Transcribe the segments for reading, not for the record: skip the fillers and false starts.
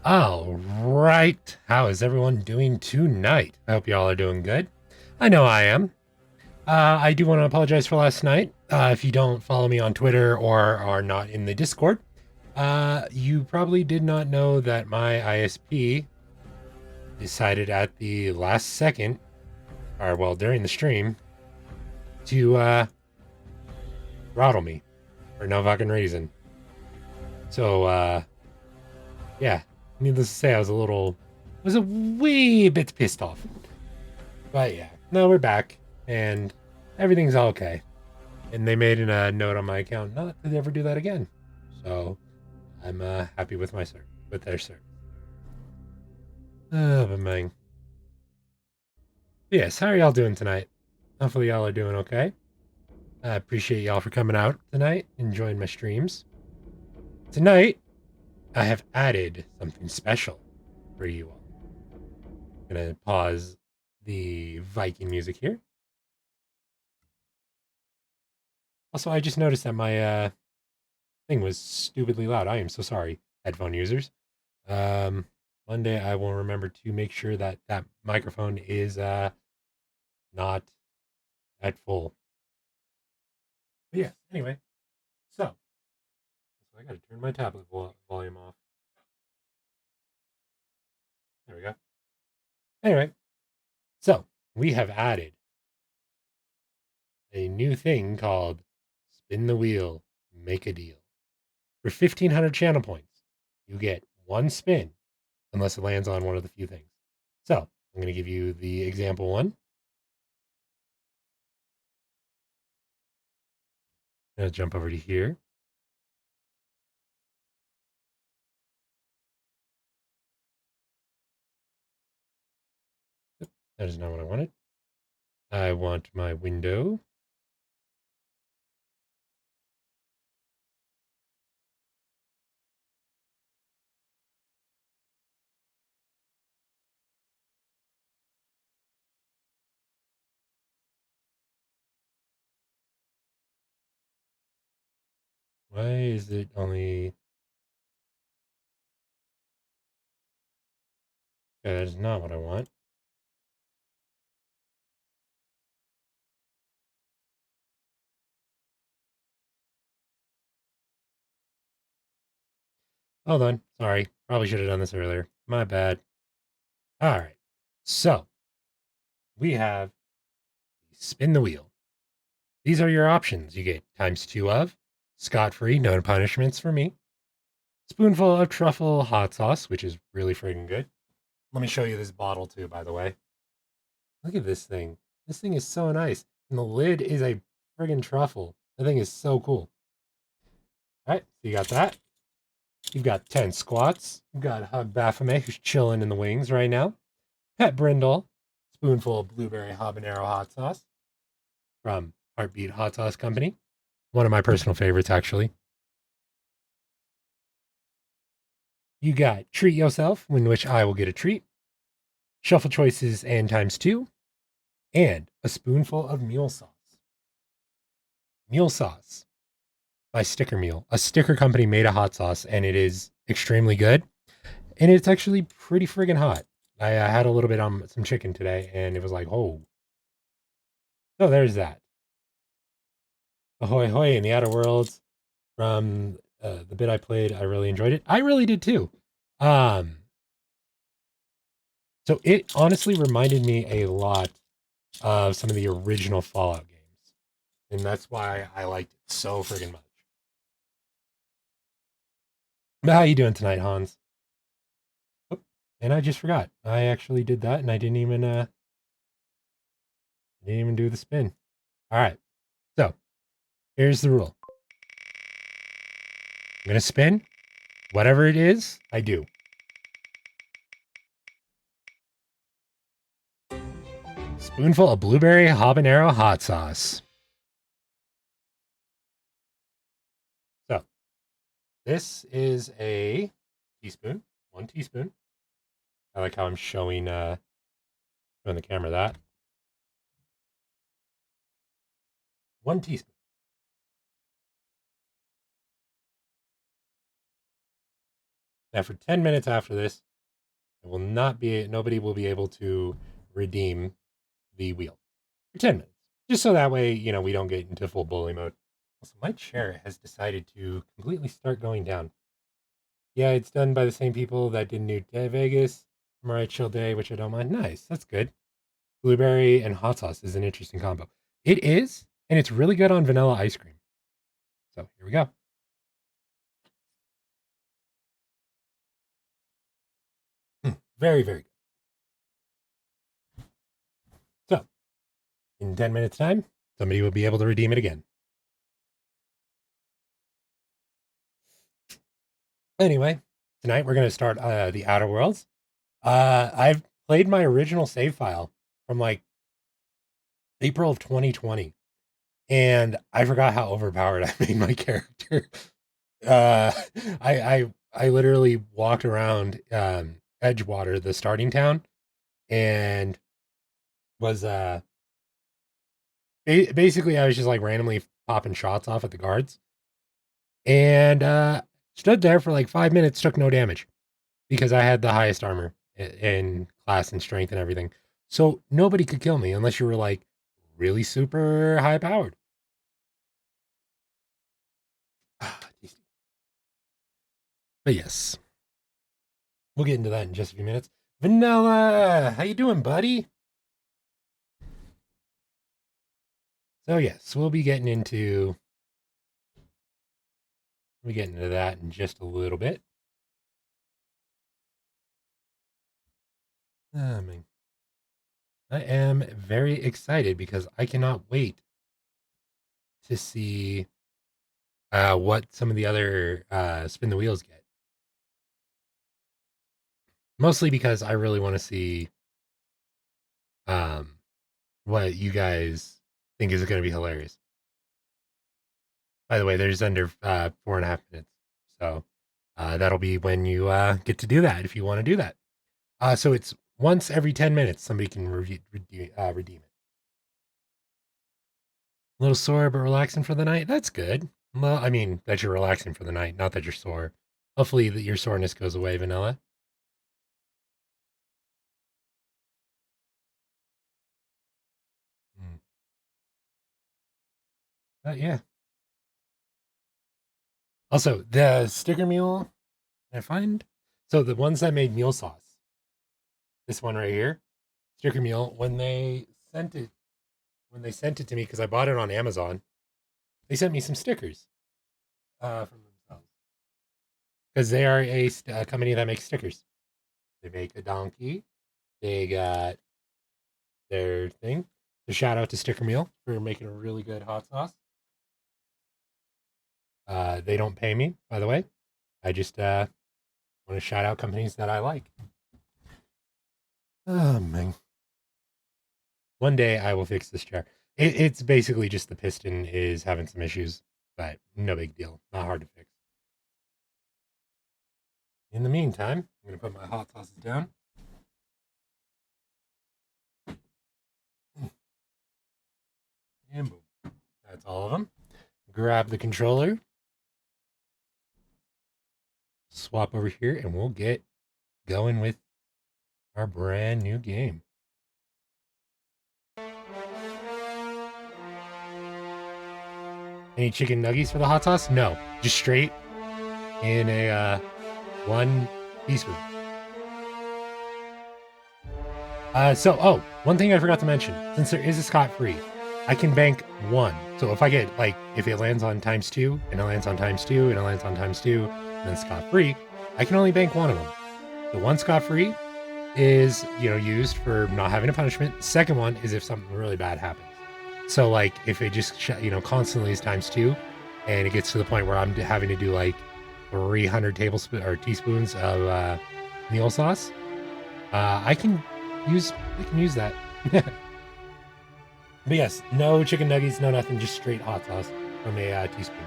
All right. How is everyone doing tonight? I hope you all are doing good. I know I am. I do want to apologize for last night. If you don't follow me on Twitter or are not in the Discord, you probably did not know that my ISP decided at the last second, or well, during the stream, to throttle me for no fucking reason. So, yeah, needless to say, I was a wee bit pissed off. But yeah, no, we're back and everything's okay. And they made a note on my account not to ever do that again. So I'm happy with with their service. But man, yes, how are y'all doing tonight? Hopefully y'all are doing okay. I appreciate y'all for coming out tonight, enjoying my streams. Tonight, I have added something special for you all. I'm gonna pause the Viking music here. Also, I just noticed that my thing was stupidly loud. I am so sorry, headphone users. Um, Monday I will remember to make sure that that microphone is not at full. But yeah. Anyway, so I got to turn my tablet volume off. There we go. Anyway, so we have added a new thing called Spin the Wheel, Make a Deal. For 1,500 channel points, you get one spin unless it lands on one of the few things. So I'm going to give you the example one. I'm going to jump over to here. That is not what I wanted. I want my window. Why is it only... Yeah, that is not what I want. Hold on. Sorry. Probably should have done this earlier. My bad. All right. So we have spin the wheel. These are your options. You get ×2 of scot-free, no punishments for me. Spoonful of truffle hot sauce, which is really friggin' good. Let me show you this bottle too, by the way. Look at this thing. This thing is so nice. And the lid is a friggin' truffle. The thing is so cool. All right, so you got that. You've got 10 squats. You've got Hug Baphomet, who's chilling in the wings right now. Pet Brindle, spoonful of blueberry habanero hot sauce from Heartbeat Hot Sauce Company. One of my personal favorites, actually. You got Treat Yourself, in which I will get a treat. Shuffle Choices and ×2. And a spoonful of mule sauce. Mule sauce by Sticker Mule. A sticker company made a hot sauce, and it is extremely good. And it's actually pretty friggin' hot. I had a little bit on some chicken today, and it was like, oh. So there's that. Ahoy hoy in the Outer Worlds from the bit I played. I really enjoyed it. I really did too. Um, so it honestly reminded me a lot of some of the original Fallout games, and that's why I liked it so friggin' much. But how you doing tonight, Hans? Oh, and I just forgot. I actually did that, and I didn't even do the spin. All right. So here's the rule. I'm gonna spin. Whatever it is, I do. Spoonful of blueberry habanero hot sauce. So this is a teaspoon, 1 teaspoon. I like how I'm showing the camera that. 1 teaspoon. Now, for 10 minutes after this, nobody will be able to redeem the wheel for 10 minutes. Just so that way, we don't get into full bully mode. Also, my chair has decided to completely start going down. Yeah, it's done by the same people that did New Day Vegas, Samurai Chill Day, which I don't mind. Nice, that's good. Blueberry and hot sauce is an interesting combo. It is, and it's really good on vanilla ice cream. So here we go. Very, very good. So, in 10 minutes' time, somebody will be able to redeem it again. Anyway, tonight we're going to start the Outer Worlds. I've played my original save file from like April of 2020, and I forgot how overpowered I made my character. Uh, I literally walked around Edgewater, the starting town, and was basically I was just like randomly popping shots off at the guards, and stood there for like 5 minutes, took no damage because I had the highest armor in class and strength and everything. So nobody could kill me unless you were like really super high powered. But yes, we'll get into that in just a few minutes. Vanilla, how you doing, buddy? So yes, we'll get into that in just a little bit. Man. I am very excited because I cannot wait to see what some of the other spin the wheels get. Mostly because I really want to see um, what you guys think is going to be hilarious. By the way, there's under 4.5 minutes, so that'll be when you get to do that if you want to do that. So it's once every 10 minutes somebody can redeem it. A little sore but relaxing for the night. That's good. Well, I mean that you're relaxing for the night, not that you're sore. Hopefully that your soreness goes away, Vanilla. Mm. Yeah. Also, the sticker mule I find so the ones that made mule sauce. This one right here, sticker mule. When they sent it to me because I bought it on Amazon, they sent me some stickers from themselves because they are a company that makes stickers. They make a donkey. They got their thing. So shout out to Sticker Meal for making a really good hot sauce. They don't pay me, by the way. I just want to shout out companies that I like. Oh man. One day I will fix this chair. It's basically just the piston is having some issues, but no big deal. Not hard to fix. In the meantime, I'm going to put my hot sauces down. And boom. That's all of them. Grab the controller. Swap over here, and we'll get going with our brand new game. Any chicken nuggies for the hot sauce? No, just straight in a 1 teaspoon. One thing I forgot to mention, since there is a scot-free, I can bank 1. So if I get, like, if it lands on ×2, and it lands on ×2, and it lands on ×2, and then scot-free, I can only bank 1 of them. The 1 scot-free is, used for not having a punishment. The second one is if something really bad happens. So, like, if it just, constantly is ×2, and it gets to the point where I'm having to do, like, 300 tablespoons or teaspoons of meal sauce, I can use that. But yes, no chicken nuggets, no nothing, just straight hot sauce from a teaspoon.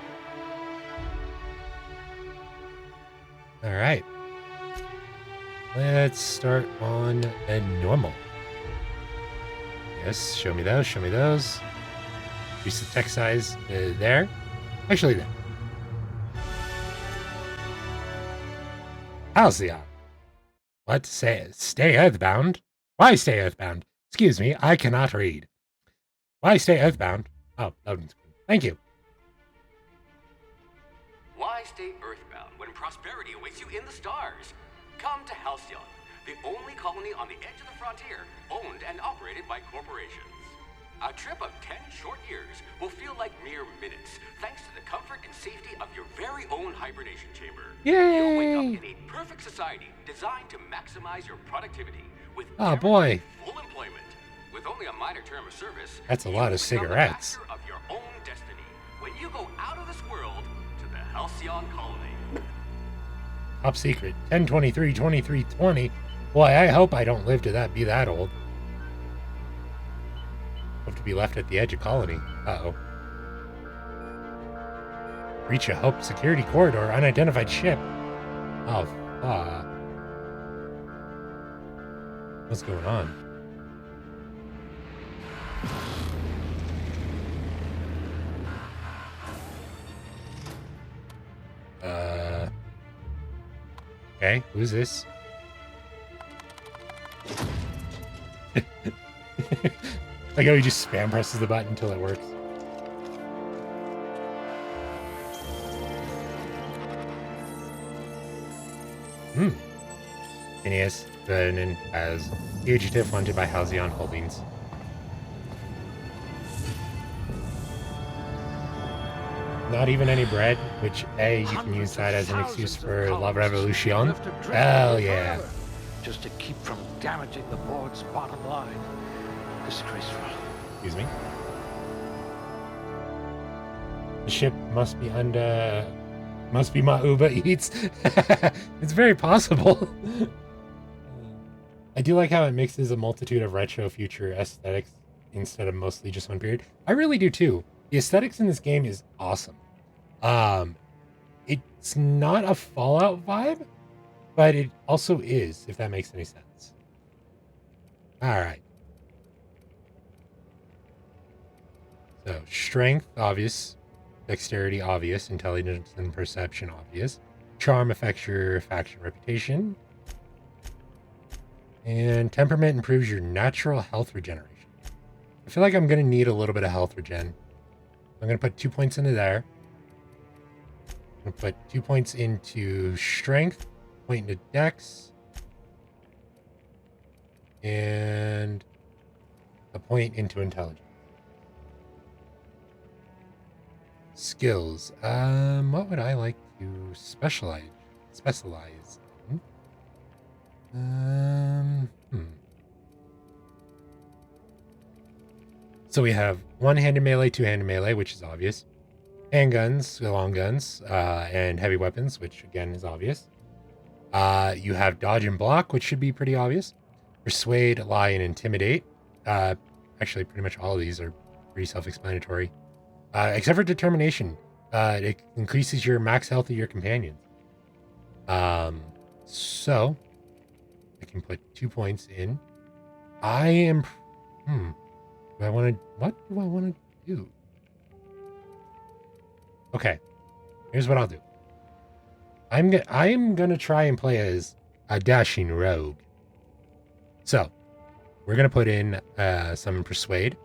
All right. Let's start on a normal. Yes, show me those, show me those. Use the text size there. Actually, there. Halcyon. What? Stay earthbound? Why stay earthbound? Excuse me, I cannot read. Why stay earthbound? Oh, loading screen. Thank you. Why stay earthbound when prosperity awaits you in the stars? Come to Halcyon, the only colony on the edge of the frontier, owned and operated by corporations. A trip of 10 short years will feel like mere minutes, thanks to the comfort and safety of your very own hibernation chamber. Yay! You'll wake up in a perfect society designed to maximize your productivity with oh boy, full employment. With only a minor term of service, that's a lot of cigarettes. Of your own destiny when you go out of this world to the Halcyon colony. Top secret 10/23/23/20. Boy, I hope I don't live to be that old. Hope to be left at the edge of colony. Uh-oh. Reach a Hope security corridor, unidentified ship. Oh, fuck. What's going on? Okay, who's this? Like how he just spam presses the button until it works. Phineas Vernon as fugitive wanted by Halcyon Holdings. Not even any bread, which, A, you can use that as an excuse for La Revolution. Hell yeah. Just to keep from damaging the board's bottom line. Disgraceful. Excuse me. The ship must be my Uber Eats. It's very possible. I do like how it mixes a multitude of retro future aesthetics instead of mostly just one period. I really do too. The aesthetics in this game is awesome. It's not a Fallout vibe, but it also is, if that makes any sense. All right. So, strength, obvious. Dexterity, obvious. Intelligence and perception, obvious. Charm affects your faction reputation. And temperament improves your natural health regeneration. I feel like I'm going to need a little bit of health regen. I'm going to put 2 points into there. I'm going to put 2 points into strength, point into dex, and a point into intelligence. Skills. What would I like to specialize in? So we have one-handed melee, two-handed melee, which is obvious. Handguns, long guns, and heavy weapons, which again is obvious. You have dodge and block, which should be pretty obvious. Persuade, lie, and intimidate. Actually, pretty much all of these are pretty self-explanatory. Except for determination. It increases your max health of your companions. So I can put 2 points in. I am... what do I want to do? Okay. Here's what I'll do. I am gonna try and play as a dashing rogue. So we're gonna put in some persuade.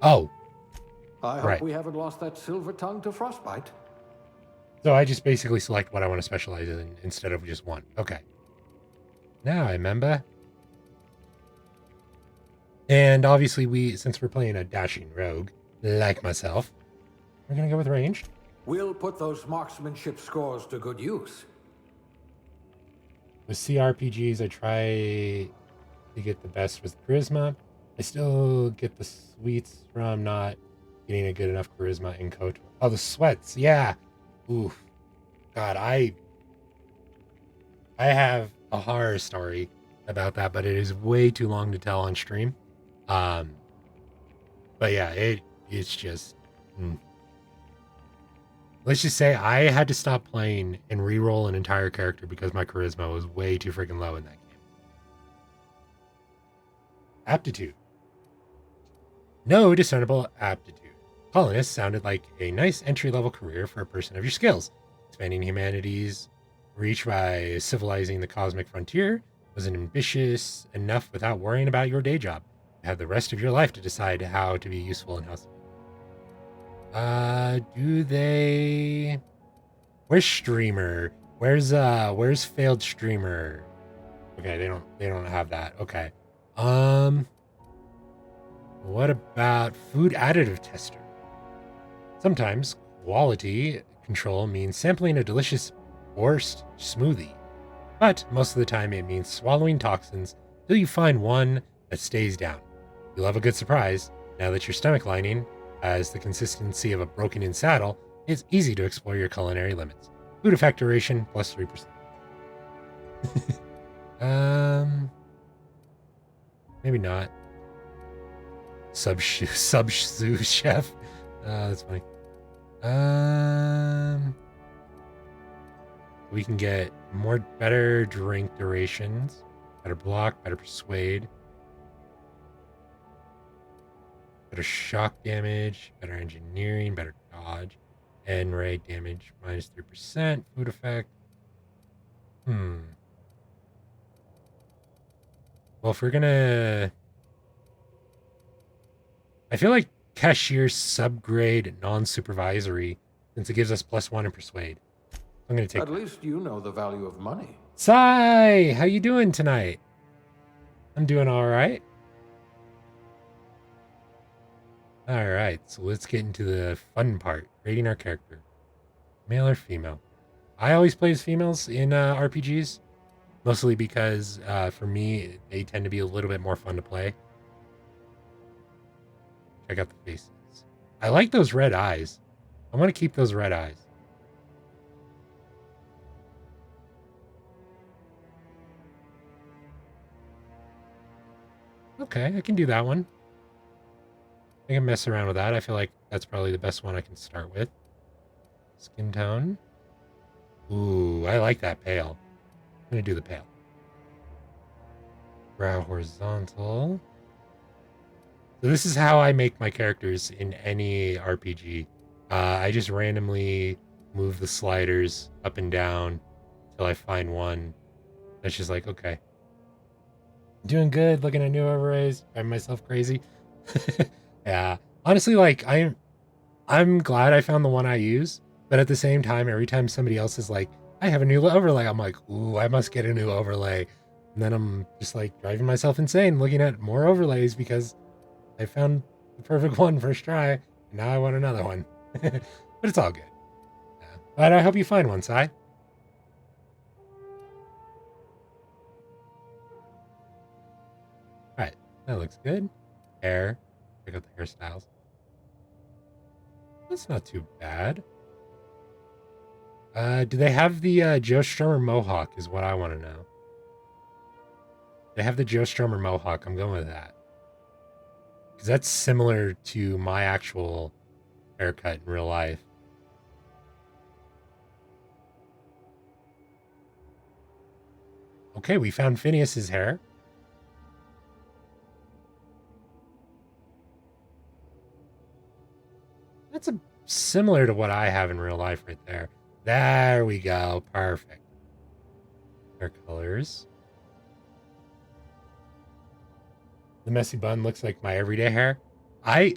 Oh. I hope we haven't lost that silver tongue to frostbite. So I just basically select what I want to specialize in instead of just one. Okay. Now I remember. And obviously since we're playing a dashing rogue, like myself, we're going to go with ranged. We'll put those marksmanship scores to good use. With CRPGs, I try to get the best with charisma. I still get the sweets from not getting a good enough charisma in KOTOR. Oh, the sweats. Yeah. Oof. God, I have a horror story about that, but it is way too long to tell on stream. But yeah, it's just... Let's just say I had to stop playing and re-roll an entire character because my charisma was way too freaking low in that game. Aptitude. No discernible aptitude. Colonist sounded like a nice entry-level career for a person of your skills. Expanding humanity's reach by civilizing the cosmic frontier was ambitious enough without worrying about your day job. You have the rest of your life to decide how to be useful and how. Do they? Where's streamer? Where's failed streamer? Okay, they don't have that. Okay. What about food additive tester? Sometimes quality control means sampling a delicious forced smoothie, but most of the time it means swallowing toxins till you find one that stays down. You'll have a good surprise now that your stomach lining has the consistency of a broken-in saddle. It's easy to explore your culinary limits. Food effect duration plus 3%. Maybe not. Sub sous chef. That's funny. We can get better drink durations, better block, better persuade, better shock damage, better engineering, better dodge, and ray damage minus 3%. Food effect. Well, if we're gonna, I feel like cashier subgrade non-supervisory, since it gives us +1 in persuade. I'm gonna take. At least you know the value of money. Sai, how you doing tonight? I'm doing all right. All right, so let's get into the fun part: creating our character, male or female. I always play as females in RPGs, mostly because for me they tend to be a little bit more fun to play. Check out the faces. I like those red eyes. I want to keep those red eyes. Okay, I can do that one. I can mess around with that. I feel like that's probably the best one I can start with. Skin tone. Ooh, I like that pale. I'm going to do the pale. Brow horizontal. So this is how I make my characters in any RPG. I just randomly move the sliders up and down until I find one that's just like, okay. Doing good, looking at new overlays, driving myself crazy. Yeah. Honestly, like I'm glad I found the one I use, but at the same time, every time somebody else is like, I have a new overlay, I'm like, ooh, I must get a new overlay. And then I'm just like driving myself insane looking at more overlays because I found the perfect one first try, and now I want another one. But it's all good. Yeah. But I hope you find one, Sai. Alright, that looks good. Hair. Check out the hairstyles. That's not too bad. Do they have the Joe Strummer Mohawk is what I want to know. They have the Joe Strummer Mohawk. I'm going with that. Because that's similar to my actual haircut in real life. Okay, we found Phineas's hair. That's similar to what I have in real life right there. There we go. Perfect. Hair colors. The messy bun looks like my everyday hair.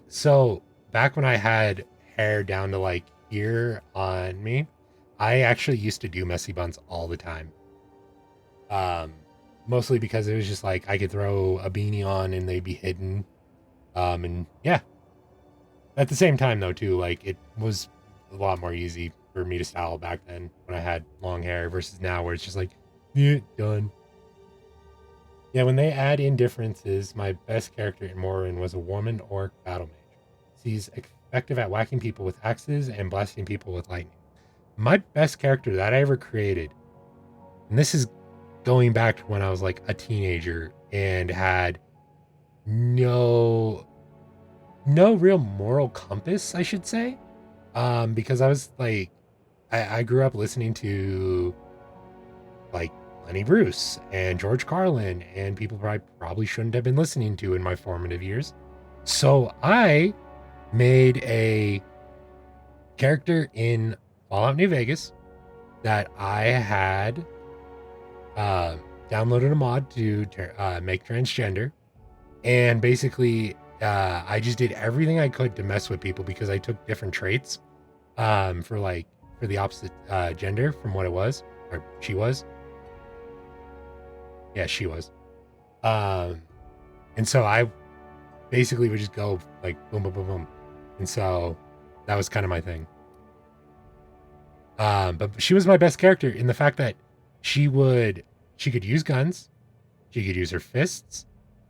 So back when I had hair down to like here on me, I actually used to do messy buns all the time. Mostly because it was just like I could throw a beanie on and they'd be hidden. And yeah. At the same time though too, like it was a lot more easy for me to style back then when I had long hair versus now where it's just like, yeah, done. Yeah, when they add in differences, my best character in Morrowind was a woman orc battle mage. She's effective at whacking people with axes and blasting people with lightning. My best character that I ever created, and this is going back to when I was like a teenager and had no real moral compass, I should say. Because I was like, I grew up listening to like Lenny Bruce and George Carlin and people I probably shouldn't have been listening to in my formative years. So I made a character in Fallout New Vegas that I had downloaded a mod to make transgender, and basically I just did everything I could to mess with people because I took different traits for the opposite gender from what it was, or she was. Yeah, she was. And so I basically would just go like boom, boom, boom, boom. And so that was kind of my thing. But she was my best character in the fact that she could use guns, she could use her fists,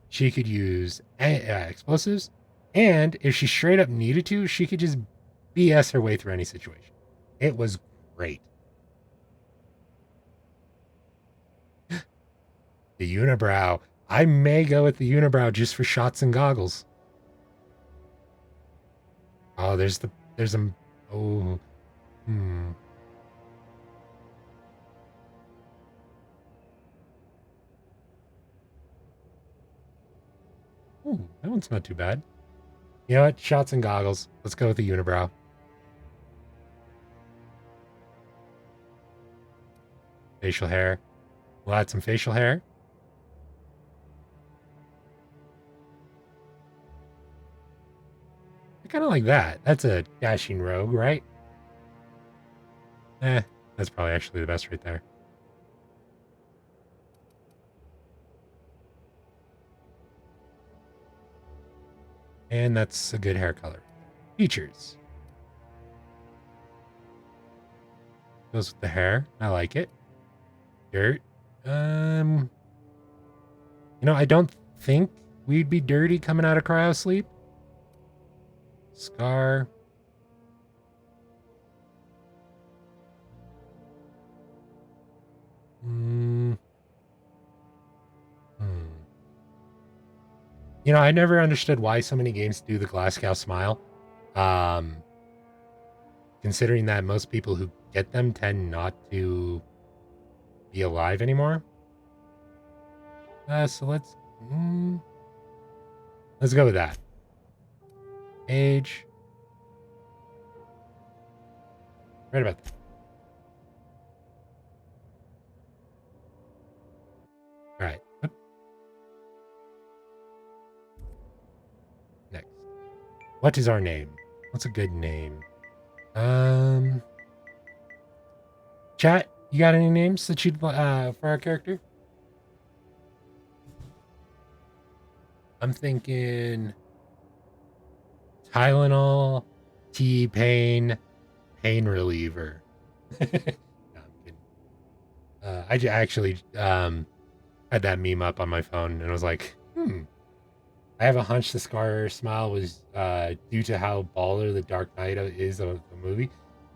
she could use explosives, and if she straight up needed to, she could just BS her way through any situation. It was great. The unibrow. I may go with the unibrow just for shots and goggles. Oh, there's a, oh, hmm. Ooh, that one's not too bad. You know what? Shots and goggles. Let's go with the unibrow. Facial hair. We'll add some facial hair. I kind of like that. That's a dashing rogue, right? That's probably actually the best right there. And that's a good hair color. Features. Goes with the hair. I like it. Dirt. You know, I don't think we'd be dirty coming out of cryo sleep. Scar. You know, I never understood why so many games do the glass cow smile. Considering that most people who get them tend not to be alive anymore. So let's go with that. Age. Right about that. All right. Next. What is our name? What's a good name? Chat, you got any names that you'd for our character? I'm thinking Tylenol, T-Pain, pain reliever. No, I'm kidding. I actually had that meme up on my phone and was like, I have a hunch the Scar smile was due to how baller the Dark Knight is of the movie.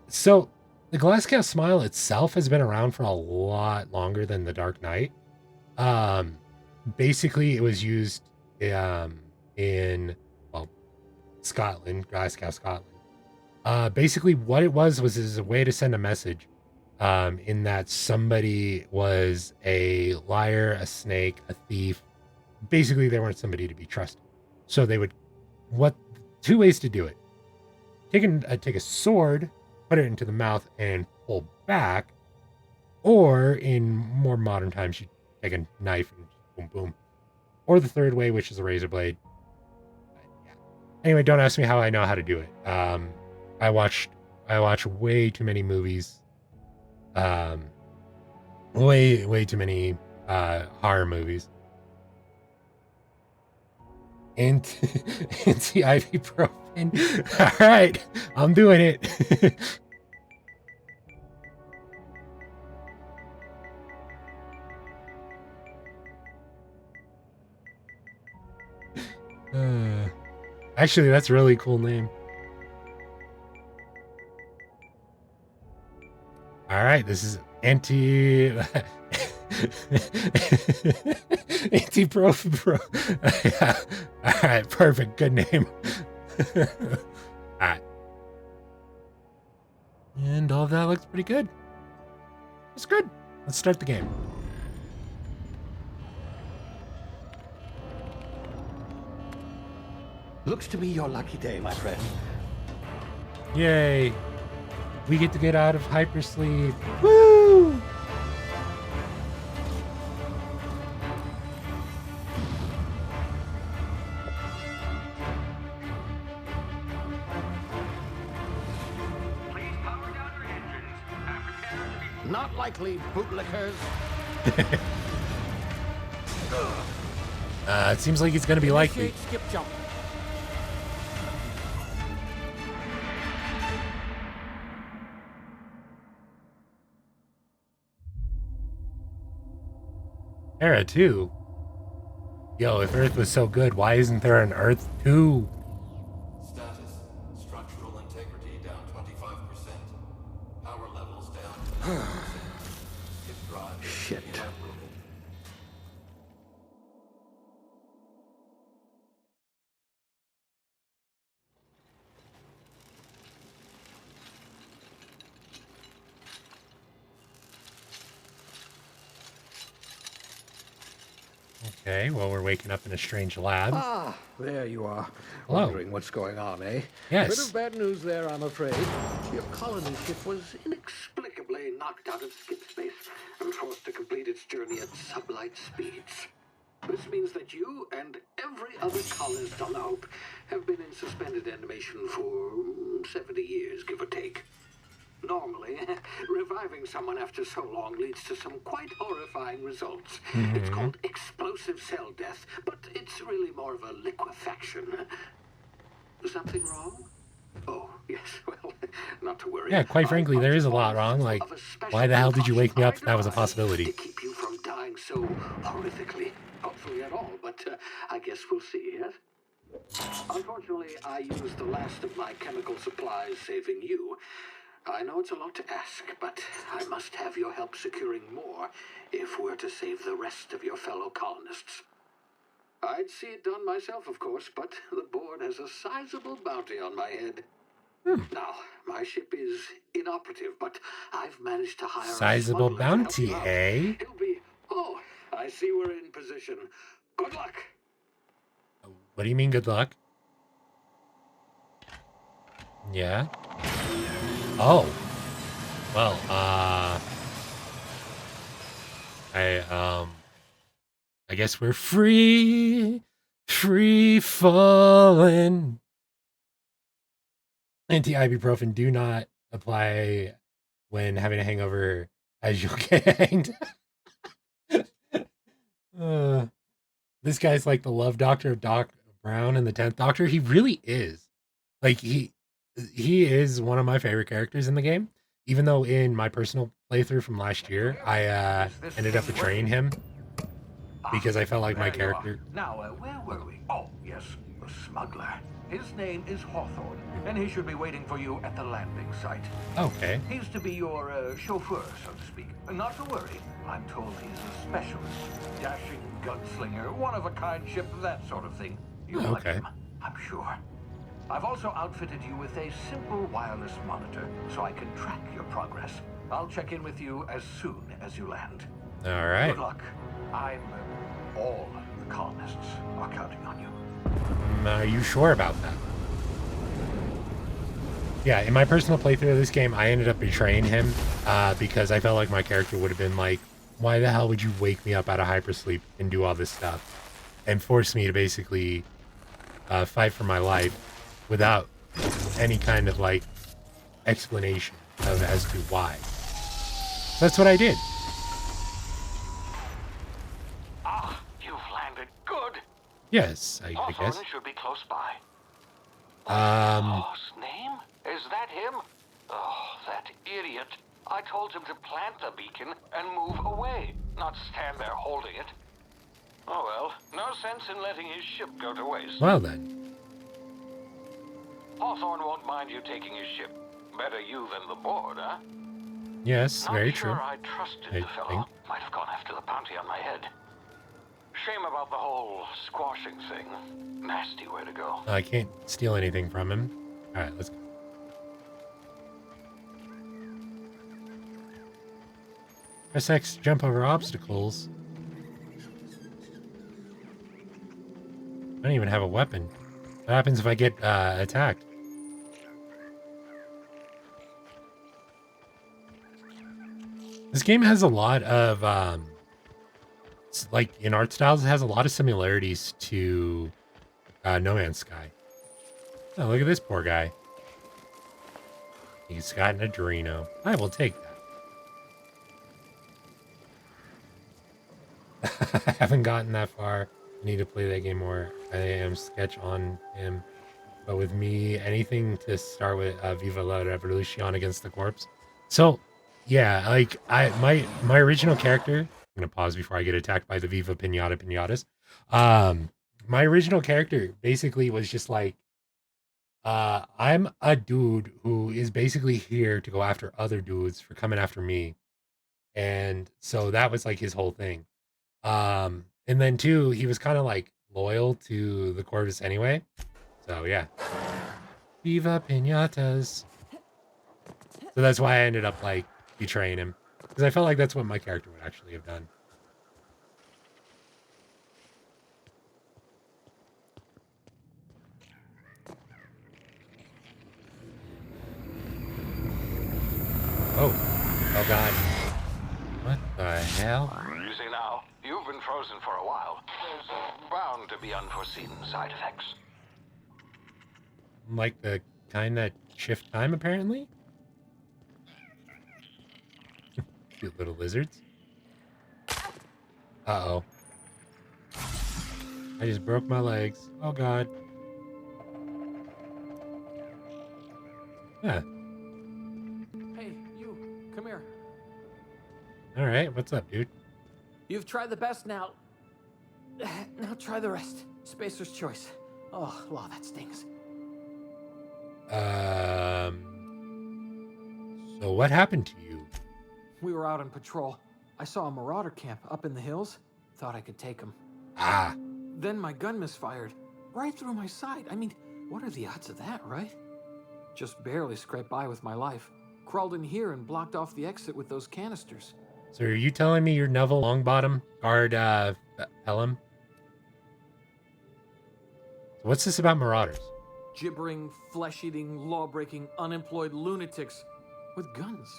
So the glass cow smile itself has been around for a lot longer than the Dark Knight. Basically, it was used in Scotland, Glasgow, Scotland. Basically, what it was is a way to send a message. In that somebody was a liar, a snake, a thief. Basically, they weren't somebody to be trusted. So they would, two ways to do it. Take a sword, put it into the mouth, and pull back. Or in more modern times, you take a knife and boom, boom. Or the third way, which is a razor blade. Yeah. Anyway, don't ask me how I know how to do it. I watch way too many movies. Way too many horror movies. Anti-ibuprofen. All right, I'm doing it. Actually, that's a really cool name. All right, this is anti-ibuprofen. Yeah. All right, perfect. Good name. All right. And all of that looks pretty good. It's good. Let's start the game. Looks to be your lucky day, my friend. Yay. We get to get out of hypersleep. Woo! Please power down your engines and prepare to be... Not likely, bootlickers. It seems like it's gonna be likely. Initiate skip jump. Era 2? Yo, if Earth was so good, why isn't there an Earth 2? Status. Structural integrity down 25%. Power levels down 10%. Hip drive Shit. inoperable. Okay, well, we're waking up in a strange lab. Ah, there you are. Hello. Wondering what's going on, eh? Yes. Bit of bad news there, I'm afraid. Your colony ship was Inexplicably knocked out of skip space and forced to complete its journey at sublight speeds. This means that you and every other colonist on the Hope have been in suspended animation for 70 years, give or take. Normally, reviving someone after so long leads to some quite horrifying results. It's called explosive cell death, but it's really more of a liquefaction. Something wrong? Oh, yes, well, not to worry. Yeah, quite frankly, there is a lot wrong. Like, why the hell did you wake me up if that was a possibility? To keep you from dying so horrifically. Hopefully at all, but I guess we'll see, yes? Unfortunately, I used the last of my chemical supplies saving you. I know it's a lot to ask, but I must have your help securing more if we're to save the rest of your fellow colonists. I'd see it done myself, of course, but the board has a sizable bounty on my head. Now, my ship is inoperative, but I've managed to hire Sizable a smuggler to help bounty, you out. eh? He'll be... Oh, I see we're in position. Good luck. What do you mean, good luck? Yeah? Oh. Well, I guess we're free falling. Anti-ibuprofen do not apply when having a hangover, as you'll get hanged. This guy's like the love doctor of Doc Brown and the 10th Doctor. He really is. Like, he is one of my favorite characters in the game. Even though in my personal playthrough from last year, I ended up betraying him because I felt like my character... Now, where were we? Oh, yes, the smuggler. His name is Hawthorne, and he should be waiting for you at the landing site. Okay. He's to be your chauffeur, so to speak. Not to worry. I'm told he's a specialist. Dashing gunslinger, one-of-a-kind ship, that sort of thing. You'll like Okay. him, I'm sure. I've also outfitted you with a simple wireless monitor, so I can track your progress. I'll check in with you as soon as you land. All right. Good luck. All the colonists are counting on you. Are you sure about that? Yeah, in my personal playthrough of this game, I ended up betraying him because I felt like my character would have been like, why the hell would you wake me up out of hypersleep and do all this stuff? And force me to basically fight for my life without any kind of like explanation as to why. So that's what I did. Ah, you've landed. Good. Yes, I guess. Hawthorne should be close by. Um, His name? Is that him? Oh, that idiot. I told him to plant the beacon and move away, not stand there holding it. Oh well, no sense in letting his ship go to waste. well then. Hawthorne won't mind you taking his ship. Better you than the board, huh? Yes, very Not true. sure I trusted I the fellow. think. Might have gone after the bounty on my head. Shame about the whole squashing thing. Nasty way to go. I can't steal anything from him. All right, let's go. Press X to jump over obstacles. I don't even have a weapon. What happens if I get attacked? This game has a lot of like in art styles, it has a lot of similarities to No Man's Sky. Oh, look at this poor guy. He's got an Adreno. I will take that. I haven't gotten that far. I need to play that game more. I am sketch on him. But with me, anything to start with Viva la Revolution against the corpse. So, yeah, like my original character. I'm gonna pause before I get attacked by the Viva Pinatas. My original character basically was just like, I'm a dude who is basically here to go after other dudes for coming after me, and so that was like his whole thing. And then two, he was kind of like loyal to the Corvus anyway. So yeah. Viva Pinatas. So that's why I ended up like betraying him. Because I felt like that's what my character would actually have done. Oh. Oh god. What the hell? Easy now. You've been frozen for a while. There's bound to be unforeseen side effects. Like the kind that shift time, apparently? Cute little lizards. Uh-oh. I just broke my legs. Oh, God. Yeah. Hey, you. Come here. All right. What's up, dude? You've tried the best now. Now try the rest. Spacer's choice. Oh, law, that stings. So what happened to you? We were out on patrol. I saw a marauder camp up in the hills. Thought I could take him. Ah. Then my gun misfired. Right through my side. I mean, what are the odds of that, right? Just barely scraped by with my life. Crawled in here and blocked off the exit with those canisters. So are you telling me you're Neville Longbottom, guard Pelham? So what's this about marauders? Gibbering, flesh-eating, law-breaking, unemployed lunatics with guns.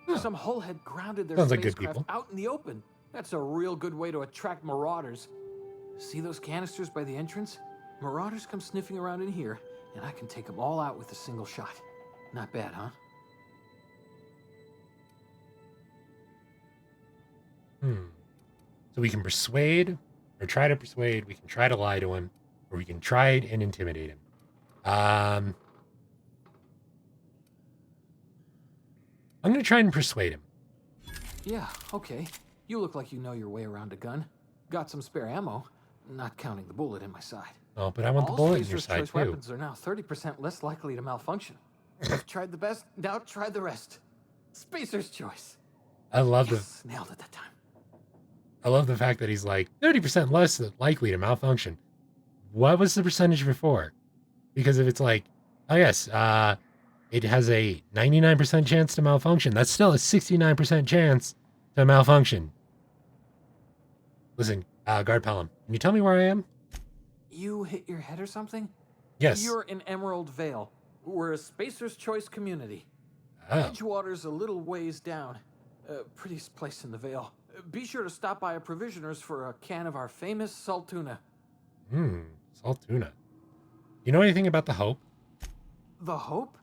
Huh. Some hullhead grounded their Sounds like good spacecraft people. out in the open. That's a real good way to attract marauders. See those canisters by the entrance? Marauders come sniffing around in here, and I can take them all out with a single shot. Not bad, huh? So we can persuade, or try to persuade, we can try to lie to him, or we can try and intimidate him. I'm going to try and persuade him. Yeah, okay. You look like you know your way around a gun. Got some spare ammo, not counting the bullet in my side. Oh, but I want the All bullet in your Spacer's side, choice too. weapons are now 30% less likely to malfunction. I've tried the best, now try the rest. Spacer's choice. I love Yes, nailed it that time. I love the fact that he's like 30% less likely to malfunction. What was the percentage before? Because if it's like, oh yes, it has a 99% chance to malfunction. That's still a 69% chance to malfunction. Listen, Guard Pelham, can you tell me where I am? You hit your head or something? Yes. You're in Emerald Vale. We're a Spacer's Choice community. Oh. Edgewater's a little ways down. Prettiest place in the Vale. Be sure to stop by a provisioner's for a can of our famous salt tuna. Salt tuna. You know anything about the Hope? The Hope?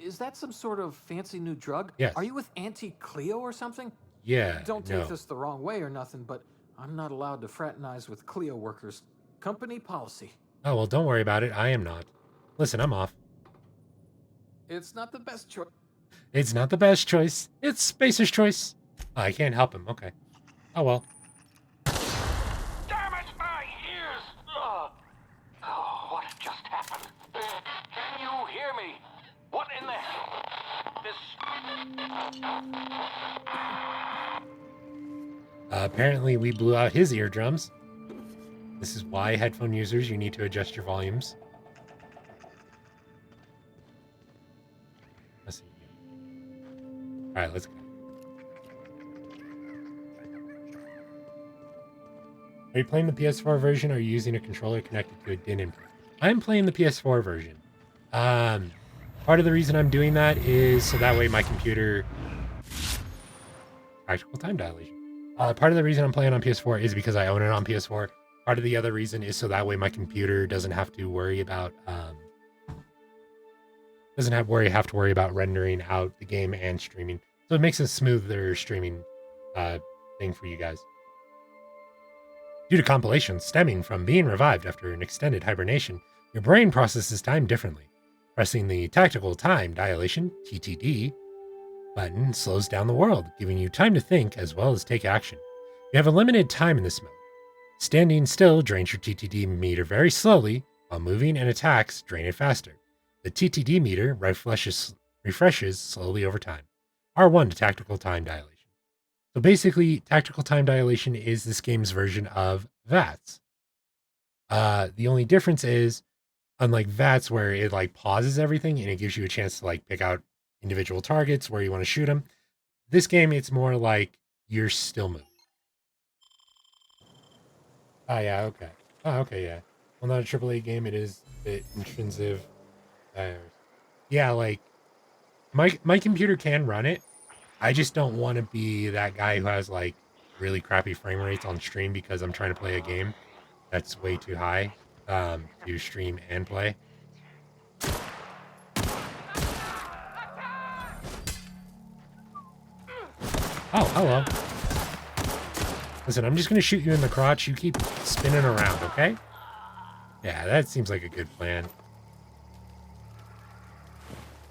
Is that some sort of fancy new drug? Yes. Are you with Auntie Cleo or something? Yeah. Don't no. take this the wrong way or nothing, but I'm not allowed to fraternize with Cleo workers. Company policy. Oh, well, don't worry about it. I am not. Listen, I'm off. It's not the best choice. It's not the best choice. It's Spacer's choice. Oh, I can't help him. Okay. Oh, well. Damn it, my ears! Oh, what just happened? Can you hear me? What in the hell? Apparently, we blew out his eardrums. This is why, headphone users, you need to adjust your volumes. Let's see. All right, let's go. Are you playing the PS4 version or are you using a controller connected to a DIN input? I'm playing the PS4 version. Part of the reason I'm doing that is so that way my computer... tactical time dilation. Part of the reason I'm playing on PS4 is because I own it on PS4. Part of the other reason is so that way my computer doesn't have to worry about have to worry about rendering out the game and streaming. So it makes a smoother streaming thing for you guys. Due to compilations stemming from being revived after an extended hibernation, your brain processes time differently. Pressing the tactical time dilation (TTD) button slows down the world, giving you time to think as well as take action. You have a limited time in this mode. Standing still drains your TTD meter very slowly, while moving and attacks drain it faster. The TTD meter refreshes slowly over time. R1 to tactical time dilation. So basically, tactical time dilation is this game's version of VATS. The only difference is, unlike VATS, where it like pauses everything and it gives you a chance to like pick out individual targets where you want to shoot them, this game it's more like you're still moving. Oh yeah, okay. Oh okay, yeah. Well, not a AAA game. It is a bit intrinsic. Yeah, like my computer can run it. I just don't want to be that guy who has like really crappy frame rates on stream because I'm trying to play a game that's way too high to stream and play. Oh, hello. Listen, I'm just going to shoot you in the crotch. You keep spinning around, okay? Yeah, that seems like a good plan.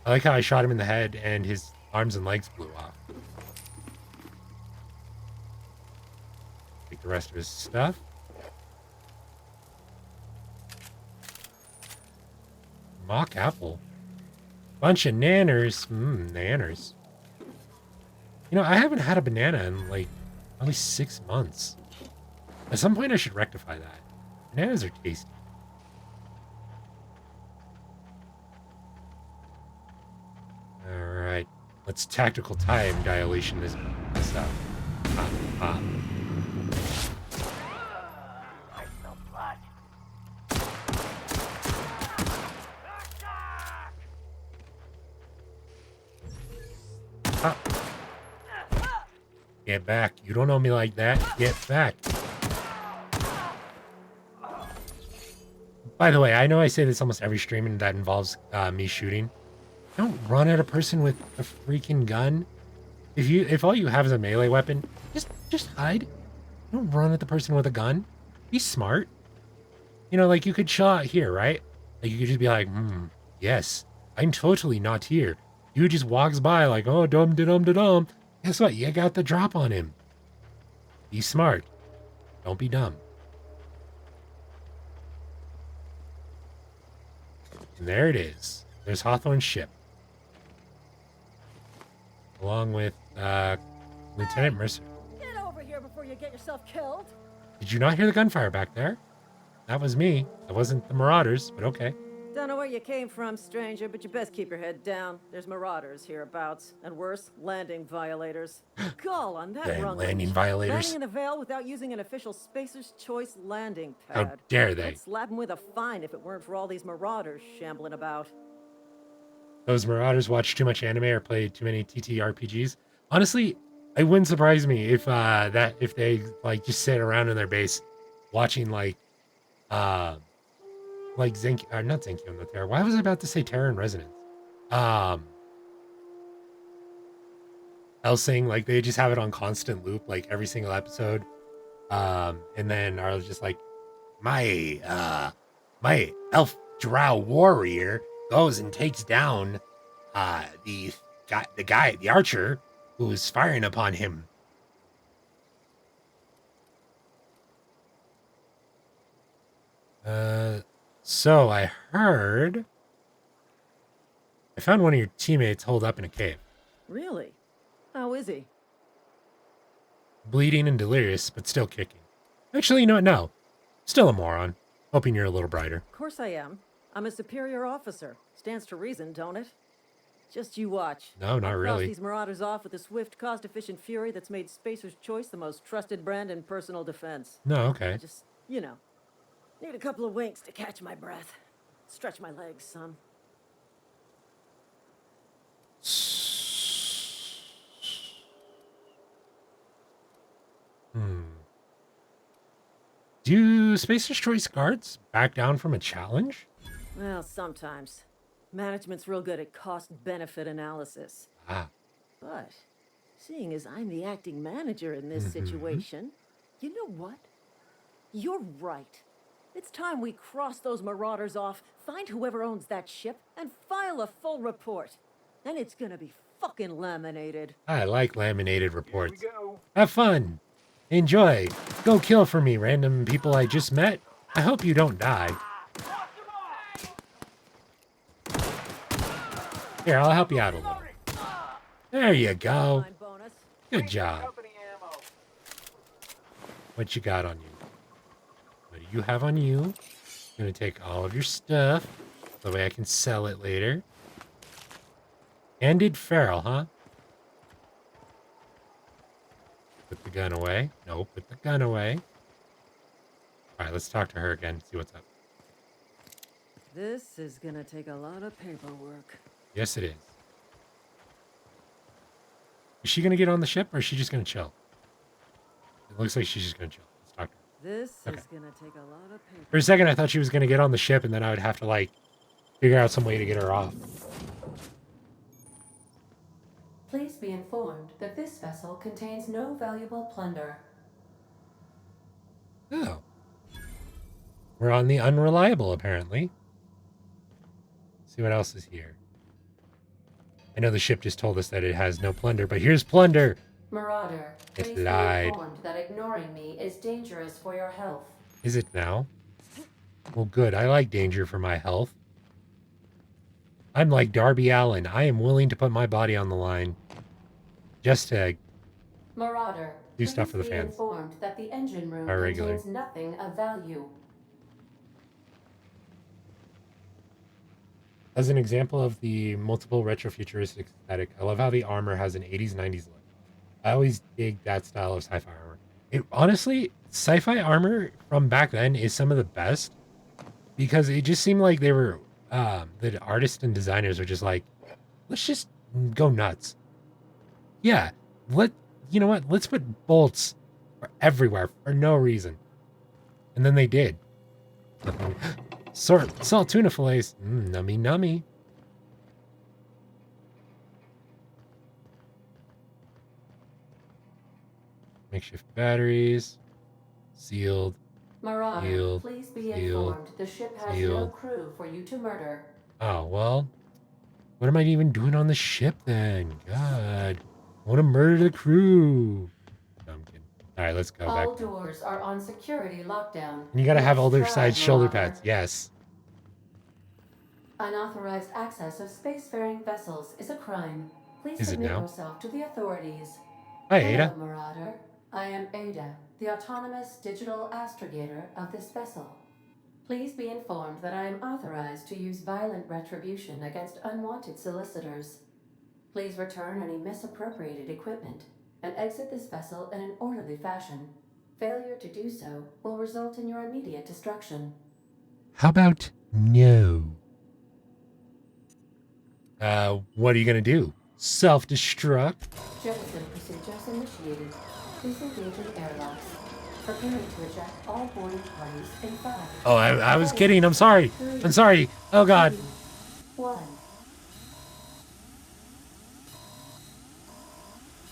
I like how I shot him in the head and his arms and legs blew off. Take the rest of his stuff. Mock apple. Bunch of nanners. Nanners. You know, I haven't had a banana in like at least 6 months. At some point I should rectify that. Bananas are tasty. Alright. Let's tactical time dilation this stuff. Get back. You don't know me like that. Get back. By the way, I know I say this almost every stream and that involves me shooting. Don't run at a person with a freaking gun. If all you have is a melee weapon, just hide. Don't run at the person with a gun. Be smart. You know, like you could chill out here, right? Like you could just be like, yes, I'm totally not here. Dude just walks by like, oh, dum da dum da dum. Guess what? You got the drop on him. Be smart. Don't be dumb. And there it is. There's Hawthorne's ship. Along with Lieutenant Mercer. Get over here before you get yourself killed. Did you not hear the gunfire back there? That was me. That wasn't the Marauders, but okay. Don't know where you came from, stranger, but you best keep your head down. There's marauders hereabouts, and worse, landing violators. Gall on that Damn, rung. landing violators. Landing in the Vale without using an official Spacer's Choice landing pad. How dare they? I'd slap 'em with a fine if it weren't for all these marauders shambling about. Those Marauders watch too much anime or play too many TTRPGs. Honestly, it wouldn't surprise me if they like just sit around in their base watching like Zenki, or not Zenkyo no Terror. Why was I about to say Terror in Resonance? Hellsing, like they just have it on constant loop, like every single episode. And then I was just like, my elf drow warrior goes and takes down the archer who's firing upon him. So I heard I found one of your teammates holed up in a cave. Really? How is he? Bleeding and delirious, but still kicking. Actually, you know what? No. Still a moron. Hoping you're a little brighter. Of course I am. I'm a superior officer. Stands to reason, don't it? Just you watch. No, not I'll really. cross these marauders off with a swift, cost-efficient fury that's made Spacer's Choice the most trusted brand in personal defense. No, okay. I just, you know, need a couple of winks to catch my breath. Stretch my legs, son. Do Space Destroy's guards back down from a challenge? Well, sometimes. Management's real good at cost-benefit analysis. Ah. But, seeing as I'm the acting manager in this situation, you know what? You're right. It's time we cross those marauders off, find whoever owns that ship, and file a full report. And it's gonna be fucking laminated. I like laminated reports. Have fun. Enjoy. Go kill for me, random people I just met. I hope you don't die. Here, I'll help you out a little. There you go. Bonus. Good job. What you got on you? What do you have on you? I'm gonna take all of your stuff. The way I can sell it later. Handed Feral, huh? Put the gun away. No, put the gun away. Alright, let's talk to her again, see what's up. This is gonna take a lot of paperwork. Yes, it is. Is she gonna get on the ship, or is she just gonna chill? It looks like she's just gonna chill. Let's talk to her. This Okay. is gonna take a lot of paperwork. For a second, I thought she was gonna get on the ship, and then I would have to, like, figure out some way to get her off. Please be informed that this vessel contains no valuable plunder. Oh. We're on the unreliable, apparently. See what else is here. I know the ship just told us that it has no plunder, but here's plunder! Marauder, It please be lied. informed that ignoring me is dangerous for your health. Is it now? Well, good. I like danger for my health. I'm like Darby Allin. I am willing to put my body on the line just to Marauder, do stuff please for the be fans. informed that the engine room Our regular. contains nothing of value. As an example of the multiple retrofuturistic aesthetic, I love how the armor has an 80s, 90s look. I always dig that style of sci-fi armor. It honestly, sci-fi armor from back then is some of the best because it just seemed like they were, the artists and designers were just like, let's just go nuts. Yeah, you know what? Let's put bolts everywhere for no reason. And then they did. Salt tuna fillets. Nummy nummy. Makeshift batteries. Sealed. Marauder, Sealed. please be Sealed. informed the ship has no Sealed. crew for you to murder. Oh, well. What am I even doing on the ship then? God. I want to murder the crew. No, I'm kidding. Alright, let's go All back. doors are on security lockdown. And you gotta have all their Let's side try, shoulder Marauder. pads. Yes. Unauthorized access of spacefaring vessels is a crime. Please Is it submit now? yourself to the authorities. Hi, Hello, Ada. Marauder. I am Ada, the autonomous digital astrogator of this vessel. Please be informed that I am authorized to use violent retribution against unwanted solicitors. Please return any misappropriated equipment and exit this vessel in an orderly fashion. Failure to do so will result in your immediate destruction. How about no? What are you gonna do? Self-destruct? Jettison procedures initiated. Please engage in airlocks. Preparing to eject all boarding parties in 5. Oh, I was kidding. I'm sorry. I'm sorry. Oh, God. 1.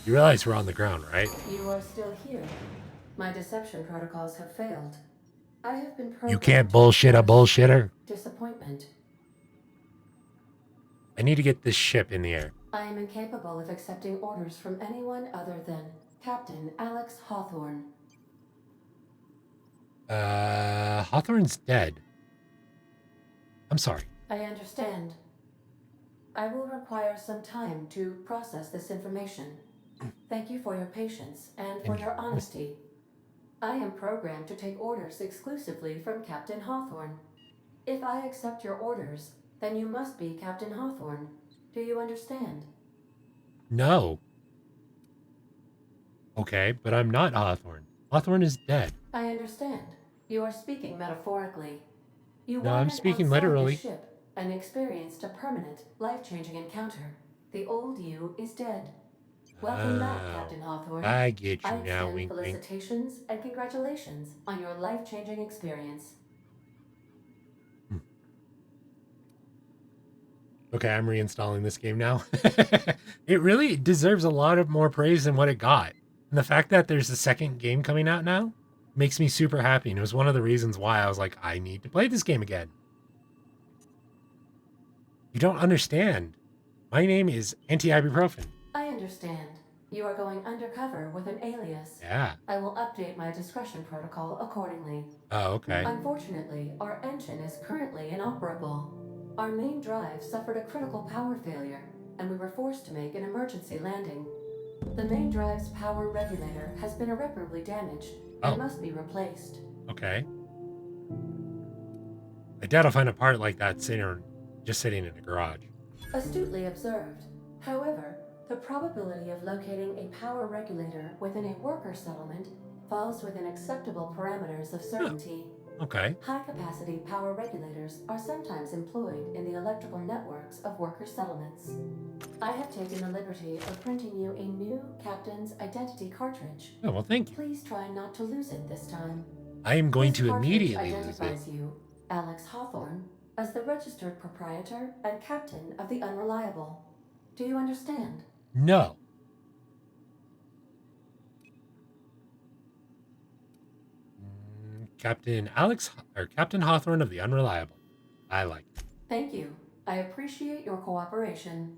You realize we're on the ground, right? You are still here. My deception protocols have failed. I have been programmed You can't to bullshit a cause bullshitter. disappointment. I need to get this ship in the air. I am incapable of accepting orders from anyone other than Captain Alex Hawthorne. Hawthorne's dead. I'm sorry. I understand. I will require some time to process this information. Thank you for your patience and for your honesty. I am programmed to take orders exclusively from Captain Hawthorne. If I accept your orders, then you must be Captain Hawthorne. Do you understand? No. Okay, but I'm not Hawthorne. Hawthorne is dead. I understand. You are speaking metaphorically. You No, I'm wandered speaking outside the literally. ship and experienced a permanent, life-changing encounter. The old you is dead. Welcome back, Oh, Captain Hawthorne. I get I you now, extend wink wink. felicitations and congratulations on your life-changing experience. Hmm. Okay, I'm reinstalling this game now. It really deserves a lot of more praise than what it got. And the fact that there's a second game coming out now makes me super happy. And it was one of the reasons why I was like, I need to play this game again. You don't understand. My name is Anti-Ibuprofen. I understand. You are going undercover with an alias. Yeah. I will update my discretion protocol accordingly. Oh, okay. Unfortunately, our engine is currently inoperable. Our main drive suffered a critical power failure, and we were forced to make an emergency landing. The main drive's power regulator has been irreparably damaged and Oh, must be replaced. okay. I doubt I'll find a part like that just sitting in a garage. Astutely observed. However, the probability of locating a power regulator within a worker settlement falls within acceptable parameters of Oh, certainty. okay. High-capacity power regulators are sometimes employed in the electrical networks of worker settlements. I have taken the liberty of printing you a new Captain's Identity cartridge. Oh, well, thank you. Please try not to lose it this time. I am going This to cartridge immediately lose it. identifies you, Alex Hawthorne, as the registered proprietor and captain of the Unreliable. Do you understand? No. Captain Hawthorne of the Unreliable. I like it. Thank you. I appreciate your cooperation.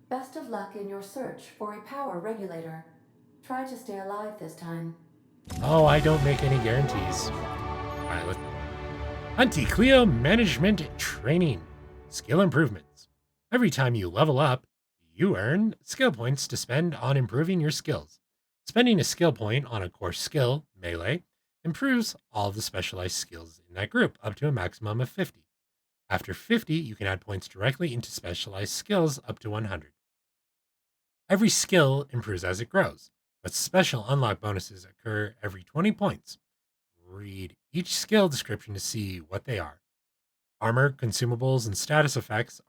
Best of luck in your search for a power regulator. Try to stay alive this time. Oh, I don't make any guarantees. Alright, let's Anti-Cleo Management Training. Skill improvements. Every time you level up, you earn skill points to spend on improving your skills. Spending a skill point on a core skill, melee, improves all the specialized skills in that group up to a maximum of 50. After 50, you can add points directly into specialized skills up to 100. Every skill improves as it grows, but special unlock bonuses occur every 20 points. Read each skill description to see what they are. Armor, consumables, and status effects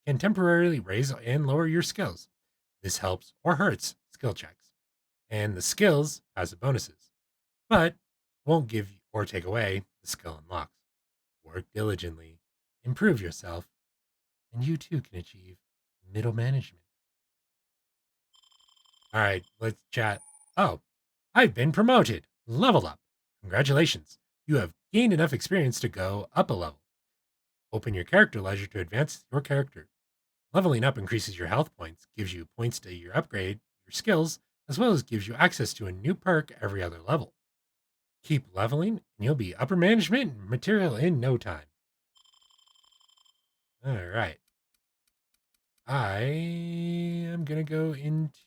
can temporarily raise and lower your skills. This helps or hurts skill checks. And the skills has the bonuses, but won't give or take away the skill unlocks. Work diligently, improve yourself, and you too can achieve middle management. All right, let's chat. Oh, I've been promoted. Leveled up. Congratulations. You have gained enough experience to go up a level. Open your character ledger to advance your character. Leveling up increases your health points, gives you points to your upgrade, your skills, as well as gives you access to a new perk every other level. Keep leveling, and you'll be upper management material in no time. All right. I am going to go into...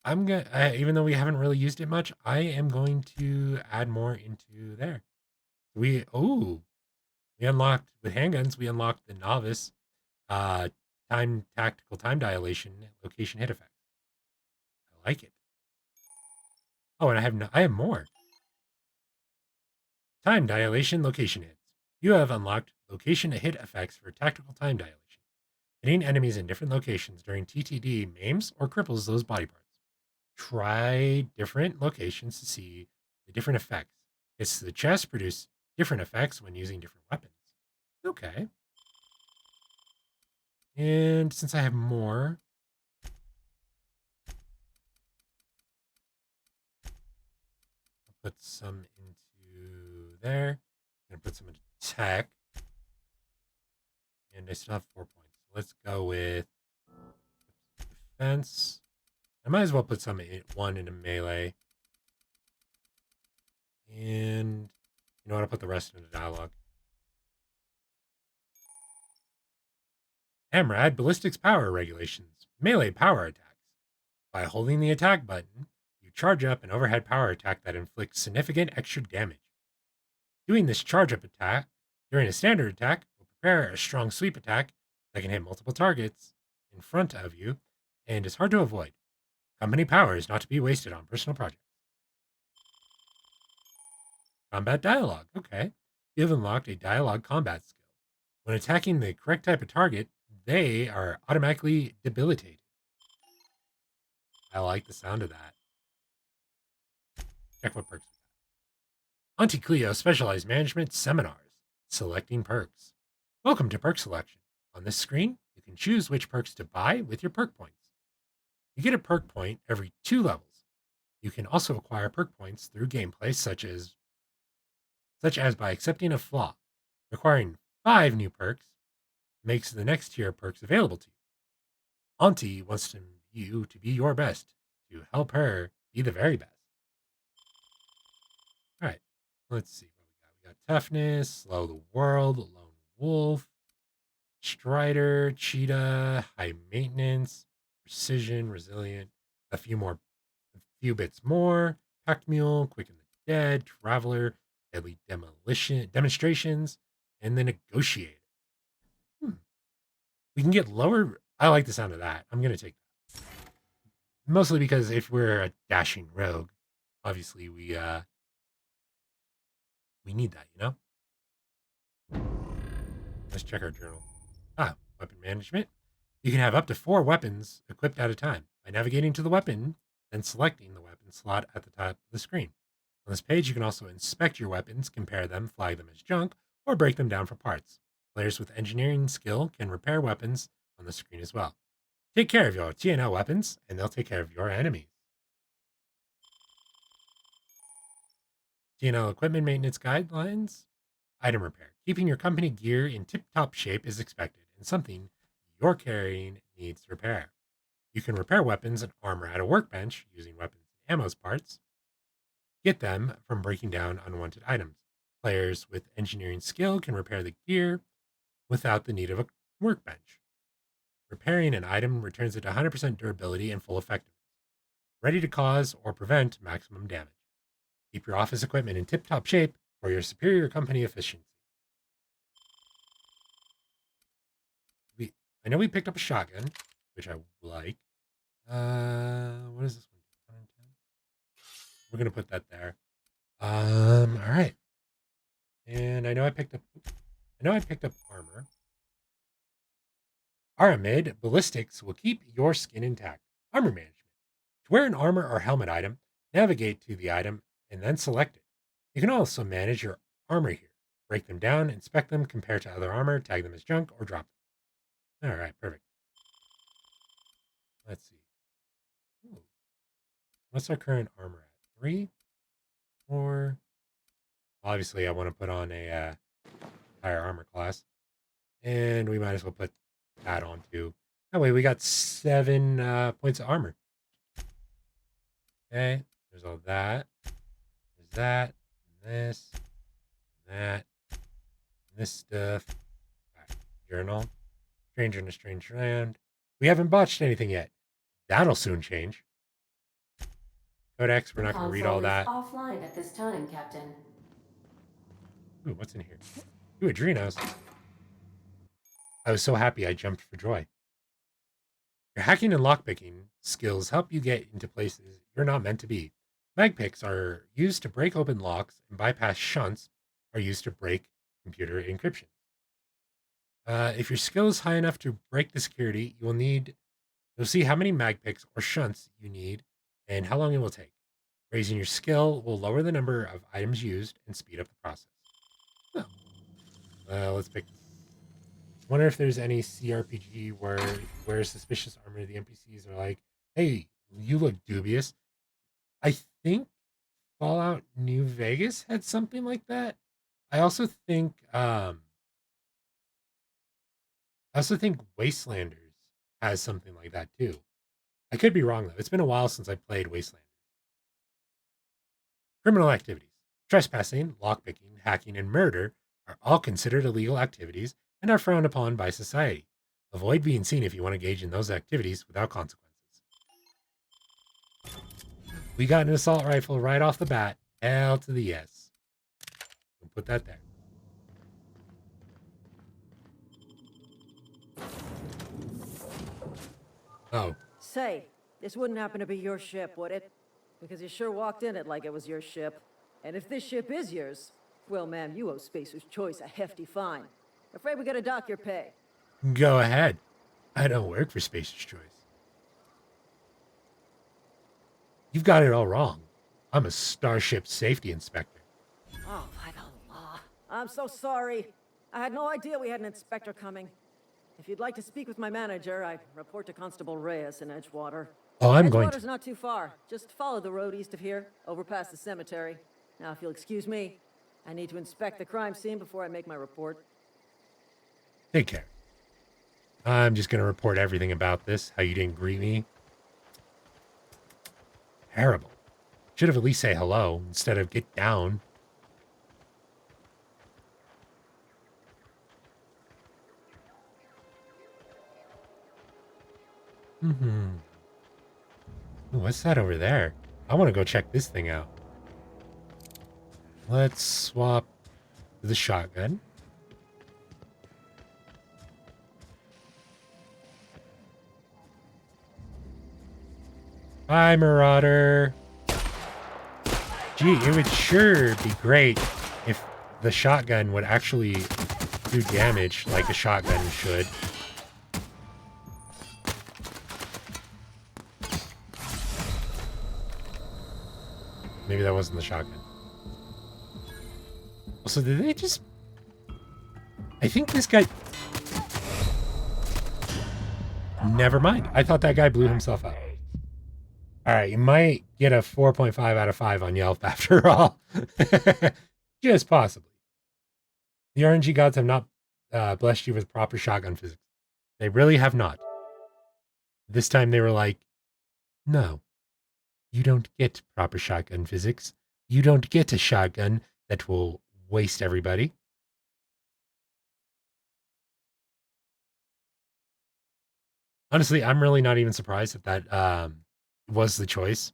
even though we haven't really used it much, I am going to add more into there. We unlocked with handguns. We unlocked the novice, tactical time dilation, location hit effect. I like it. Oh, and I have more. Time dilation, location hits. You have unlocked location hit effects for tactical time dilation. Hitting enemies in different locations during TTD maims or cripples those body parts. Try different locations to see the different effects. Hits to the chest produce different effects when using different weapons. Okay. And since I have more, I'll put some into there. I'm going to put some into tech. And I still have 4 points. Let's go with defense. I might as well put one into melee. And you know what? I'll put the rest into dialogue. AMRAD Ballistics Power Regulations. Melee power attacks. By holding the attack button, you charge up an overhead power attack that inflicts significant extra damage. Doing this charge up attack during a standard attack will prepare a strong sweep attack that can hit multiple targets in front of you and is hard to avoid. Company power is not to be wasted on personal projects. Combat dialogue. Okay. You have unlocked a dialogue combat skill. When attacking the correct type of target, they are automatically debilitated. I like the sound of that. Check what perks we got. Auntie Cleo Specialized Management Seminars. Selecting perks. Welcome to Perk Selection. On this screen, you can choose which perks to buy with your perk points. You get a perk point every 2 levels. You can also acquire perk points through gameplay, such as by accepting a flaw. Requiring 5 new perks makes the next tier of perks available to you. Auntie wants you to be your best, to help her be the very best. All right, let's see what we got. We got toughness, slow the world, lone wolf, strider, cheetah, high maintenance, precision, resilient, a few bits more, pack mule, quicken the dead, traveler, deadly demonstrations, and the negotiator. We can get lower. I like the sound of that. I'm gonna take that. Mostly because if we're a dashing rogue, obviously we need that, you know? Let's check our journal. Weapon management. You can have up to 4 weapons equipped at a time by navigating to the weapon and selecting the weapon slot at the top of the screen. On this page, you can also inspect your weapons, compare them, flag them as junk, or break them down for parts. Players with engineering skill can repair weapons on the screen as well. Take care of your TNL weapons, and they'll take care of your enemies. TNL equipment maintenance guidelines. Item repair. Keeping your company gear in tip-top shape is expected, and something you're carrying needs repair. You can repair weapons and armor at a workbench using weapons and ammo's parts. Get them from breaking down unwanted items. Players with engineering skill can repair the gear without the need of a workbench. Repairing an item returns it 100% durability and full effectiveness, ready to cause or prevent maximum damage. Keep your office equipment in tip-top shape for your superior company efficiency. I know we picked up a shotgun, which I like. What is this one? We're gonna put that there. All right. And I know I picked up armor. Aramid ballistics will keep your skin intact. Armor management. To wear an armor or helmet item, navigate to the item and then select it. You can also manage your armor here. Break them down, inspect them, compare to other armor, tag them as junk, or drop them. All right, perfect. Let's see. Ooh. What's our current armor at? 3, 4. Obviously, I want to put on a higher armor class. And we might as well put that on too. That way we got 7 points of armor. Okay, there's all that. There's that, and this, and that, and this stuff. Right. Journal. Stranger in a strange land. We haven't botched anything yet. That'll soon change. Codex, we're not going to read all that. Offline at this time, Captain. Ooh, what's in here? Ooh, Adrenos. I was so happy I jumped for joy. Your hacking and lockpicking skills help you get into places you're not meant to be. Mag picks are used to break open locks, and bypass shunts are used to break computer encryption. If your skill is high enough to break the security, you'll see how many mag picks or shunts you need and how long it will take. Raising your skill will lower the number of items used and speed up the process. Let's pick. Wonder if there's any CRPG where suspicious armor, the NPCs are like, "Hey, you look dubious." I think Fallout New Vegas had something like that. I also think Wastelanders has something like that too. I could be wrong though. It's been a while since I played Wastelanders. Criminal activities. Trespassing, lockpicking, hacking, and murder are all considered illegal activities and are frowned upon by society. Avoid being seen if you want to engage in those activities without consequences. We got an assault rifle right off the bat. Hell to the yes. We'll put that there. Oh. Say, this wouldn't happen to be your ship, would it? Because you sure walked in it like it was your ship. And if this ship is yours, well, ma'am, you owe Spacer's Choice a hefty fine. Afraid we gotta dock your pay. Go ahead. I don't work for Spacer's Choice. You've got it all wrong. I'm a Starship Safety Inspector. Oh, by the law. I'm so sorry. I had no idea we had an inspector coming. If you'd like to speak with my manager, I'd report to Constable Reyes in Edgewater. Oh, I'm going Edgewater's to. not too far. Just follow the road east of here, over past the cemetery. Now, if you'll excuse me, I need to inspect the crime scene before I make my report. Take care. I'm just going to report everything about this, how you didn't greet me. Terrible. Should have at least say hello instead of get down. Ooh, what's that over there? I want to go check this thing out. Let's swap the shotgun. Bye, Marauder. Gee, it would sure be great if the shotgun would actually do damage like a shotgun should. Maybe that wasn't the shotgun. Also, did they just... I think this guy... Never mind. I thought that guy blew himself up. Alright, you might get a 4.5 out of 5 on Yelp after all. Just possibly. The RNG gods have not blessed you with proper shotgun physics. They really have not. This time they were like, no, you don't get proper shotgun physics. You don't get a shotgun that will waste everybody. Honestly, I'm really not even surprised that that was the choice.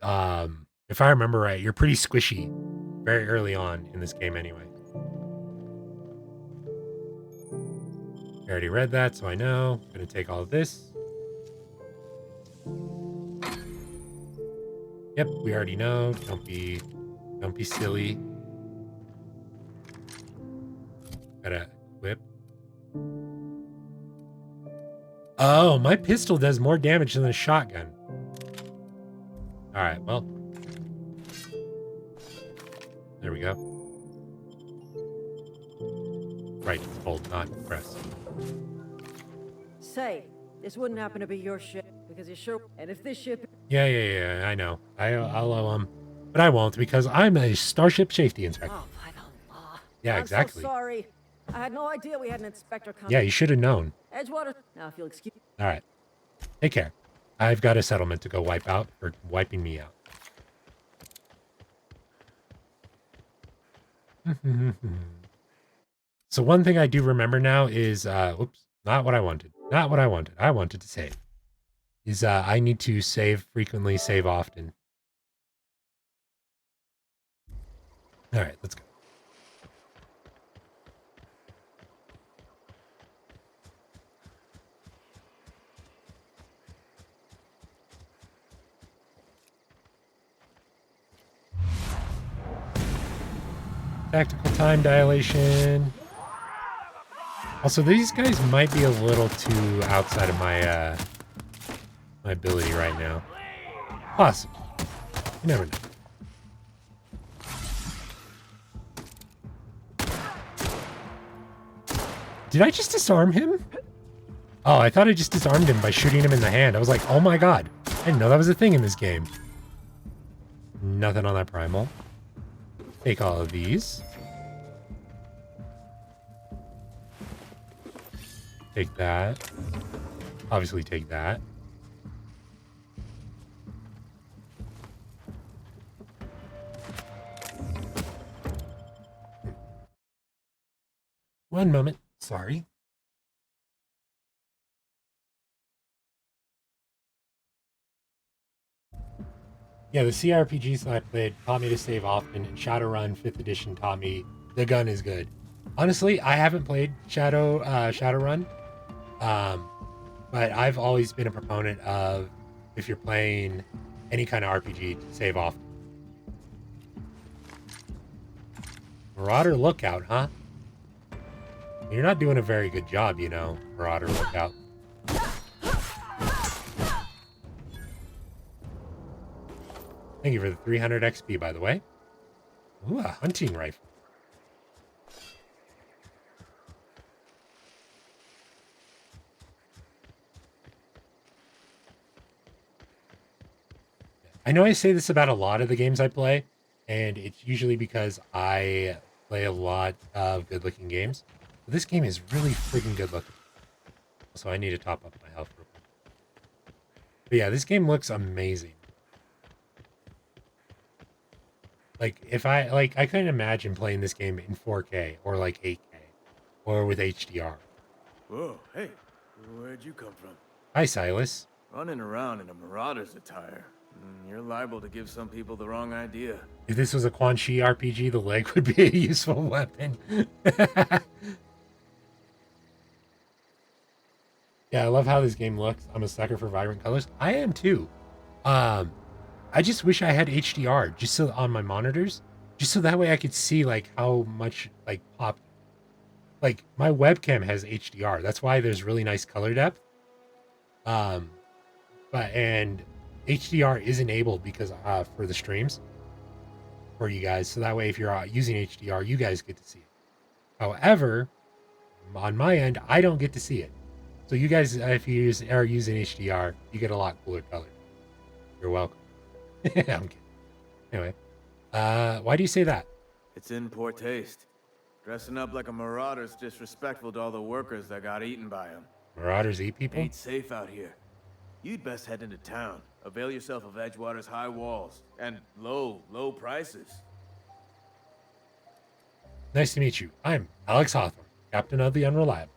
If I remember right, you're pretty squishy very early on in this game anyway. I already read that, so I know. I'm gonna take all of this. Yep, we already know. Don't be silly. Gotta equip. Oh, my pistol does more damage than the shotgun. Alright, well. There we go. Right, it's hold, not press. Say, this wouldn't happen to be your ship, because you sure... And if this ship... Yeah, I know. I'll owe him. But I won't, because I'm a Starship Safety Inspector. Oh, by the law. Yeah, exactly. I'm so sorry. I had no idea we had an inspector coming. Yeah, you should have known. Edgewater... Now, if you'll excuse... Alright. Take care. I've got a settlement to go wipe out for wiping me out. So one thing I do remember now is, oops, not what I wanted. Not what I wanted. I wanted to save. Is I need to save frequently, save often. Alright, let's go. Tactical time dilation. Also, these guys might be a little too outside of my my ability right now. Possibly. You never know. Did I just disarm him? Oh, I thought I just disarmed him by shooting him in the hand. I was like, oh my god. I didn't know that was a thing in this game. Nothing on that primal. Take all of these. Take that. Obviously take that. One moment. Sorry. Yeah, the CRPGs that I played taught me to save often, and Shadowrun 5th edition taught me the gun is good. Honestly, I haven't played Shadowrun, but I've always been a proponent of, if you're playing any kind of RPG, to save often. Marauder Lookout, huh? You're not doing a very good job, Marauder Lookout. Thank you for the 300 XP, by the way. Ooh, a hunting rifle. I know I say this about a lot of the games I play, and it's usually because I play a lot of good-looking games. But this game is really freaking good-looking. So I need to top up my health real quick. But yeah, this game looks amazing. Like, I couldn't imagine playing this game in 4K or like 8K or with HDR. Whoa, hey, where'd you come from? Hi, Silas. Running around in a Marauder's attire. You're liable to give some people the wrong idea. If this was a Quan Chi RPG, the leg would be a useful weapon. Yeah, I love how this game looks. I'm a sucker for vibrant colors. I am too. I just wish I had HDR just so on my monitors, just so that way I could see like how much like pop. Like my webcam has HDR. That's why there's really nice color depth. And HDR is enabled because for the streams for you guys, so that way if you're using HDR, you guys get to see it. However, on my end, I don't get to see it. So you guys, if you are using HDR, you get a lot cooler color. You're welcome. I'm kidding. Anyway, why do you say that? It's in poor taste. Dressing up like a Marauder's disrespectful to all the workers that got eaten by him. Marauders eat people? Ain't safe out here. You'd best head into town. Avail yourself of Edgewater's high walls and low prices. Nice to meet you. I'm Alex Hawthorne, captain of the Unreliable.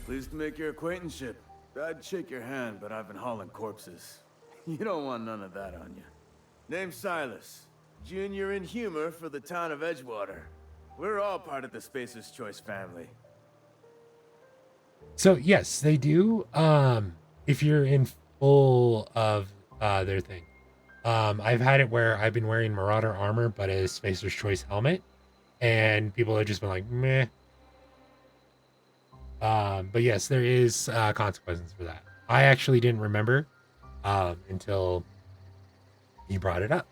Pleased to make your acquaintanceship. I'd shake your hand, but I've been hauling corpses. You don't want none of that on you. Name's Silas. Junior in humor for the town of Edgewater. We're all part of the Spacer's Choice family. So yes, they do. If you're in full of their thing. I've had it where I've been wearing Marauder armor, but a Spacer's Choice helmet, and people have just been like, meh. But yes, there is consequences for that. I actually didn't remember until you brought it up.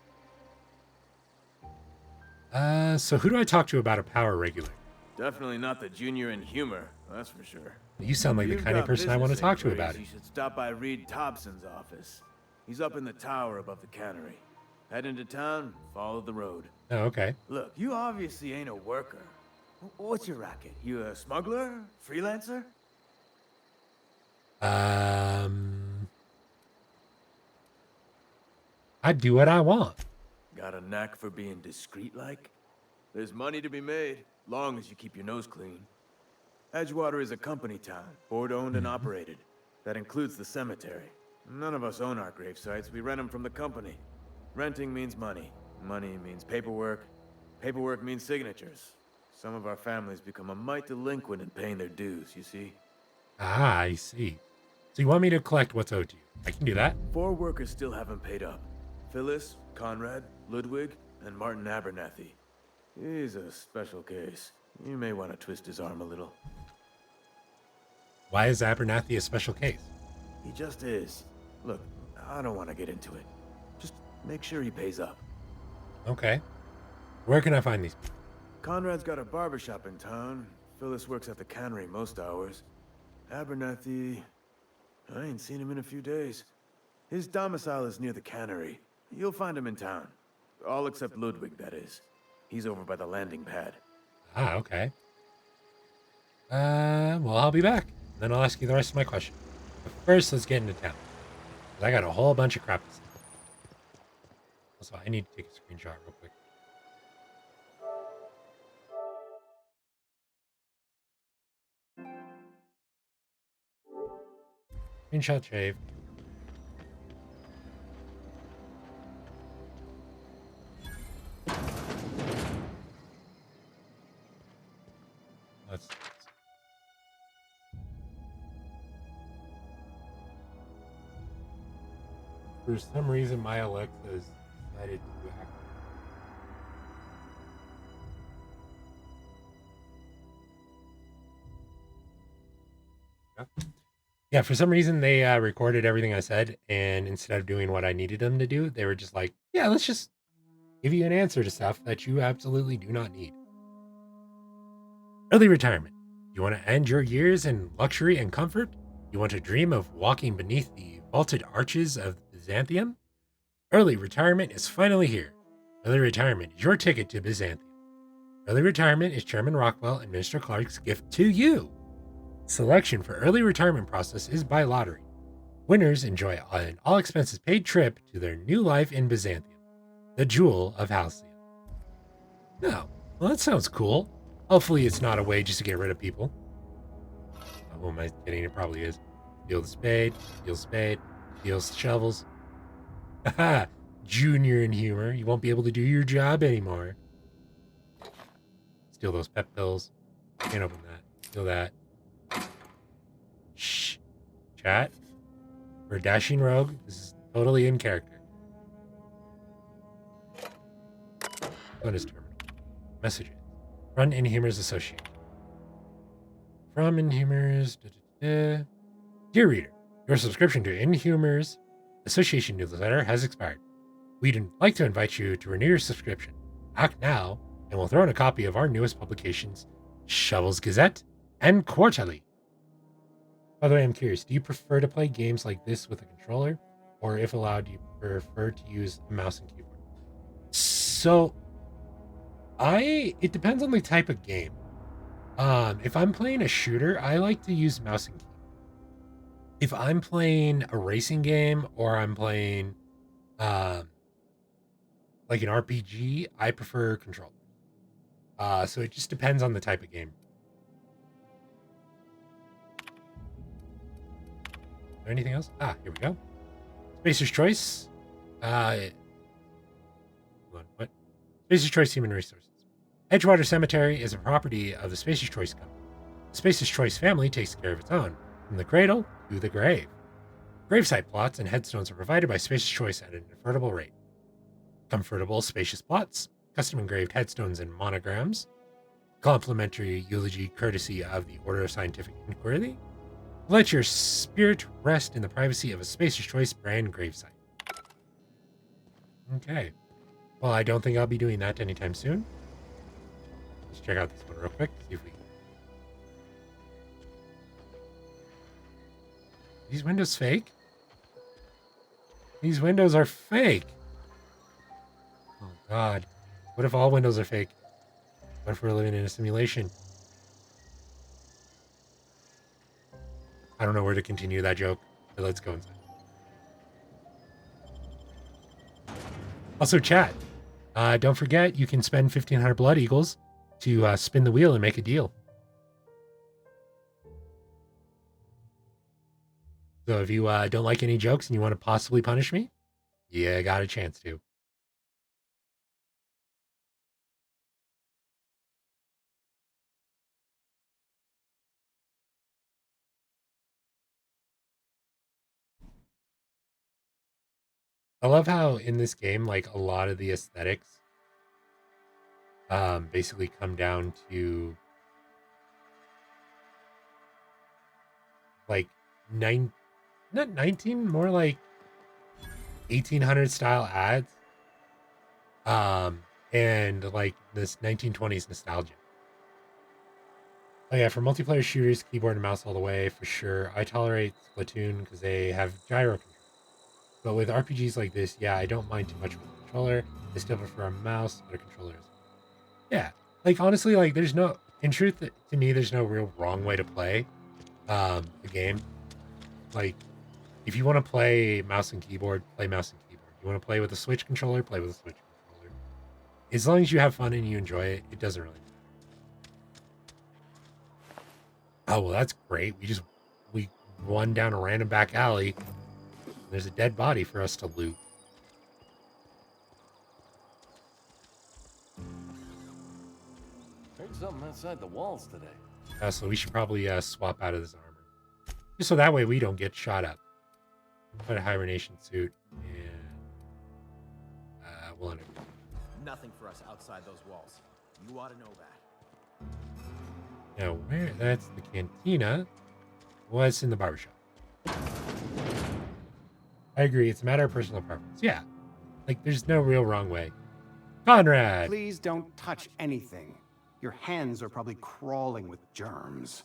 So who do I talk to about a power regulator? Definitely not the junior in humor, that's for sure. You sound like the kind of person I want to talk to about it. You should stop by Reed Thompson's office. He's up in the tower above the cannery. Head into town, follow the road. Oh, okay. Look, you obviously ain't a worker. What's your racket? You a smuggler? Freelancer? I do what I want. Got a knack for being discreet-like? There's money to be made, long as you keep your nose clean. Edgewater is a company town, board-owned and operated. That includes the cemetery. None of us own our grave sites, we rent them from the company. Renting means money. Money means paperwork. Paperwork means signatures. Some of our families become a mite delinquent in paying their dues, you see? Ah, I see. So you want me to collect what's owed to you? I can do that. 4 workers still haven't paid up. Phyllis, Conrad, Ludwig, and Martin Abernathy. He's a special case. You may want to twist his arm a little. Why is Abernathy a special case? He just is. Look, I don't want to get into it. Just make sure he pays up. Okay. Where can I find these people? Conrad's got a barbershop in town. Phyllis works at the cannery most hours. Abernathy... I ain't seen him in a few days. His domicile is near the cannery. You'll find him in town. All except Ludwig, that is. He's over by the landing pad. Ah, okay. Well, I'll be back. Then I'll ask you the rest of my question. But first, let's get into town. 'Cause I got a whole bunch of crap to say. Also, I need to take a screenshot real quick. Screenshot shave. Let's. For some reason, my Alexa has decided to act. Yeah, for some reason they recorded everything I said, and instead of doing what I needed them to do, they were just like, "Yeah, let's just give you an answer to stuff that you absolutely do not need." Early retirement. You want to end your years in luxury and comfort? You want to dream of walking beneath the vaulted arches of Byzantium? Early retirement is finally here. Early retirement is your ticket to Byzantium. Early retirement is Chairman Rockwell and Minister Clark's gift to you. Selection for early retirement process is by lottery. Winners enjoy an all expenses paid trip to their new life in Byzantium, the jewel of Halcyon. Oh, well, that sounds cool. Hopefully, it's not a way just to get rid of people. Oh, who am I kidding? It probably is. Steal the spade, steal shovels. Haha, Junior in humor. You won't be able to do your job anymore. Steal those pep pills. Can't open that. Steal that. Shh. Chat. For a dashing rogue, this is totally in character. Bonus terminal. Messages. Run Inhumers Association. From Inhumers. Dear reader, your subscription to Inhumers Association newsletter has expired. We'd like to invite you to renew your subscription. Act now, and we'll throw in a copy of our newest publications, Shovel's Gazette and Quarterly. By the way, I'm curious, do you prefer to play games like this with a controller? Or if allowed, do you prefer to use a mouse and keyboard? So, it depends on the type of game. If I'm playing a shooter, I like to use mouse and keyboard. If I'm playing a racing game or I'm playing like an RPG, I prefer controllers. So it just depends on the type of game. Is there anything else? Here we go. Spacer's Choice. What? Spacer's Choice Human Resources. Edgewater Cemetery is a property of the Spacer's Choice Company. The Spacer's Choice family takes care of its own, from the cradle to the grave. Gravesite plots and headstones are provided by Spacer's Choice at an affordable rate. Comfortable, spacious plots, custom engraved headstones and monograms, complimentary eulogy courtesy of the Order of Scientific Inquiry. Let your spirit rest in the privacy of a Spacer's Choice brand gravesite. Okay. Well, I don't think I'll be doing that anytime soon. Let's check out this one real quick. See if we. These windows fake? These windows are fake. Oh God. What if all windows are fake? What if we're living in a simulation? I don't know where to continue that joke, but let's go inside. Also, chat. Don't forget, you can spend 1,500 Blood Eagles to spin the wheel and make a deal. So if you don't like any jokes and you want to possibly punish me, yeah, got a chance to. I love how in this game, like a lot of the aesthetics basically come down to like not 19, more like 1800 style ads. And like this 1920s nostalgia. Oh yeah, for multiplayer shooters, keyboard and mouse all the way for sure. I tolerate Splatoon because they have gyro control. But with RPGs like this, yeah, I don't mind too much with the controller. I still prefer a mouse, but a controller is. Yeah, like honestly, like there's no, in truth, to me, there's no real wrong way to play the game. Like, if you want to play mouse and keyboard, play mouse and keyboard. You want to play with a Switch controller, play with a Switch controller. As long as you have fun and you enjoy it, it doesn't really matter. Oh well, that's great. We run down a random back alley. There's a dead body for us to loot. Heard something outside the walls today. So we should probably swap out of this armor. Just so that way we don't get shot up. Put a hibernation suit and we'll enter. Nothing for us outside those walls. You ought to know that. Now where? That's the cantina. What's in the barbershop? I agree. It's a matter of personal preference. Yeah. Like, there's no real wrong way. Conrad! Please don't touch anything. Your hands are probably crawling with germs.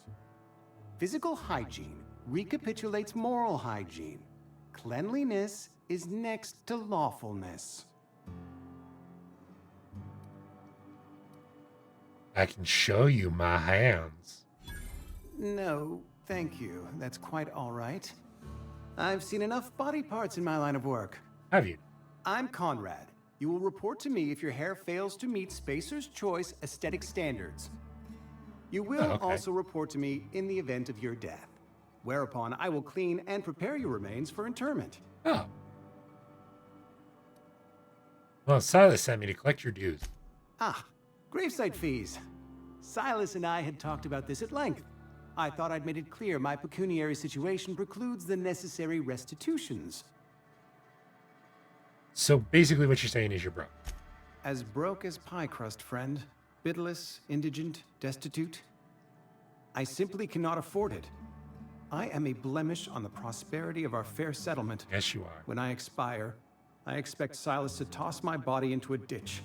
Physical hygiene recapitulates moral hygiene. Cleanliness is next to lawfulness. I can show you my hands. No, thank you. That's quite all right. I've seen enough body parts in my line of work. Have you? I'm Conrad. You will report to me if your hair fails to meet Spacer's Choice aesthetic standards. You will also report to me in the event of your death, whereupon I will clean and prepare your remains for interment. Oh. Well, Silas sent me to collect your dues. Ah, gravesite fees. Silas and I had talked about this at length. I thought I'd made it clear my pecuniary situation precludes the necessary restitutions. So basically what you're saying is you're broke. As broke as pie crust, friend. Bitless, indigent, destitute. I simply cannot afford it. I am a blemish on the prosperity of our fair settlement. Yes, you are. When I expire, I expect Silas to toss my body into a ditch.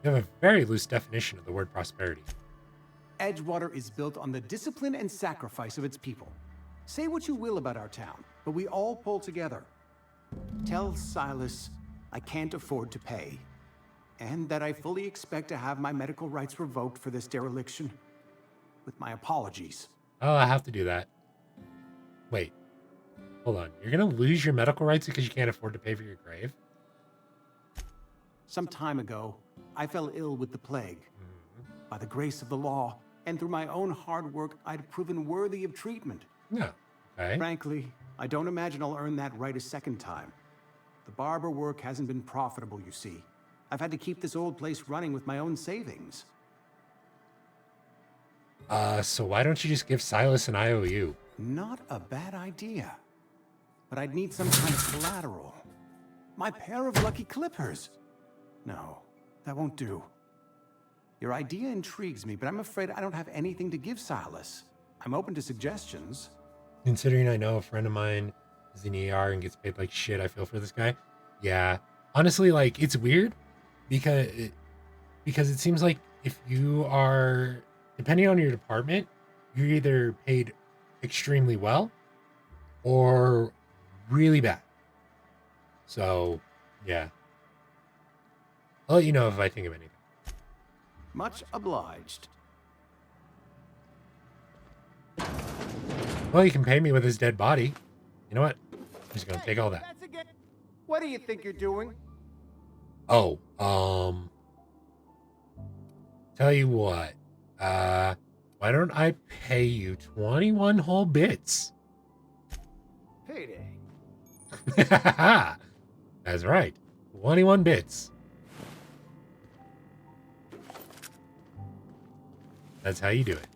You have a very loose definition of the word prosperity. Edgewater is built on the discipline and sacrifice of its people. Say what you will about our town, but we all pull together. Tell Silas I can't afford to pay, and that I fully expect to have my medical rights revoked for this dereliction. With my apologies. Oh, I have to do that. Wait. Hold on. You're going to lose your medical rights because you can't afford to pay for your grave? Some time ago, I fell ill with the plague. By the grace of the law, and through my own hard work, I'd proven worthy of treatment. Yeah. Okay. Frankly, I don't imagine I'll earn that right a second time. The barber work hasn't been profitable, you see. I've had to keep this old place running with my own savings. So why don't you just give Silas an IOU? Not a bad idea. But I'd need some kind of collateral. My pair of lucky clippers. No, that won't do. Your idea intrigues me, but I'm afraid I don't have anything to give Silas. I'm open to suggestions. Considering I know a friend of mine is in ER and gets paid like shit, I feel for this guy. Yeah. Honestly, like, it's weird because it seems like if you are, depending on your department, you're either paid extremely well or really bad. So, yeah. I'll let you know if I think of anything. Much obliged. Well, you can pay me with his dead body. You know what? I'm just gonna take all that. What do you think you're doing? Oh, tell you what. Why don't I pay you 21 whole bits? Payday. That's right. 21 bits. That's how you do it.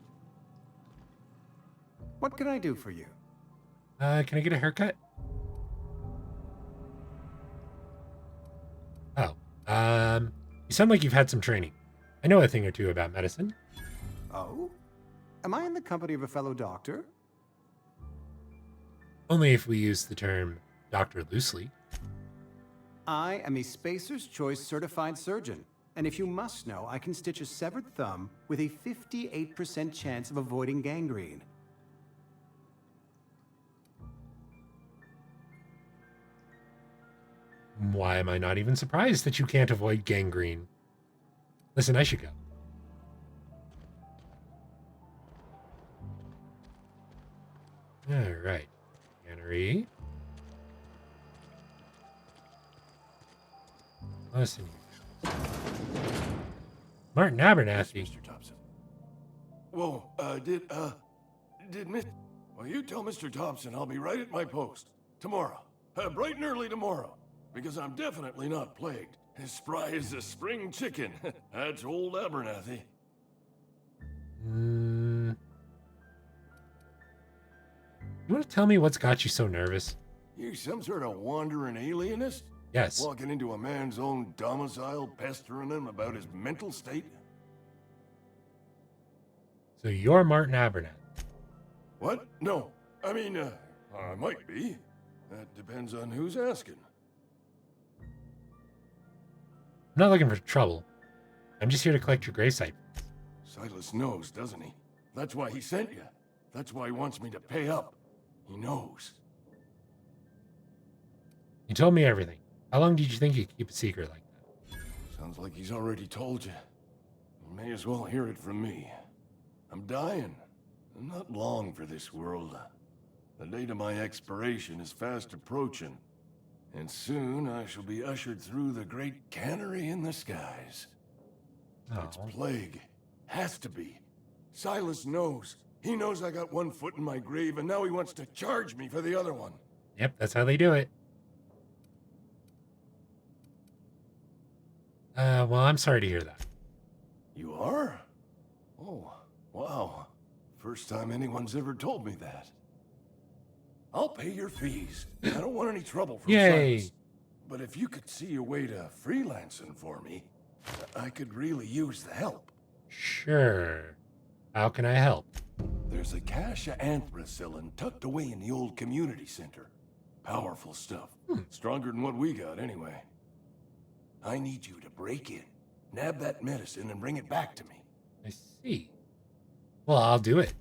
What can I do for you? Can I get a haircut? Oh, you sound like you've had some training. I know a thing or two about medicine. Oh? Am I in the company of a fellow doctor? Only if we use the term doctor loosely. I am a Spacer's Choice certified surgeon. And if you must know, I can stitch a severed thumb with a 58% chance of avoiding gangrene. Why am I not even surprised that you can't avoid gangrene? Listen, I should go. All right. Cannery. Listen. Martin Abernathy. Mr. Thompson. Whoa, Well, you tell Mr. Thompson I'll be right at my post. Tomorrow. Bright and early tomorrow. Because I'm definitely not plagued. As spry as a spring chicken. That's old Abernathy. You want to tell me what's got you so nervous? You some sort of wandering alienist? Yes. Walking into a man's own domicile, pestering him about his mental state? So you're Martin Abernathy. What? No. I mean, I might be. That depends on who's asking. I'm not looking for trouble. I'm just here to collect your gravesite. Silas knows, doesn't he? That's why he sent you. That's why he wants me to pay up. He knows. You told me everything. How long did you think you could keep a secret like that? Sounds like he's already told you. You may as well hear it from me. I'm dying. I'm not long for this world. The date of my expiration is fast approaching. And soon I shall be ushered through the great cannery in the skies. Oh. It's plague. Has to be. Silas knows. He knows I got one foot in my grave, and now he wants to charge me for the other one. Yep, that's how they do it. Well, I'm sorry to hear that. You are? Oh, wow. First time anyone's ever told me that. I'll pay your fees. I don't want any trouble from Yay. Silas. But if you could see your way to freelancing for me, I could really use the help. Sure. How can I help? There's a cache of anthracillin tucked away in the old community center. Powerful stuff. Stronger than what we got, anyway. I need you to break in, nab that medicine, and bring it back to me. I see. Well, I'll do it.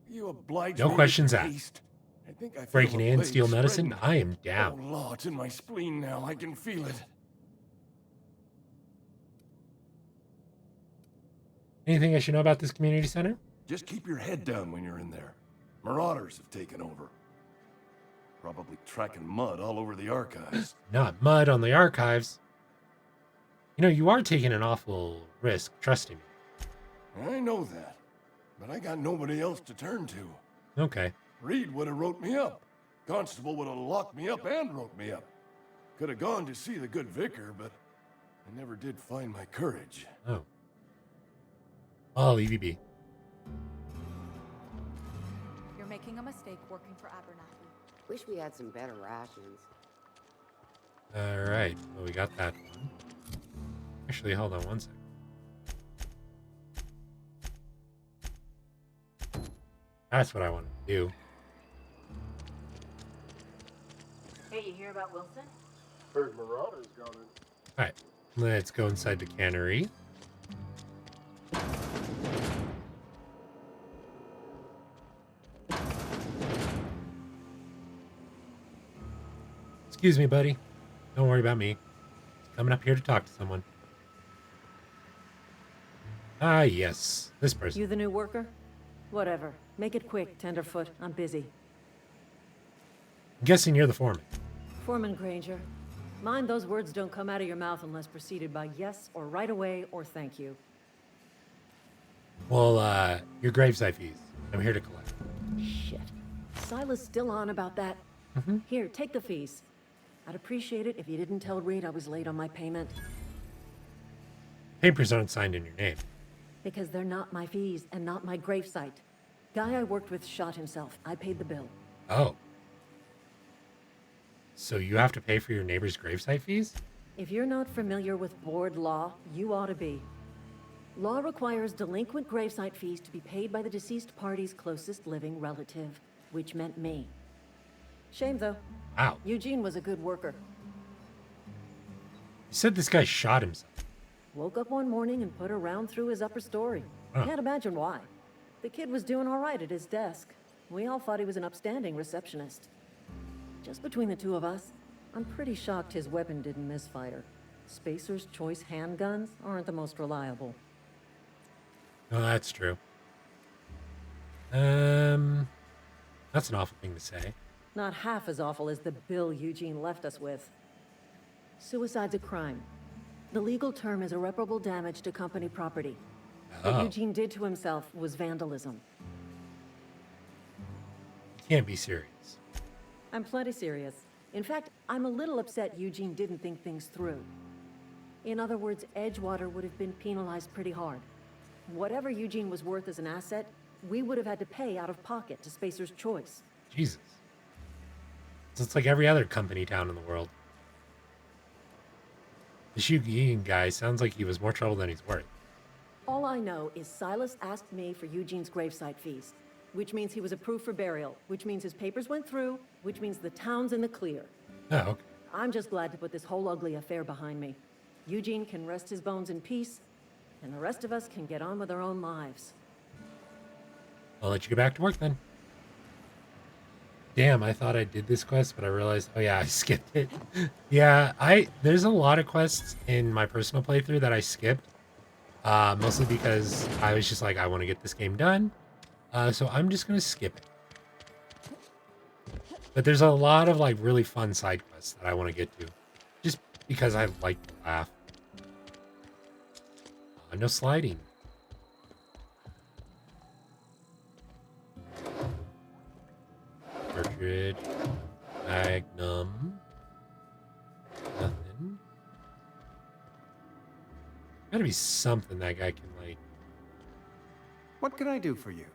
You oblige No me questions with asked. haste. I think I feel Breaking a in, plague steal medicine? spreading. I am down. Oh, Law, it's in my spleen now. I can feel it. Anything I should know about this community center? Just keep your head down when you're in there. Marauders have taken over. Probably tracking mud all over the archives. Not mud on the archives. You know, you are taking an awful risk trusting me. I know that. But I got nobody else to turn to. Okay. Reed would have wrote me up. Constable would have locked me up and wrote me up. Could have gone to see the good vicar, but I never did find my courage. Oh. I'll leave you be. You're making a mistake working for Abernathy. Wish we had some better rations. All right. Well, we got that one. Actually, hold on one second. That's what I wanted to do. Hey, you hear about Wilson? Heard Marauders got it. All right. Let's go inside the cannery. Excuse me, buddy. Don't worry about me. Just coming up here to talk to someone. Ah, yes. This person. You the new worker? Whatever. Make it quick, Tenderfoot. I'm busy. I'm guessing you're the foreman. Foreman Granger. Mind those words don't come out of your mouth unless preceded by yes or right away or thank you. Well, your gravesite fees. I'm here to collect. Shit. Silas still on about that? Mm-hmm. Here, take the fees. I'd appreciate it if you didn't tell Reed I was late on my payment. Papers aren't signed in your name. Because they're not my fees and not my gravesite. Guy I worked with shot himself. I paid the bill. Oh. So you have to pay for your neighbor's gravesite fees? If you're not familiar with board law, you ought to be. Law requires delinquent gravesite fees to be paid by the deceased party's closest living relative, which meant me. Shame, though. Wow. Eugene was a good worker. You said this guy shot himself. Woke up one morning and put a round through his upper story. Huh. Can't imagine why. The kid was doing all right at his desk. We all thought he was an upstanding receptionist. Just between the two of us, I'm pretty shocked his weapon didn't misfire. Spacer's Choice handguns aren't the most reliable. Oh, that's true. That's an awful thing to say. Not half as awful as the bill Eugene left us with. Suicide's a crime. The legal term is irreparable damage to company property. What Eugene did to himself was vandalism. You can't be serious. I'm plenty serious. In fact, I'm a little upset Eugene didn't think things through. In other words, Edgewater would have been penalized pretty hard. Whatever Eugene was worth as an asset, we would have had to pay out of pocket to Spacer's Choice. Jesus. So it's like every other company town in the world. The Shugin guy sounds like he was more trouble than he's worth. All I know is Silas asked me for Eugene's gravesite fees, which means he was approved for burial, which means his papers went through, which means the town's in the clear. Oh, okay. I'm just glad to put this whole ugly affair behind me. Eugene can rest his bones in peace, and the rest of us can get on with our own lives. I'll let you get back to work then. Damn, I thought I did this quest, but I realized, oh yeah, I skipped it. Yeah, there's a lot of quests in my personal playthrough that I skipped. Mostly because I was just like, I want to get this game done. So I'm just going to skip it. But there's a lot of like really fun side quests that I want to get to. Just because I like to laugh. No sliding. Cartridge. Magnum. Nothing. Gotta be something that guy can like. What can I do for you?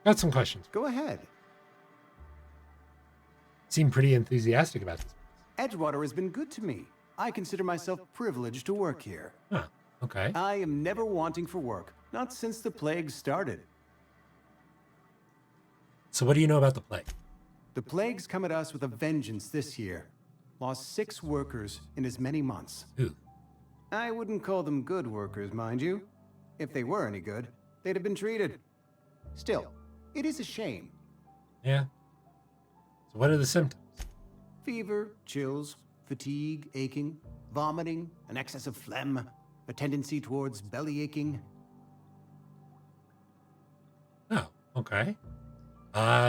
Got some questions. Go ahead. Seem pretty enthusiastic about this. Edgewater has been good to me. I consider myself privileged to work here. Huh, okay. I am never wanting for work, not since the plague started. So what do you know about the plague? The plague's come at us with a vengeance this year. Lost 6 workers in as many months. Ooh. I wouldn't call them good workers, mind you. If they were any good, they'd have been treated. Still, it is a shame. Yeah. So what are the symptoms? Fever, chills, fatigue, aching, vomiting, an excess of phlegm, a tendency towards belly aching. Oh, okay.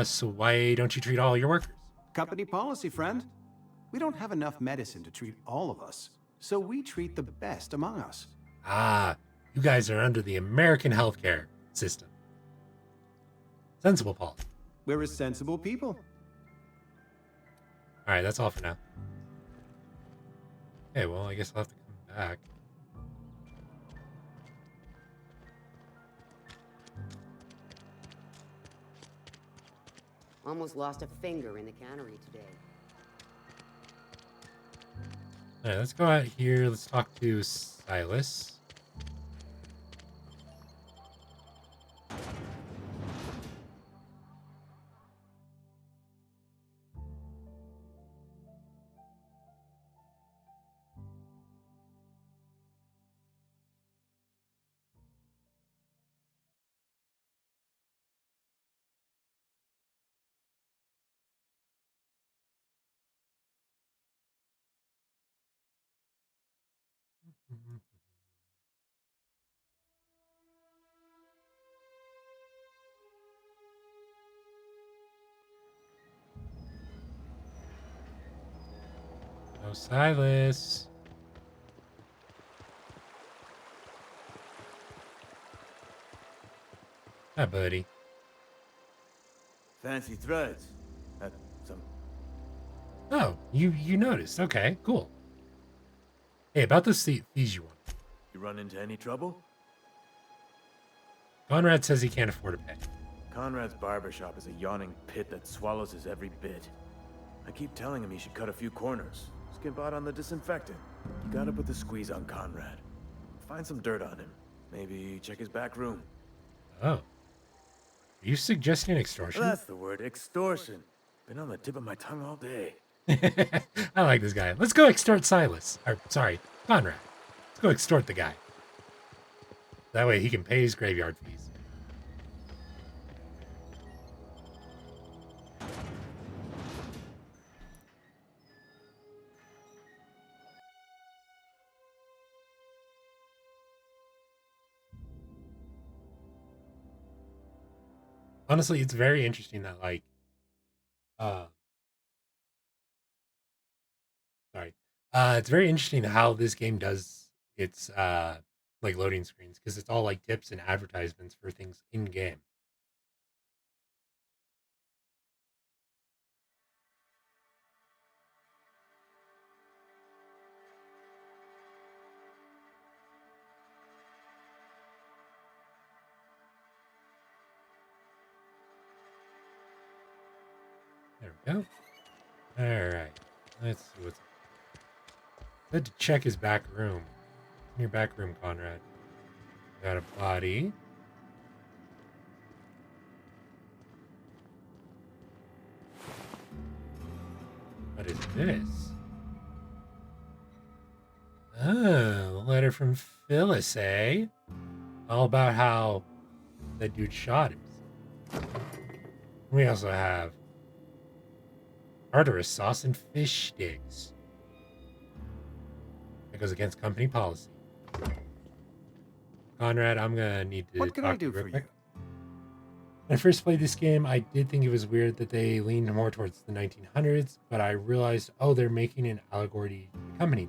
So why don't you treat all your workers? Company policy, friend. We don't have enough medicine to treat all of us, so we treat the best among us. Ah, you guys are under the American healthcare system. Sensible policy. We're a sensible people. All right, that's all for now. Okay, well, I guess I'll have to come back. Almost lost a finger in the cannery today. All right, let's go out here. Let's talk to Silas. Oh, Silas. Hi, buddy. Fancy threads. Some. Oh, you noticed. Okay, cool. Hey, about those fees you want. You run into any trouble? Conrad says he can't afford to pay. Conrad's barbershop is a yawning pit that swallows his every bit. I keep telling him he should cut a few corners. Skimp out on the disinfectant. You gotta put the squeeze on Conrad. Find some dirt on him. Maybe check his back room. Oh. Are you suggesting extortion? That's the word, extortion. Been on the tip of my tongue all day. I like this guy. Let's go extort Silas. Or, sorry, Conrad. Let's go extort the guy. That way he can pay his graveyard fees. Honestly, it's very interesting that, like, sorry. It's very interesting how this game does its, like, loading screens, because it's all, like, tips and advertisements for things in-game. There we go. All right. Let's see what's up. Had to check his back room. In your back room, Conrad. Got a body. What is this? Oh, a letter from Phyllis, eh? All about how that dude shot him. We also have Tartarus sauce and fish sticks. That goes against company policy. Conrad, I'm gonna need to What can I talk to do you real for quick. you? When I first played this game, I did think it was weird that they leaned more towards the 1900s, but I realized, oh, they're making an allegory to the company,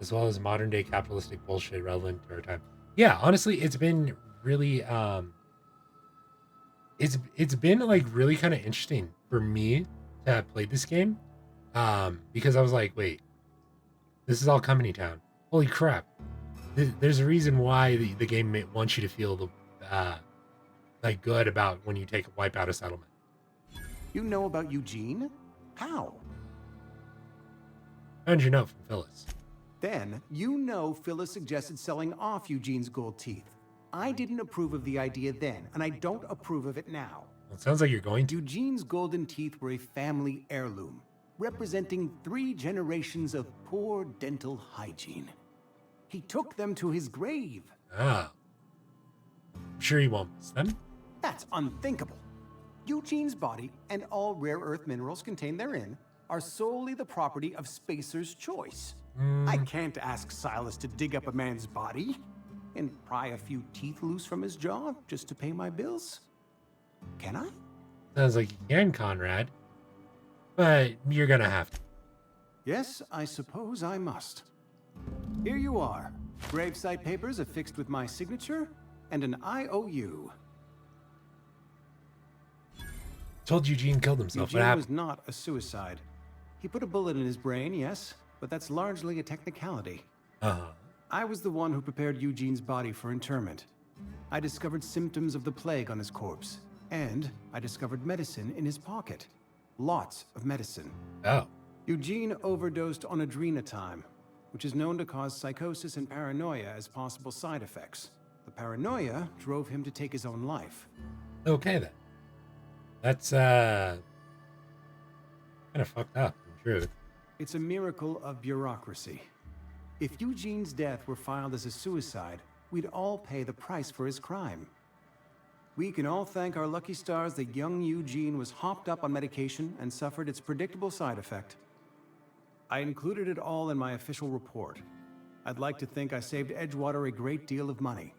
as well as modern day capitalistic bullshit relevant to our time. Yeah, honestly, it's been really it's been like really kind of interesting for me to have played this game. Because I was like, wait, this is all company town. Holy crap. There's a reason why the game wants you to feel the like good about when you wipe out a settlement. You know about Eugene? How? Found your note from Phyllis. Then, you know Phyllis suggested selling off Eugene's gold teeth. I didn't approve of the idea then, and I don't approve of it now. Well, it sounds like you're going to. Eugene's golden teeth were a family heirloom, representing 3 generations of poor dental hygiene. He took them to his grave. Ah. I'm sure you won't miss them. That's unthinkable. Eugene's body and all rare earth minerals contained therein are solely the property of Spacer's choice. I can't ask Silas to dig up a man's body and pry a few teeth loose from his jaw just to pay my bills. Can I? Sounds like you can, Conrad. But you're gonna have to. Yes, I suppose I must. Here you are. Gravesite papers affixed with my signature and an IOU. Told Eugene killed himself. Eugene What happened? was not a suicide. He put a bullet in his brain, yes, but that's largely a technicality. Uh-huh. I was the one who prepared Eugene's body for interment. I discovered symptoms of the plague on his corpse, and I discovered medicine in his pocket. Lots of medicine. Oh. Eugene overdosed on adrenatime, which is known to cause psychosis and paranoia as possible side effects. The paranoia drove him to take his own life. Okay, then. That's, kind of fucked up, in truth. It's a miracle of bureaucracy. If Eugene's death were filed as a suicide, we'd all pay the price for his crime. We can all thank our lucky stars that young Eugene was hopped up on medication and suffered its predictable side effect. I included it all in my official report. I'd like to think I saved Edgewater a great deal of money.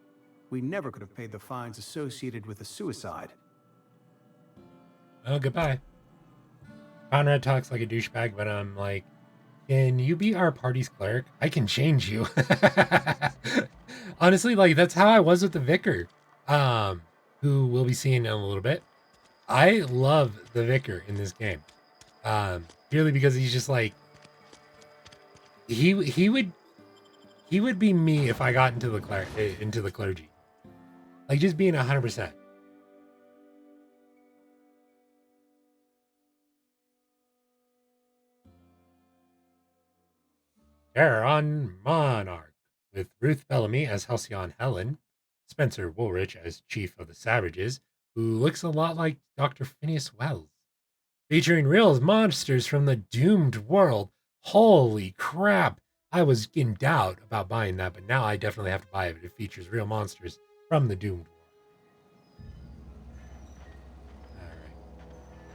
We never could have paid the fines associated with a suicide. Oh, goodbye. Conrad talks like a douchebag, but I'm like, can you be our party's cleric? I can change you. Honestly, like, that's how I was with the vicar, who we'll be seeing in a little bit. I love the vicar in this game, purely because he's just like, he would be me if I got into the clergy, like just being 100%. Terror on Monarch, with Ruth Bellamy as Halcyon Helen, Spencer Woolrich as Chief of the Savages, who looks a lot like Dr. Phineas Wells. Featuring real monsters from the Doomed World. Holy crap! I was in doubt about buying that, but now I definitely have to buy it. It features real monsters from the Doomed World. Alright.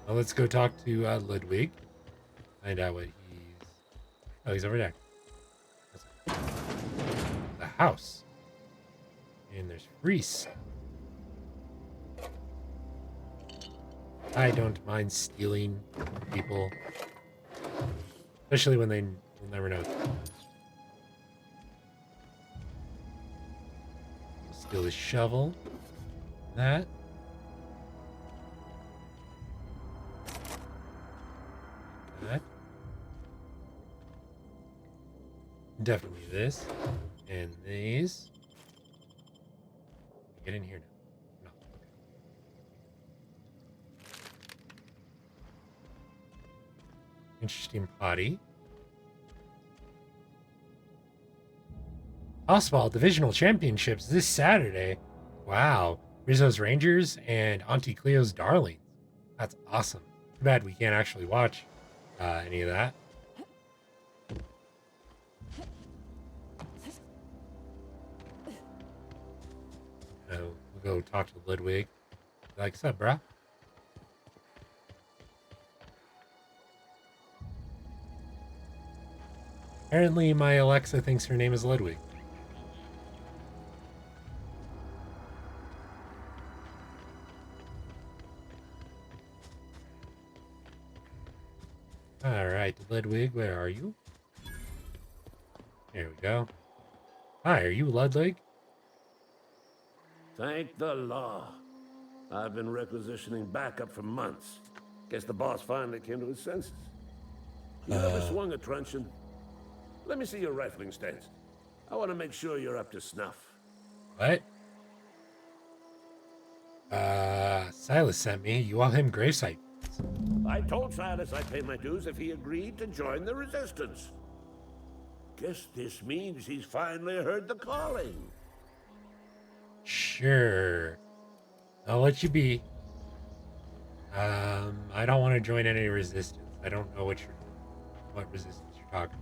Well, let's go talk to Ludwig. Find out what he's... Oh, he's over there. The house. And there's Reese. I don't mind stealing people. Especially when they will never know. Steal his shovel. That. That. Definitely this. And these. Get in here now. No. Okay. Interesting potty. Houseball Divisional Championships this Saturday. Wow. Rizzo's Rangers and Auntie Cleo's Darlings. That's awesome. Too bad we can't actually watch any of that. We'll go talk to Ludwig. Like, what's up, bruh? Apparently, my Alexa thinks her name is Ludwig. Alright, Ludwig, where are you? There we go. Hi, are you Ludwig? Thank the law. I've been requisitioning backup for months. Guess the boss finally came to his senses. You ever swung a truncheon? Let me see your rifling stance. I want to make sure you're up to snuff. What? Silas sent me. You owe him gravesite. I told Silas I'd pay my dues if he agreed to join the resistance. Guess this means he's finally heard the calling. Sure. I'll let you be. I don't want to join any resistance. I don't know what resistance you're talking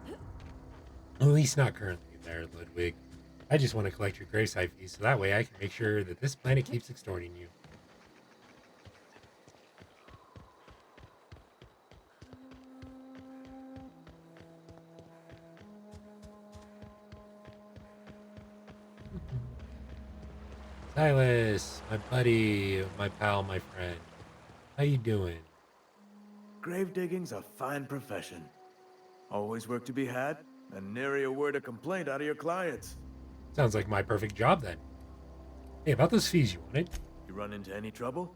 about. At least not currently there, Ludwig. I just want to collect your gravesite fees so that way I can make sure that this planet keeps extorting you. Silas, my buddy, my pal, my friend. How you doing? Grave digging's a fine profession. Always work to be had, and nary a word of complaint out of your clients. Sounds like my perfect job then. Hey, about those fees you wanted. You run into any trouble?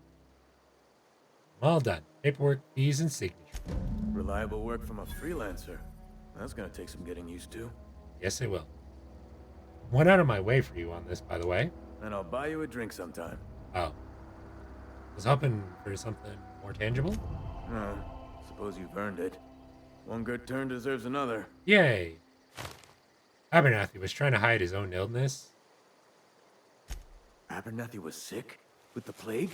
All done. Paperwork, fees, and signature. Reliable work from a freelancer. That's gonna take some getting used to. Yes, it will. Went out of my way for you on this, by the way. And I'll buy you a drink sometime. Oh. Was hoping for something more tangible? Oh, suppose you've earned it. One good turn deserves another. Yay. Abernathy was trying to hide his own illness. Abernathy was sick? With the plague?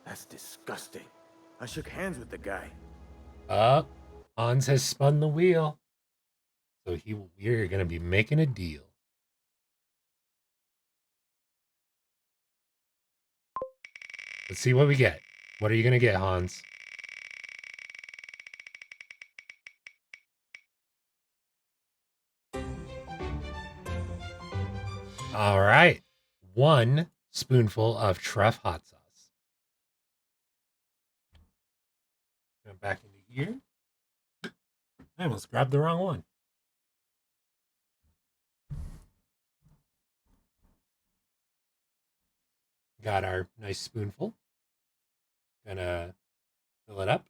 That's disgusting. I shook hands with the guy. Hans has spun the wheel. So we're gonna be making a deal. Let's see what we get. What are you gonna get, Hans? All right. 1 spoonful of truff hot sauce. Go back into here. I almost grabbed the wrong one. Got our nice spoonful. Gonna fill it up.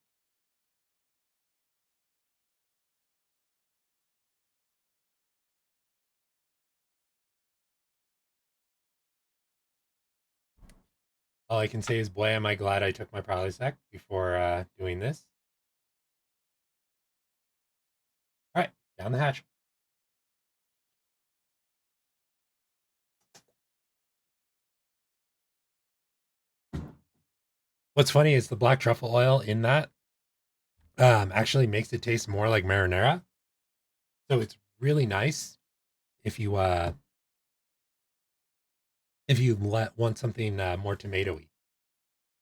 All I can say is, boy, am I glad I took my Prilosec before doing this. All right, down the hatch. What's funny is the black truffle oil in that actually makes it taste more like marinara. So it's really nice if you want something more tomatoey.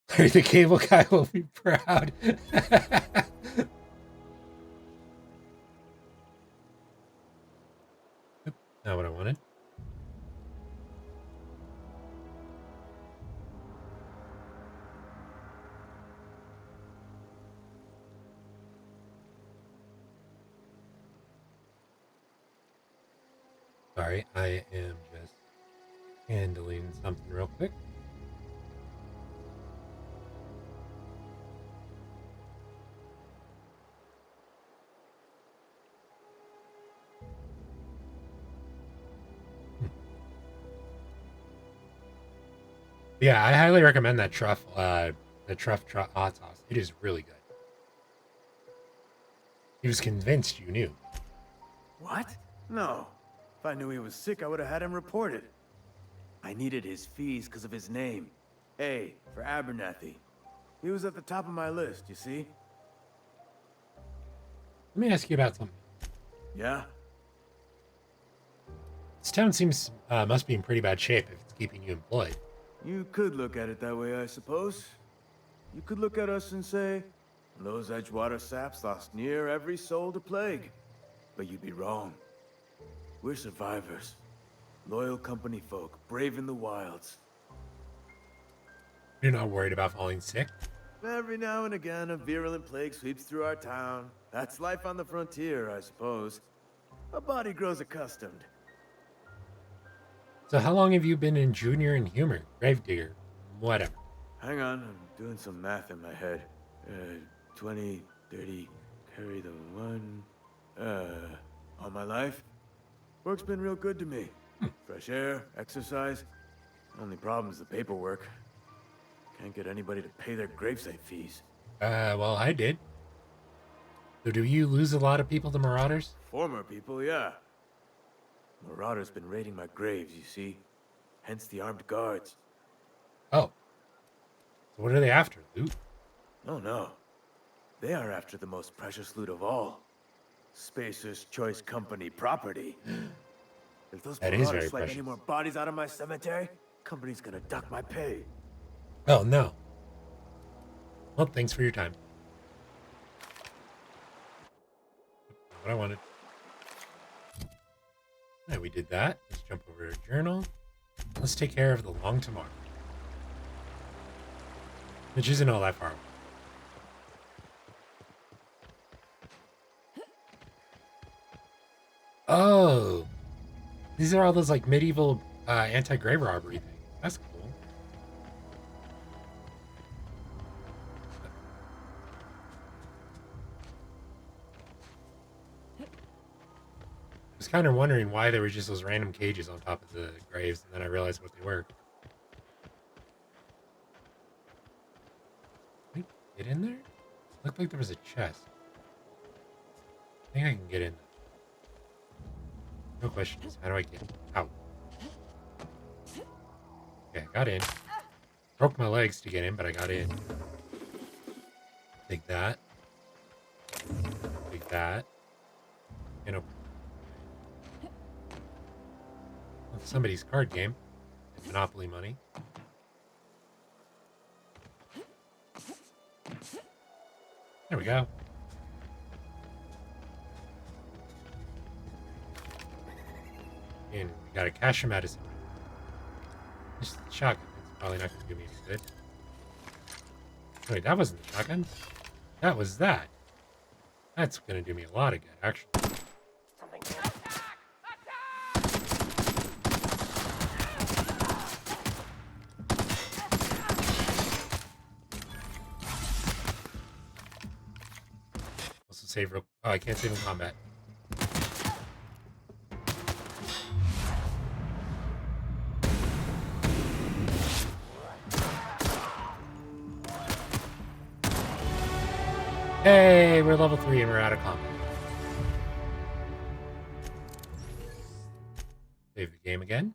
The cable guy will be proud. Oop, not what I wanted. Sorry, I am just handling something real quick. Yeah, I highly recommend that truff hot sauce. It is really good. He was convinced you knew. What? No. If I knew he was sick, I would have had him reported. I needed his fees because of his name. A for Abernathy. He was at the top of my list, you see? Let me ask you about something. Yeah? This town seems must be in pretty bad shape if it's keeping you employed. You could look at it that way, I suppose. You could look at us and say, those Edgewater saps lost near every soul to plague. But you'd be wrong. We're survivors. Loyal company folk, braving the wilds. You're not worried about falling sick? Every now and again, a virulent plague sweeps through our town. That's life on the frontier, I suppose. A body grows accustomed. So how long have you been in junior and humor? Gravedigger? Whatever. Hang on, I'm doing some math in my head. 20, 30, carry the one... all my life? Work's been real good to me. Fresh air, exercise. Only problem's the paperwork. Can't get anybody to pay their gravesite fees. Well, I did. So do you lose a lot of people to marauders? Former people, yeah. Marauders been raiding my graves, you see. Hence the armed guards. Oh. So what are they after? Loot? Oh no. They are after the most precious loot of all. Spacer's Choice Company property. If those marauders swipe any more bodies out of my cemetery, company's gonna duck my pay. Oh no. Well, thanks for your time. What I wanted. Alright, we did that. Let's jump over to journal. Let's take care of the long tomorrow. Which isn't all that far away. Oh. These are all those like medieval anti-grave robbery things. That's cool. I was kind of wondering why there were just those random cages on top of the graves, and then I realized what they were. Can I get in there? Looked like there was a chest. I think I can get in there. No question is, how do I get out? Okay, I got in. Broke my legs to get in, but I got in. Take that. Take that. And open. Somebody's card game. Monopoly money. There we go. And we got a cache of medicine. Just the shotgun. It's probably not going to do me any good. Wait, that wasn't the shotgun. That was that. That's going to do me a lot of good, actually. Also save real... Oh, I can't save in combat. Hey, we're level 3 and we're out of combat. Save the game again.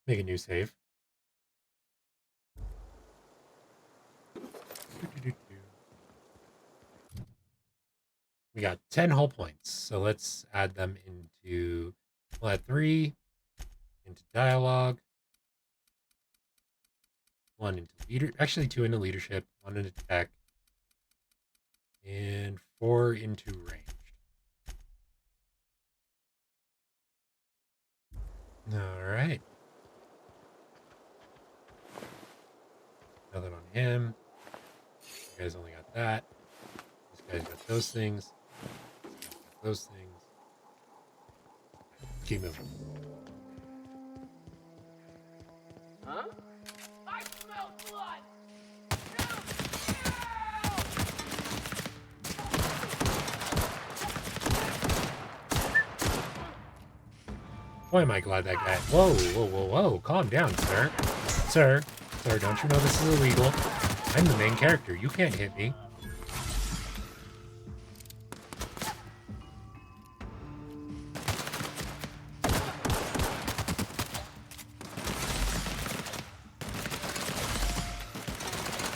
Make a new save. We got 10 hull points, so let's add them into... We'll add 3 into dialogue. 1 into leader... Actually, 2 into leadership. 1 into tech. And 4 into ranged. Alright. Another on him. You guys only got that. These guys got those things. These guys got those things. Keep moving. Huh? I smell blood! Boy, am I glad that guy... Whoa, whoa, whoa, whoa. Calm down, sir. Sir, don't you know this is illegal? I'm the main character. You can't hit me.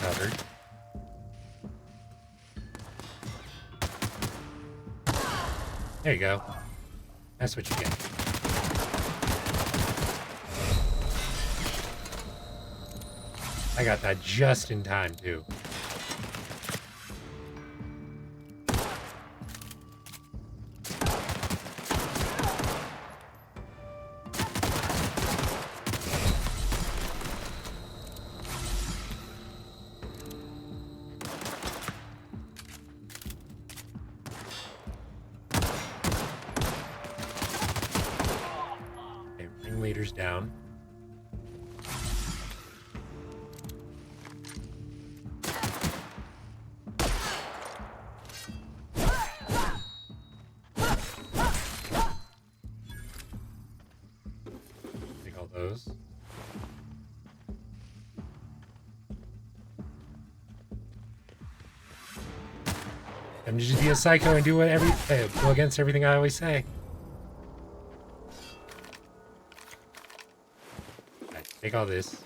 covered. There you go. That's what you get. I got that just in time, too. Okay, ringleader's down. Take all those. I'm just be a psycho and do go against everything I always say. Right, take all this.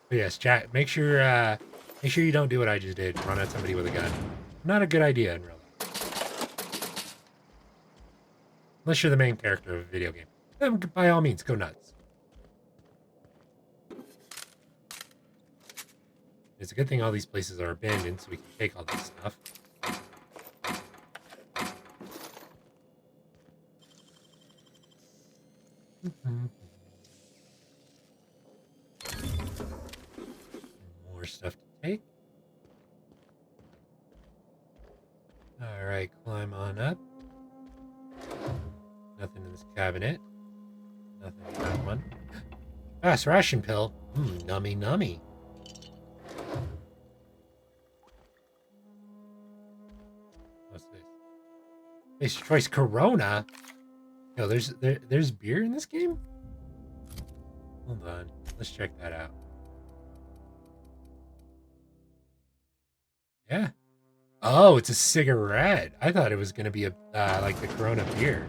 But yes, Jack, make sure you don't do what I just did. Run at somebody with a gun. Not a good idea in real life. Unless you're the main character of a video game. Then by all means, go nuts. It's a good thing all these places are abandoned so we can take all this stuff. More stuff to take. Alright, climb on up. Nothing in this cabinet. Nothing in that one. Fast ration pill. Nummy nummy. What's this? Base choice Corona. Yo, there's beer in this game? Hold on. Let's check that out. Yeah. Oh, it's a cigarette. I thought it was gonna be a like the Corona beer.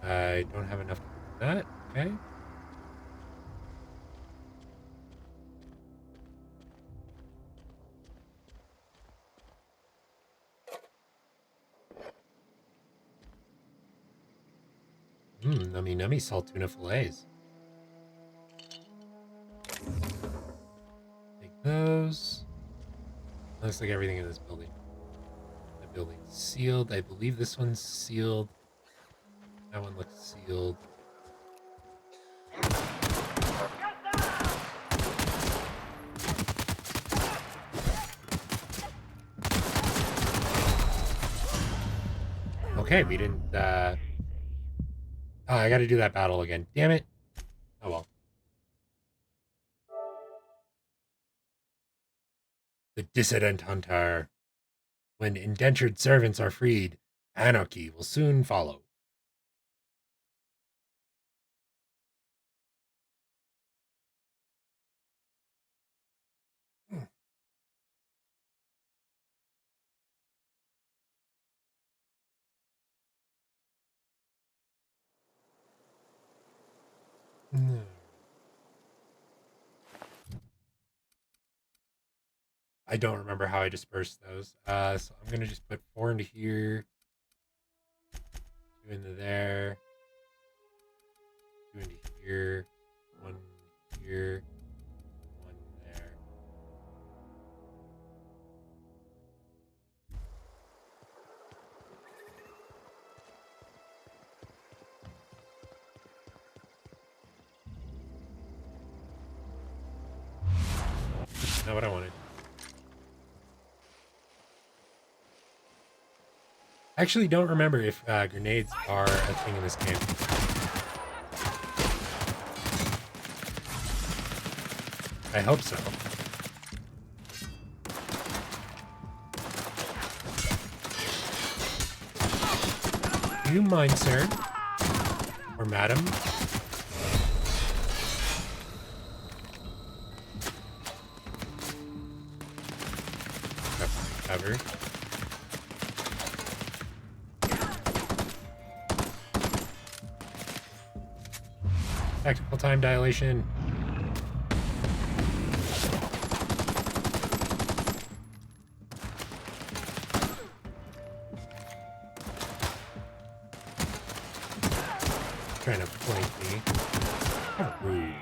I don't have enough for that. Okay. Nummy nummy salt tuna fillets. Take those. Looks like everything in this building. The building's sealed. I believe this one's sealed. That one looks sealed. Okay, we didn't, oh, I gotta do that battle again. Damn it. Oh well. The Dissident Hunter. When indentured servants are freed, anarchy will soon follow. I don't remember how I dispersed those. So I'm gonna just put 4 into here, 2 into there, 2 into here, 1 here, 1 there. Not what I wanted. I actually don't remember if grenades are a thing in this game. I hope so. Do you mind, sir? Or madam? Cover. Tactical time dilation. Trying to flank me. How rude.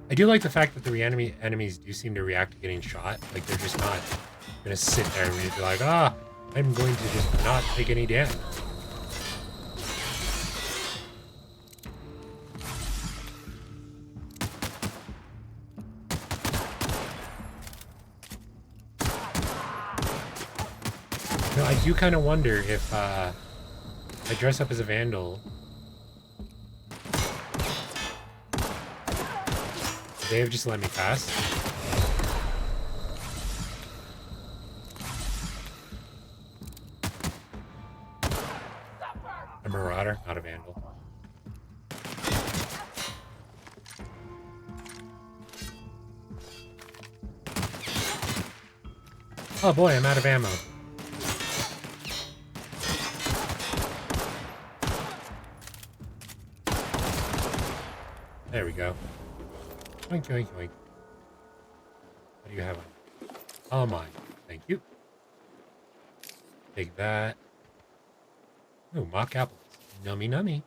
I do like the fact that the enemies do seem to react to getting shot. Like, they're just not gonna sit there and be like, ah, I'm going to just not take any damage. No, I do kind of wonder if I dress up as a vandal. They have just let me pass. A marauder, not a vandal. Oh boy, I'm out of ammo. There we go. Oink, oink, oink. What do you have on? All mine. Thank you. Take that. Ooh, mock apples. Nummy, nummy.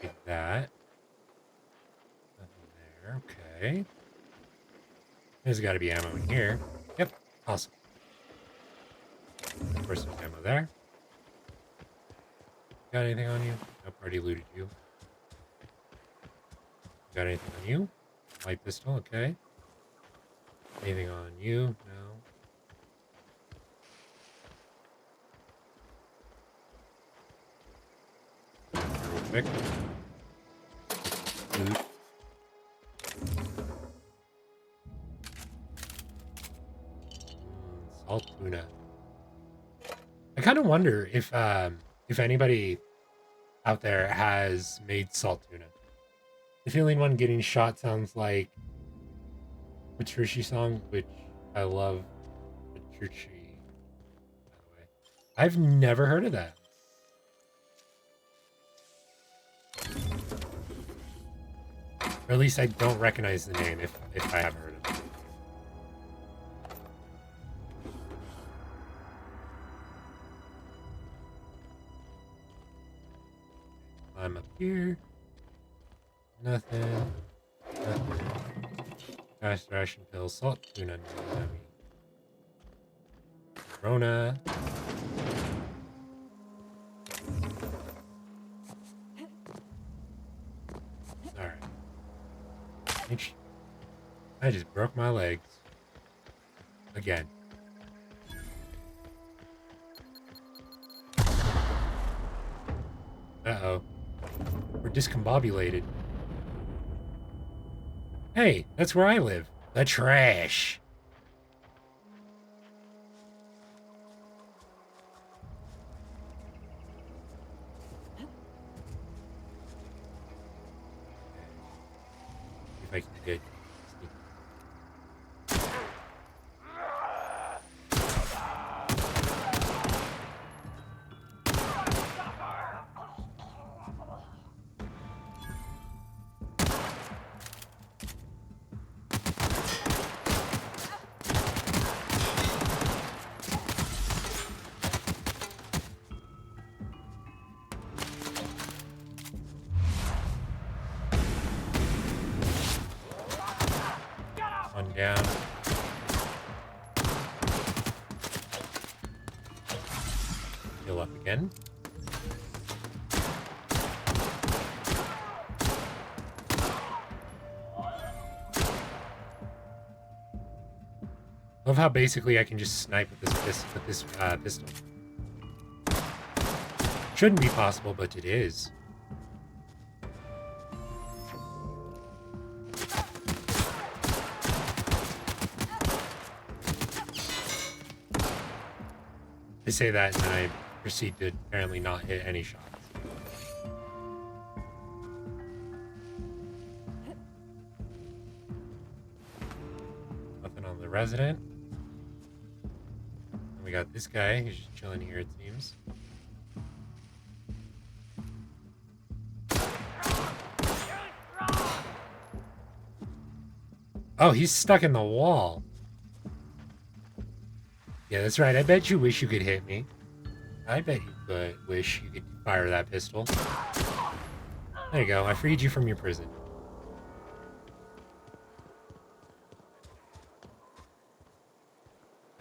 Take that. Nothing there. Okay. There's got to be ammo in here. Yep. Awesome. Of course, there's ammo there. Got anything on you? Nope, already looted you. Got anything on you? Light pistol, okay. Anything on you? No. Real quick. Loot. Salt tuna. I kind of wonder if anybody out there has made salt tuna. The feeling when getting shot sounds like Patrici song, which I love. Patrici, by the way. I've never heard of that. Or at least I don't recognize the name if I haven't heard of it. I'm up here. Nothing. Nothing. Fast ration pills, salt tuna, nummy. Rona. Alright. I just broke my legs. Again. Uh-oh. We're discombobulated. Hey, that's where I live. The trash. If I can get... One down. Heal up again. Love how basically I can just snipe with this pistol. Shouldn't be possible, but it is. I say that and then I proceed to apparently not hit any shots. resident. And we got this guy who's just chilling here, it seems. Oh, he's stuck in the wall. Yeah, that's right. I bet you wish you could hit me. I bet you could wish you could fire that pistol. There you go. I freed you from your prison.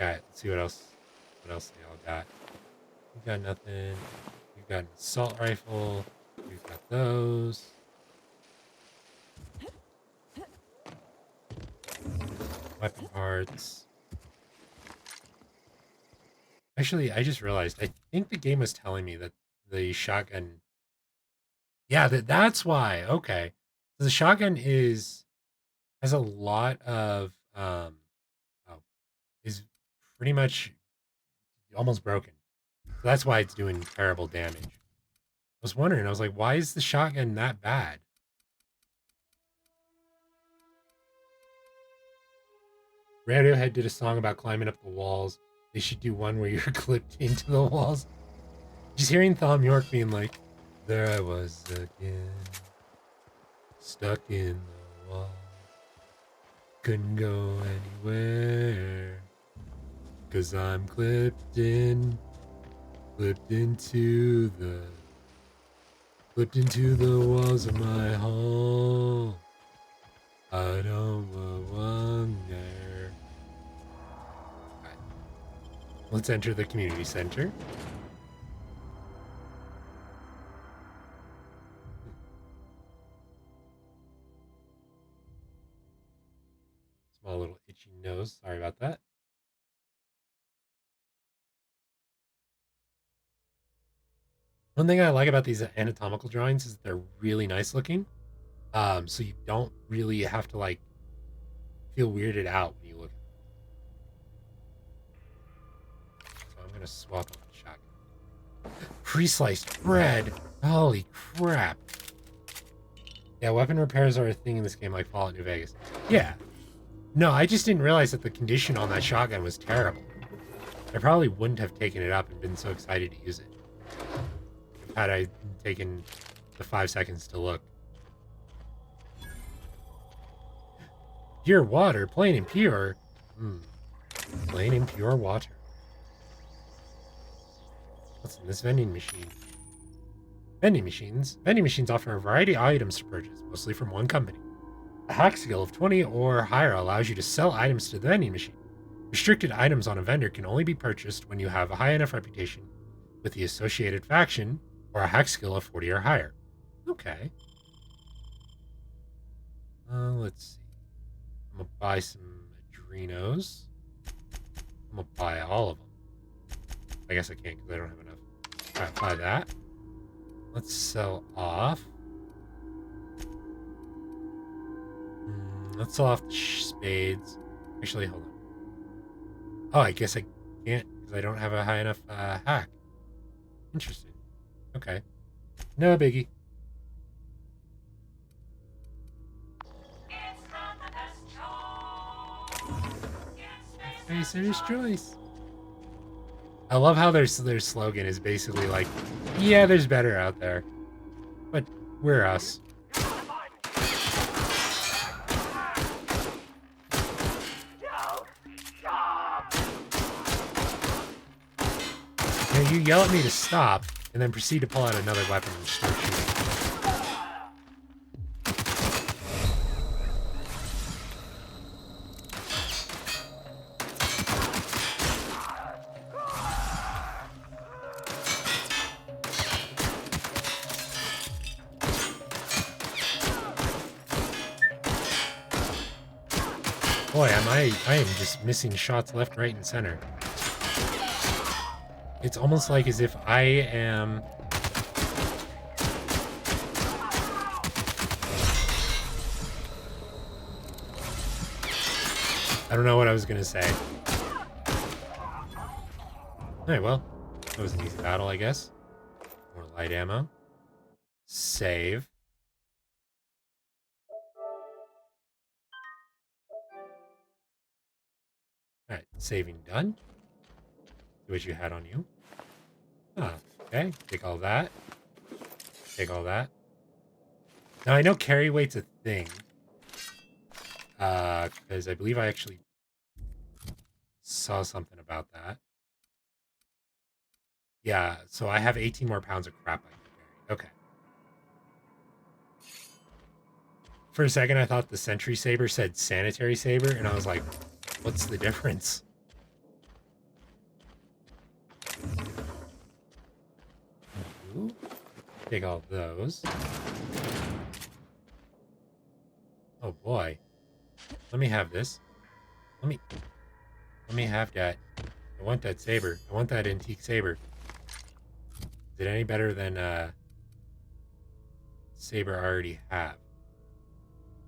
Alright, let's see what else they all got. We've got nothing. We've got an assault rifle. We've got those. Weapon parts. Actually, I just realized, I think the game was telling me that the shotgun... Yeah, that's why. Okay. So the shotgun has a lot of... is pretty much almost broken. So that's why it's doing terrible damage. I was wondering, I was like, why is the shotgun that bad? Radiohead did a song about climbing up the walls. They should do one where you're clipped into the walls. Just hearing Thom Yorke being like, there I was again, stuck in the wall, couldn't go anywhere, 'cause I'm clipped into the walls of my home. I don't belong there. Right. Let's enter the community center. Small little itchy nose. Sorry about that. One thing I like about these anatomical drawings is that they're really nice looking. So you don't really have to like feel weirded out when you look at them. So I'm gonna swap on the shotgun. Pre-sliced bread. Holy crap. Yeah, weapon repairs are a thing in this game like Fallout New Vegas. Yeah. No, I just didn't realize that the condition on that shotgun was terrible. I probably wouldn't have taken it up and been so excited to use it had I taken the 5 seconds to look. Pure water, plain and pure. Plain and pure water. What's in this vending machine? Vending machines. Vending machines offer a variety of items to purchase, mostly from one company. A hack skill of 20 or higher allows you to sell items to the vending machine. Restricted items on a vendor can only be purchased when you have a high enough reputation with the associated faction or a hack skill of 40 or higher. Okay. Let's see. I'm gonna buy some Adrenos. I'm gonna buy all of them. I guess I can't because I don't have enough. Alright, buy that. Let's sell off. Let's sell off the spades. Actually, hold on. Oh, I guess I can't because I don't have a high enough hack. Interesting. Okay. No biggie. Racer's choice. I love how their slogan is basically like, yeah, there's better out there, but we're us. You yell at me to stop, and then proceed to pull out another weapon and start shooting. Boy, I am just missing shots left, right, and center. It's almost like as if I am... I don't know what I was gonna say. Alright, well, that was an easy battle, I guess. More light ammo. Save. Alright, saving done. See what you had on you. Ah, okay. Take all that. Take all that. Now I know carry weight's a thing. Because I believe I actually saw something about that. Yeah, so I have 18 more pounds of crap I can carry. Okay. For a second, I thought the Sentry Saber said Sanitary Saber, and I was like, what's the difference? Ooh. Take all those. Oh boy. Let me have this. Let me have that. I want that saber. I want that antique saber. Is it any better than saber I already have?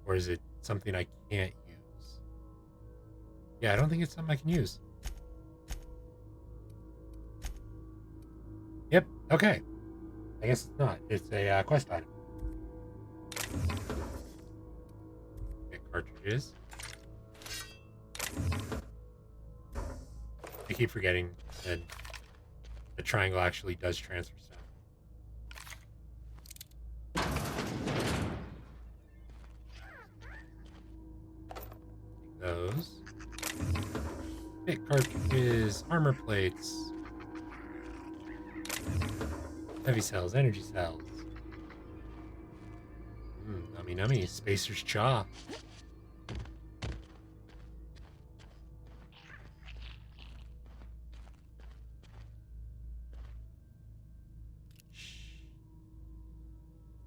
Or is it something I can't use? Yeah, I don't think it's something I can use. Yep, okay. I guess it's not. It's a quest item. Get cartridges. I keep forgetting that the triangle actually does transfer stuff. Take those. Pick cartridges, armor plates, heavy cells, energy cells. Nummy nummy, Spacer's Chaw.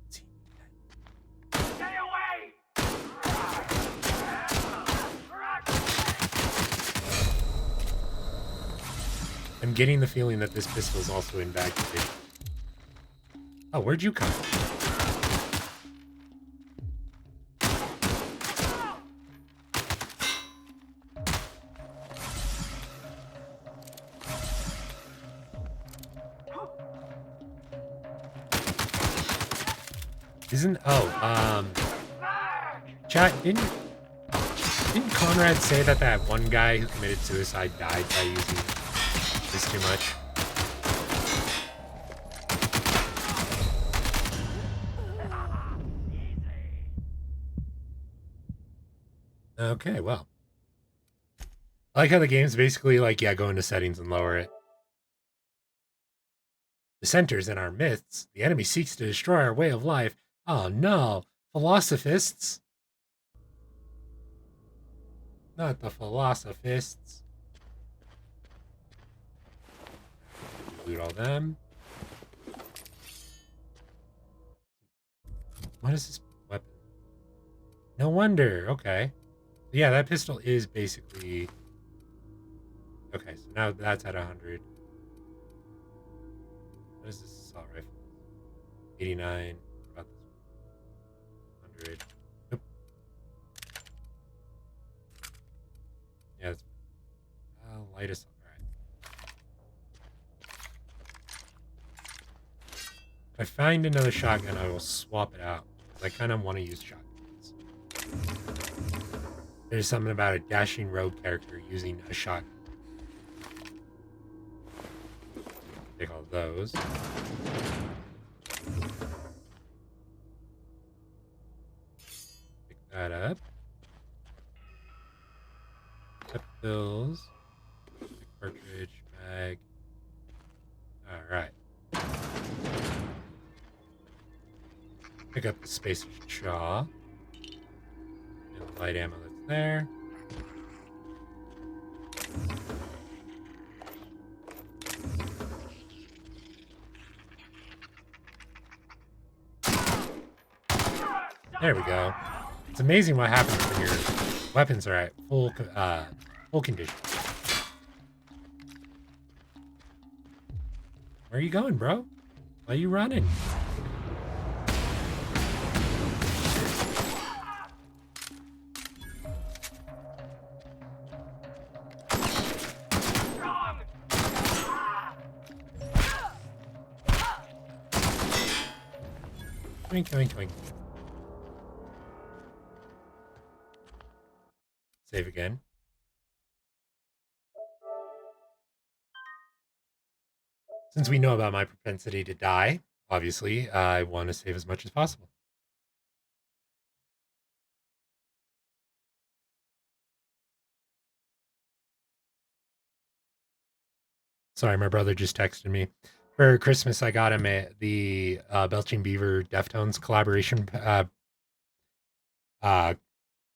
Stay away! I'm getting the feeling that this pistol is also in bad condition. Oh, where'd you come from? Chat, didn't Conrad say that one guy who committed suicide died by using this too much? Okay, well. I like how the game's basically like, yeah, go into settings and lower it. The centers in our myths. The enemy seeks to destroy our way of life. Oh no, philosophists. Not the philosophists. Loot all them. What is this weapon? No wonder. Okay. Yeah, that pistol is basically... Okay, so now that's at 100. What is this assault rifle? 89. What about this one? 100. Nope. Yeah, it's light assault. Alright. If I find another shotgun, I will swap it out. I kind of want to use shotguns. There's something about a dashing rogue character using a shotgun. Take all those. Pick that up. Pep pills. Cartridge, mag. Alright. Pick up the Spacer's Chaw. And the light ammo that's there. There we go. It's amazing what happens when your weapons are at full condition. Where are you going, bro? Why are you running? Wink, wink, wink. Save again. Since we know about my propensity to die, obviously, I want to save as much as possible. Sorry, my brother just texted me. For Christmas, I got him the Belching Beaver Deftones collaboration uh,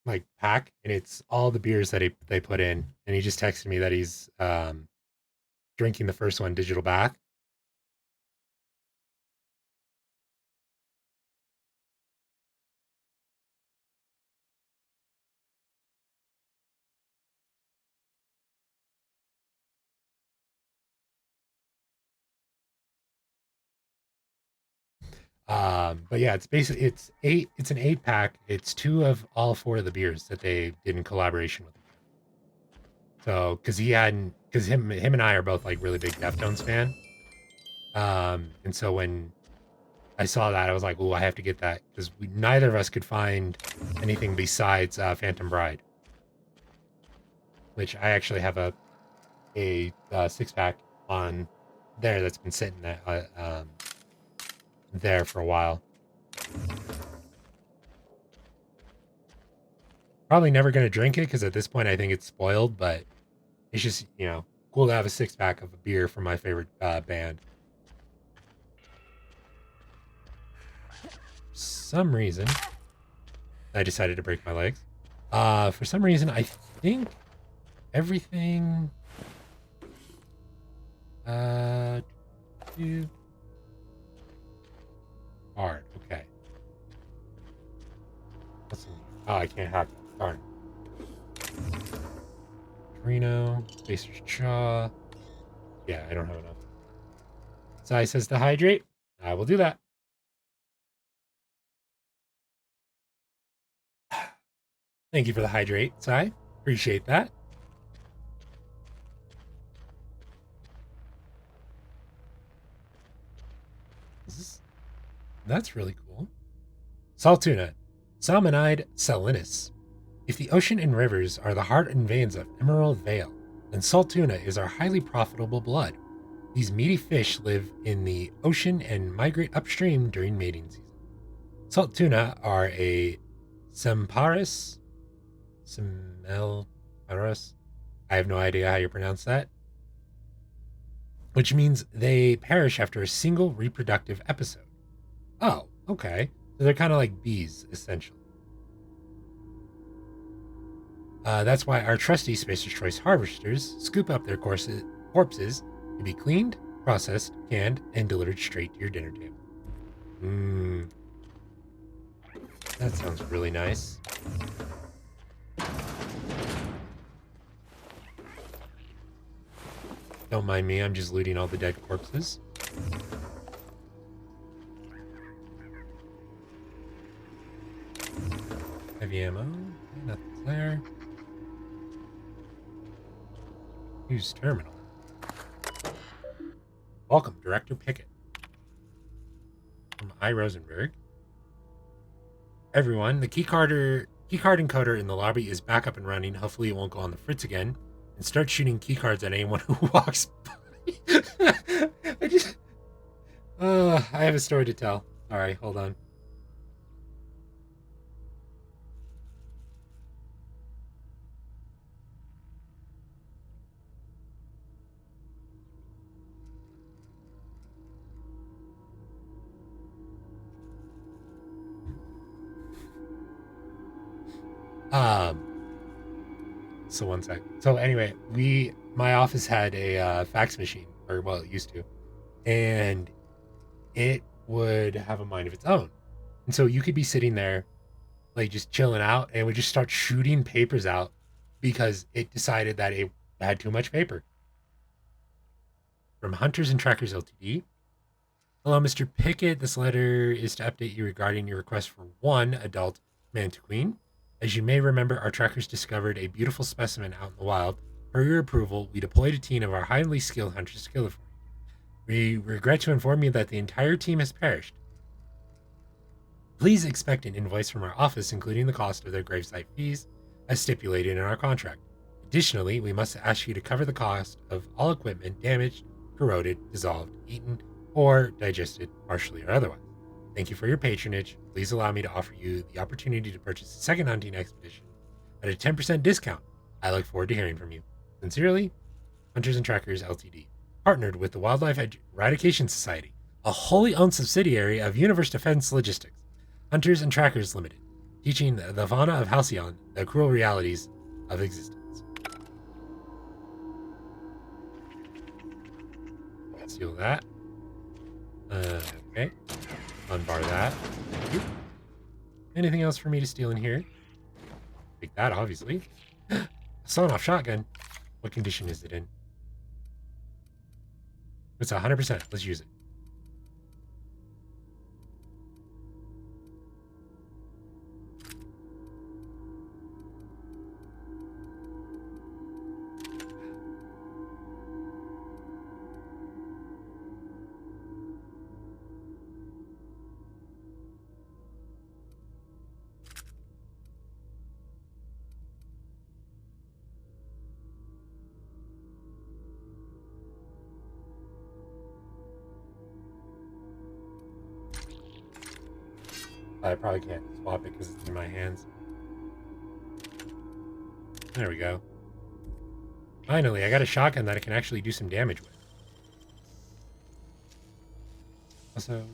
like pack, and it's all the beers that they put in. And he just texted me that he's drinking the first one, Digital Bath. But yeah, it's basically it's an 8 pack. It's 2 of all 4 of the beers that they did in collaboration with him. So because him and I are both like really big Deftones fan. And so when I saw that, I was like, "Oh, I have to get that," because neither of us could find anything besides Phantom Bride, which I actually have a 6 pack on there that's been sitting there for a while. Probably never gonna drink it because at this point I think it's spoiled, but it's just cool to have a 6 pack of a beer from my favorite band. For some reason, I decided to break my legs. For some reason, I think everything. Too hard. Okay. Oh, I can't hack that. Darn. Reno, Spacer's Chaw. Yeah, I don't have enough. Sai says to hydrate. I will do that. Thank you for the hydrate, Sai. Appreciate that. That's really cool. Salt tuna, Salmonide salinus. If the ocean and rivers are the heart and veins of Emerald Vale, then salt tuna is our highly profitable blood. These meaty fish live in the ocean and migrate upstream during mating season. Salt tuna are a Semparus. I have no idea how you pronounce that. Which means they perish after a single reproductive episode. Oh, okay. So they're kind of like bees, essentially. That's why our trusty Spacer's Choice harvesters scoop up their corpses to be cleaned, processed, canned, and delivered straight to your dinner table. Mmm. That sounds really nice. Don't mind me, I'm just looting all the dead corpses. Heavy ammo, nothing's there. Use terminal. Welcome, Director Pickett. From I. Rosenberg. Everyone, the keycard encoder in the lobby is back up and running. Hopefully it won't go on the fritz again. And start shooting keycards at anyone who walks by. I have a story to tell. Alright, hold on. So one sec. So anyway, my office had a fax machine, or well, it used to, and it would have a mind of its own. And so you could be sitting there, like just chilling out, and it would just start shooting papers out because it decided that it had too much paper. From Hunters and Trackers Ltd. Hello, Mr. Pickett. This letter is to update you regarding your request for one adult mantiquine. As you may remember, our trackers discovered a beautiful specimen out in the wild. Per your approval, we deployed a team of our highly skilled hunters to kill it for you. We regret to inform you that the entire team has perished. Please expect an invoice from our office, including the cost of their gravesite fees, as stipulated in our contract. Additionally, we must ask you to cover the cost of all equipment damaged corroded, dissolved, eaten, or digested, partially or otherwise. Thank you for your patronage. Please allow me to offer you the opportunity to purchase a second hunting expedition at a 10% discount. I look forward to hearing from you. Sincerely, Hunters and Trackers Ltd. Partnered with the Wildlife Eradication Society, a wholly owned subsidiary of Universe Defense Logistics. Hunters and Trackers Limited, teaching the fauna of Halcyon the cruel realities of existence. Seal that. Okay. Unbar that. Thank you. Anything else for me to steal in here? Take that, obviously. A sawn-off shotgun. What condition is it in? It's 100%. Let's use it. I probably can't swap it because it's in my hands. There we go. Finally, I got a shotgun that I can actually do some damage with. Also,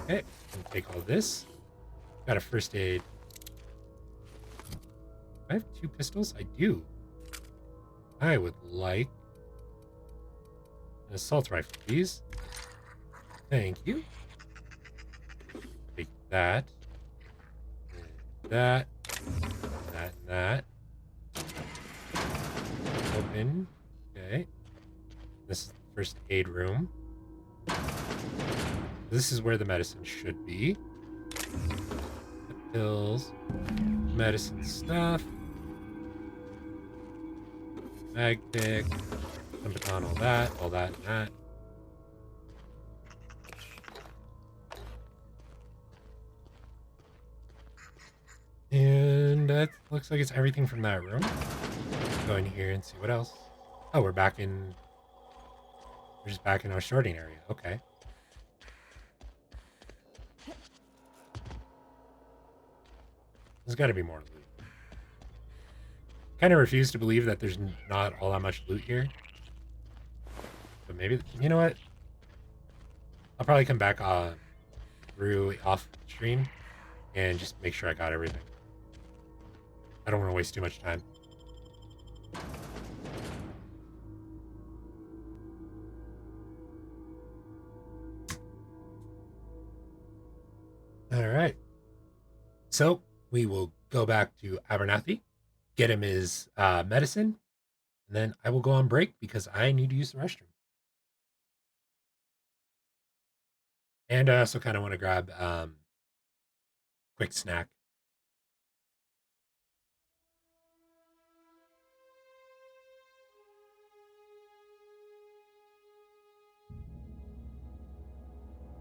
okay, take all this. Got a first aid. I have 2 pistols? I do. I would like an assault rifle, please. Thank you. Take that. And that. That and that. Open. Okay. This is the first aid room. This is where the medicine should be. The pills. Medicine stuff. Mag pick. Some baton, all that, and that. And that looks like it's everything from that room. Go in here and see what else. Oh, we're just back in our sorting area. Okay. There's got to be more loot. Kind of refuse to believe that there's not all that much loot here. But maybe, you know what? I'll probably come back through off stream and just make sure I got everything. I don't want to waste too much time. All right. So we will go back to Abernathy, get him his medicine, and then I will go on break because I need to use the restroom. And I also kind of want to grab quick snack.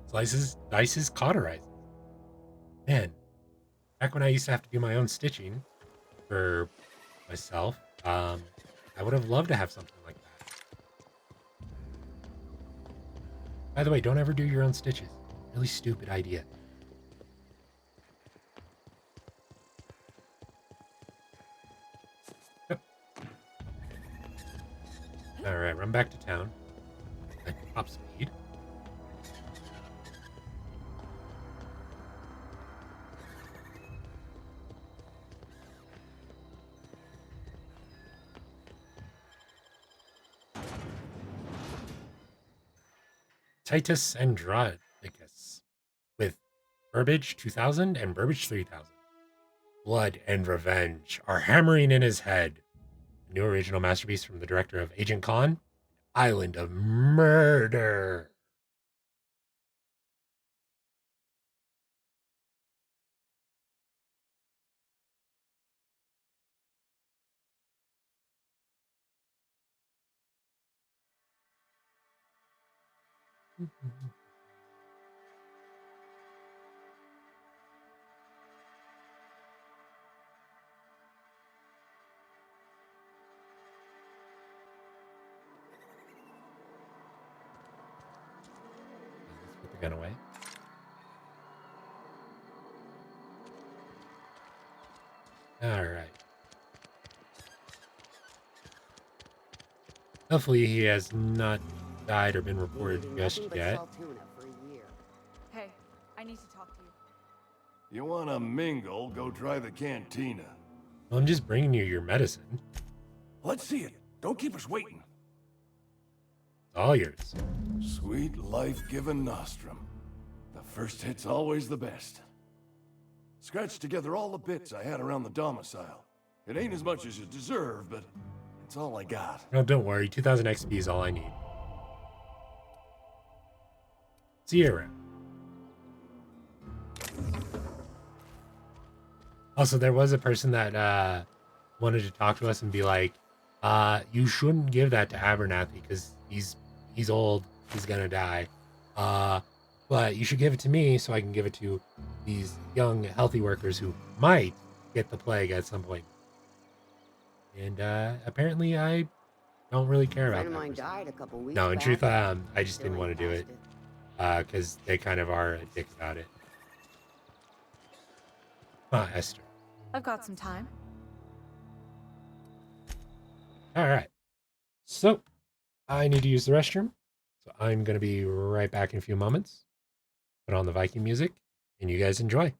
Dices cauterizes. Man, back when I used to have to do my own stitching for myself, I would have loved to have something like that. By the way, don't ever do your own stitches. Really stupid idea. Yep. All right, run back to town. At top speed. Titus Andronicus with Burbage 2000 and Burbage 3000. Blood and revenge are hammering in his head. A new original masterpiece from the director of Agent Khan, Island of Murder. the gun away. All right. Hopefully he has not died or been reported just yet. Hey, I need to talk to you. You wanna mingle, go try the cantina. Well, I'm just bringing you your medicine. Let's see it. Don't keep us waiting. It's all yours. Sweet life-giving nostrum. The first hit's always the best. Scratched together all the bits I had around the domicile. It ain't as much as you deserve, but it's all I got. No, don't worry. 2000 XP is all I need. See you around. Also, there was a person that wanted to talk to us and be like, you shouldn't give that to Abernathy because he's old. He's gonna die. But you should give it to me so I can give it to these young, healthy workers who might get the plague at some point. And apparently I don't really care about that. A friend of mine died a couple weeks No, in back. truth, I just didn't want to do it. Because they kind of are a dick about it. Esther. I've got some time. Alright. So, I need to use the restroom. So I'm going to be right back in a few moments. Put on the Viking music, and you guys enjoy.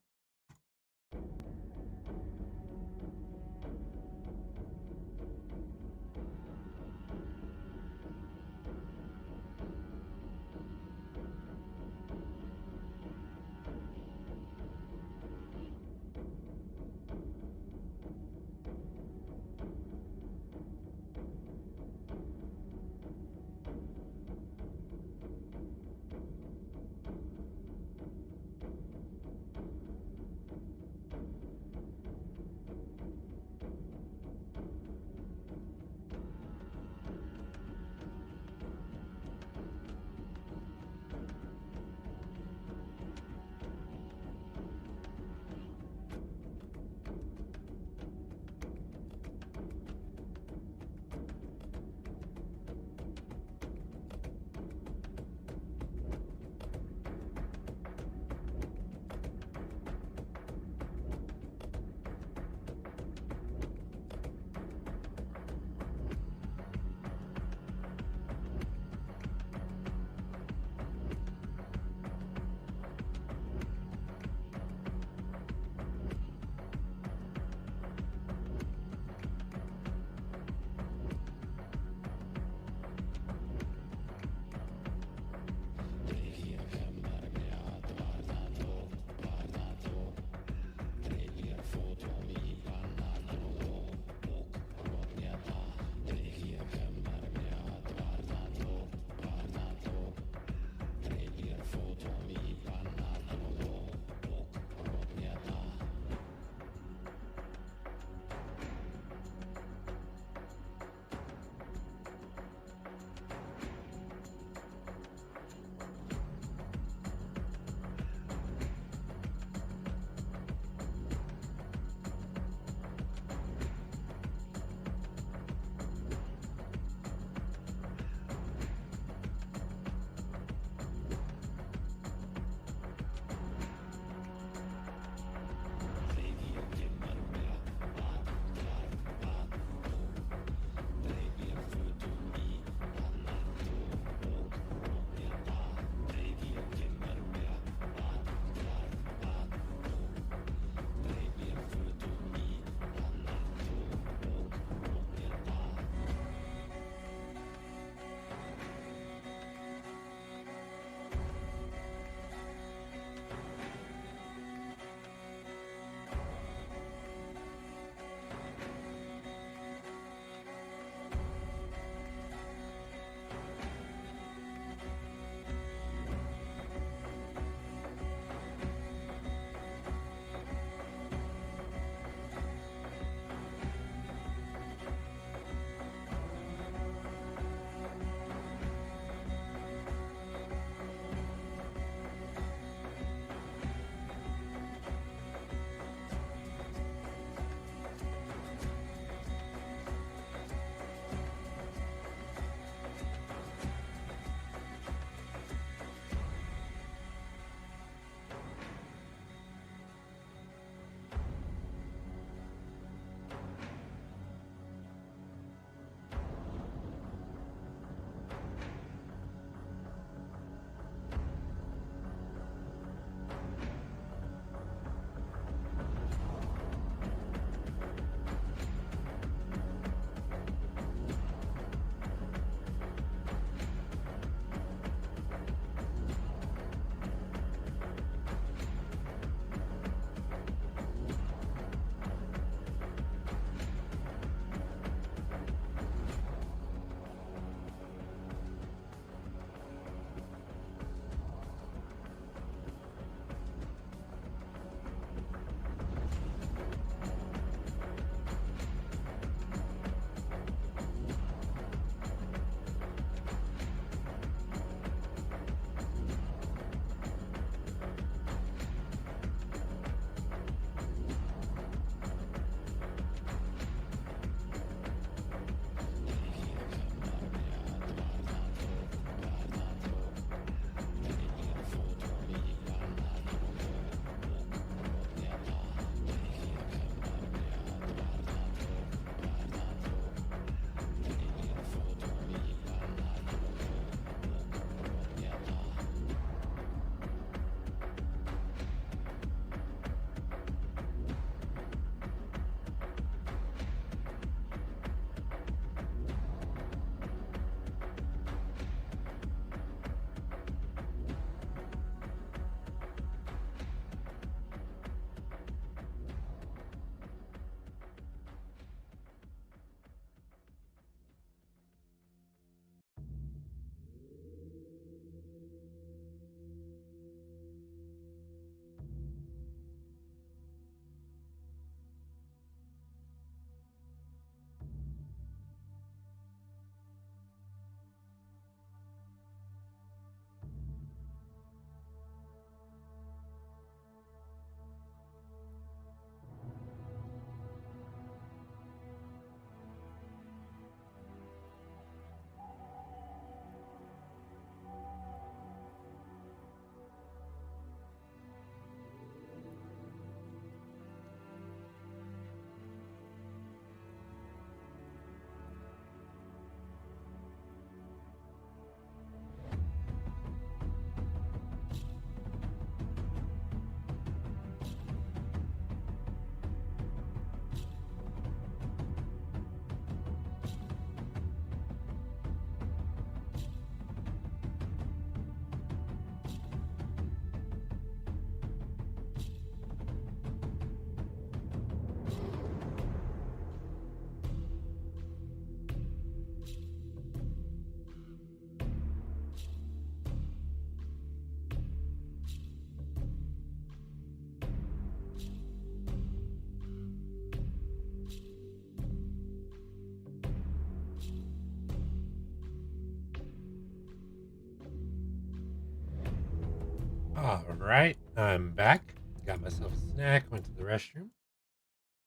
Right, I'm back. Got myself a snack, went to the restroom.